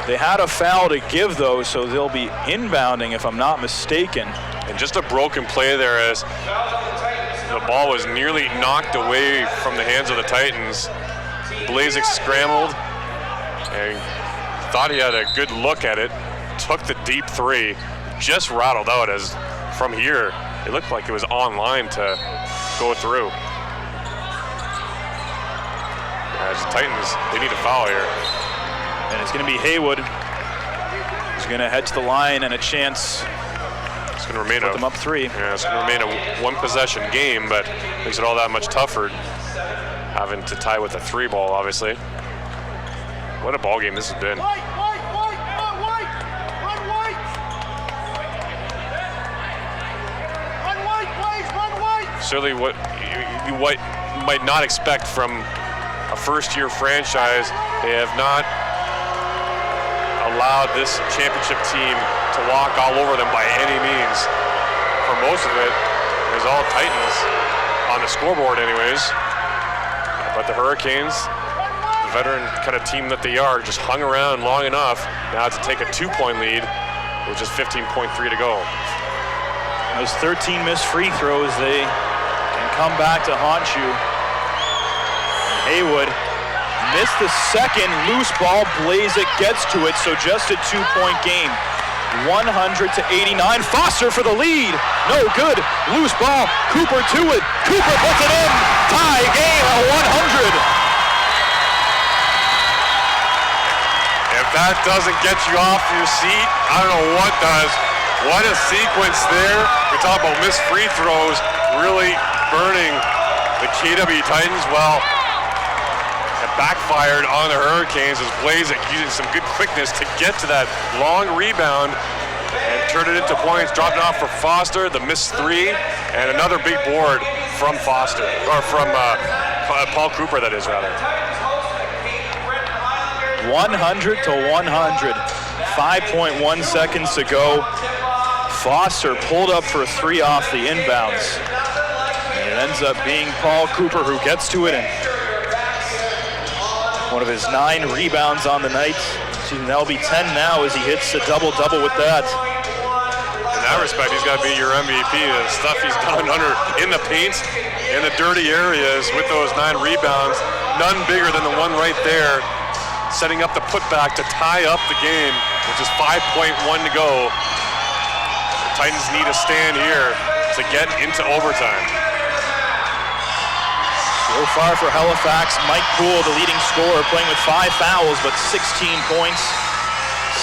They had a foul to give though, so they'll be inbounding if I'm not mistaken. And just a broken play there as the ball was nearly knocked away from the hands of the Titans. Blazek scrambled and thought he had a good look at it, took the deep three, just rattled out as from here, it looked like it was on line to go through. As the Titans, they need a foul here. And it's gonna be Haywood. He's gonna head to the line and a chance It's gonna remain to put them up three. Yeah, it's gonna remain a one possession game, but makes it all that much tougher having to tie with a three ball, obviously. What a ball game this has been. Certainly what you might not expect from a first-year franchise. They have not allowed this championship team to walk all over them by any means. For most of it, it was all Titans on the scoreboard anyways. But the Hurricanes, the veteran kind of team that they are, just hung around long enough now to take a 2-point lead, with just 15.3 to go. Those 13 missed free throws, they can come back to haunt you. Haywood missed the second loose ball. Blazek gets to it, so just a 2-point game. 100-89. Foster for the lead. No good. Loose ball. Cooper to it. Cooper puts it in. Tie game at 100. If that doesn't get you off your seat, I don't know what does. What a sequence there. We talk about missed free throws really burning the KW Titans. Well, it backfired on the Hurricanes as Blazek using some good quickness to get to that long rebound and turned it into points. Dropped it off for Foster, the missed three, and another big board from Foster, or from Paul Cooper, that is, rather. 100-100. 5.1 seconds to go. Foster pulled up for a three off the inbounds. And it ends up being Paul Cooper who gets to it, and one of his 9 rebounds on the night. That'll be 10 now as he hits a double-double with that. In that respect, he's got to be your MVP. The stuff he's done in the paint, in the dirty areas with those 9 rebounds, none bigger than the one right there, setting up the putback to tie up the game, with just 5.1 to go. The Titans need a stand here to get into overtime. So far for Halifax, Mike Poole, the leading scorer, playing with 5 fouls, but 16 points.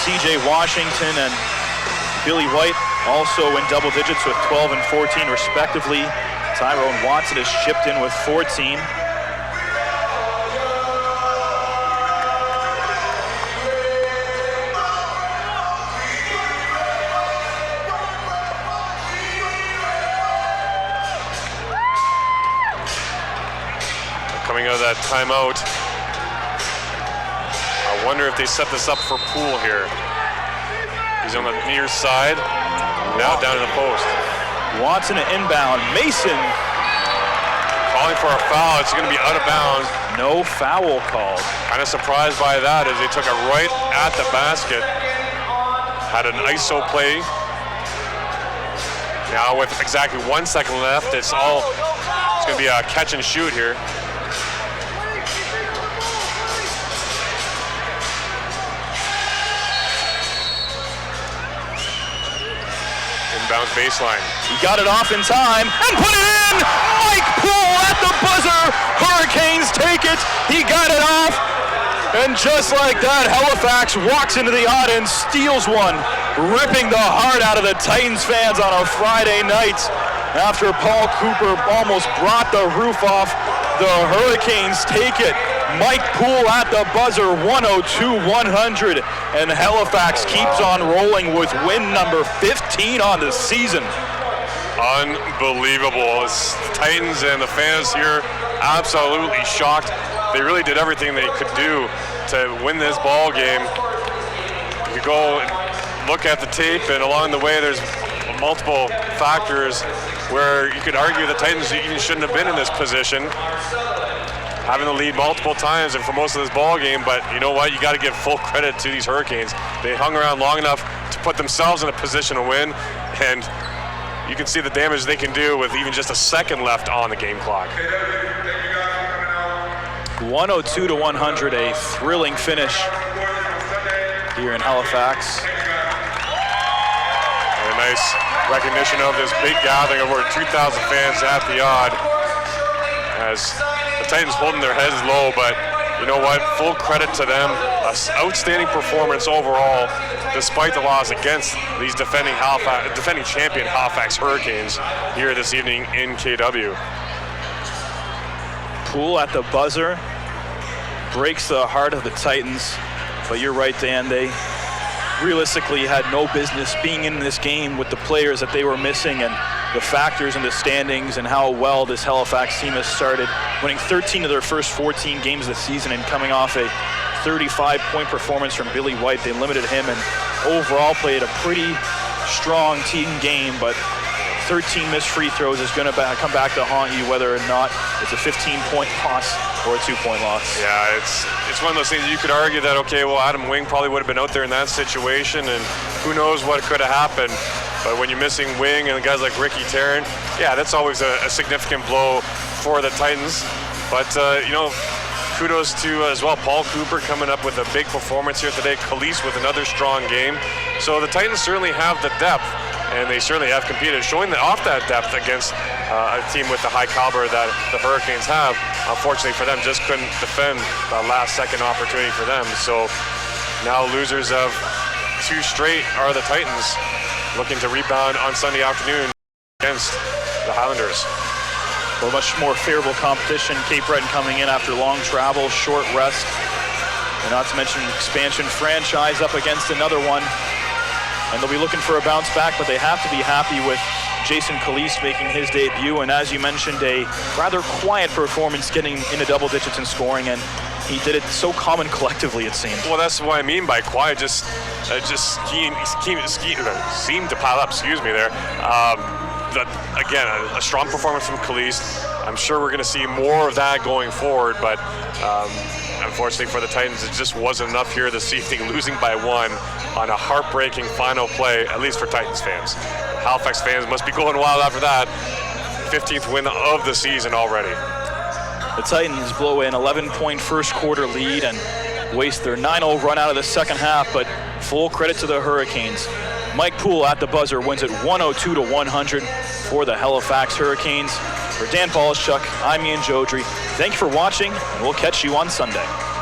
CJ Washington and Billy White also in double digits with 12 and 14 respectively. Tyrone Watson has chipped in with 14. Coming out of that timeout, I wonder if they set this up for Poole here. He's on the near side, now down in the post. Watson inbound, Mason. Calling for a foul, it's gonna be out of bounds. No foul called. Kind of surprised by that as they took it right at the basket. Had an ISO play. Now with exactly 1 second left, it's gonna be a catch and shoot here. Inbounds baseline. He got it off in time and put it in! Mike Poole at the buzzer! Hurricanes take it! He got it off! And just like that, Halifax walks into the odd and steals one, ripping the heart out of the Titans fans on a Friday night. After Paul Cooper almost brought the roof off, the Hurricanes take it. Mike Poole at the buzzer, 102-100, and Halifax keeps on rolling with win number 15 on the season. Unbelievable. The Titans and the fans here absolutely shocked. They really did everything they could do to win this ball game. You could go and look at the tape, and along the way there's multiple factors where you could argue the Titans even shouldn't have been in this position, having the lead multiple times and for most of this ball game. But you know what? You got to give full credit to these Hurricanes. They hung around long enough to put themselves in a position to win, and you can see the damage they can do with even just a second left on the game clock. 102-100, a thrilling finish here in Halifax. And a nice recognition of this big gathering of over 2,000 fans at the odd, as the Titans holding their heads low, but you know what? Full credit to them. An outstanding performance overall, despite the loss against these defending champion Halifax Hurricanes here this evening in KW. Poole at the buzzer breaks the heart of the Titans, but you're right, Dan. They realistically had no business being in this game with the players that they were missing and the factors in the standings and how well this Halifax team has started, winning 13 of their first 14 games of the season and coming off a 35-point performance from Billy White. They limited him and overall played a pretty strong team game, but 13 missed free throws is going to come back to haunt you, whether or not it's a 15-point loss or a 2-point loss. Yeah, it's one of those things you could argue that, okay, well, Adam Wing probably would have been out there in that situation, and who knows what could have happened. But when you're missing Wing and guys like Ricky Tarrant, yeah, that's always a significant blow for the Titans. But, you know, kudos to, as well, Paul Cooper coming up with a big performance here today. Khalees with another strong game. So the Titans certainly have the depth, and they certainly have competed, showing that off that depth against a team with the high caliber that the Hurricanes have. Unfortunately for them, just couldn't defend the last second opportunity for them. So now losers of 2 straight are the Titans, looking to rebound on Sunday afternoon against the Highlanders. Well, much more favorable competition. Cape Breton coming in after long travel, short rest, and not to mention expansion franchise up against another one. And they'll be looking for a bounce back, but they have to be happy with Jason Khalees making his debut. And as you mentioned, a rather quiet performance, getting into double digits in scoring, and he did it so calm and collectively, it seemed. Well, that's what I mean by quiet. Just seemed to pile up. Excuse me there. Again, a strong performance from Khalees. I'm sure we're going to see more of that going forward, but unfortunately for the Titans, it just wasn't enough here this evening, losing by 1 on a heartbreaking final play, at least for Titans fans. Halifax fans must be going wild after that. 15th win of the season already. The Titans blow an 11-point first quarter lead and waste their 9-0 run out of the second half, but full credit to the Hurricanes. Mike Poole at the buzzer wins it 102-100 for the Halifax Hurricanes. For Dan Polishchuk, I'm Ian Jodry. Thank you for watching, and we'll catch you on Sunday.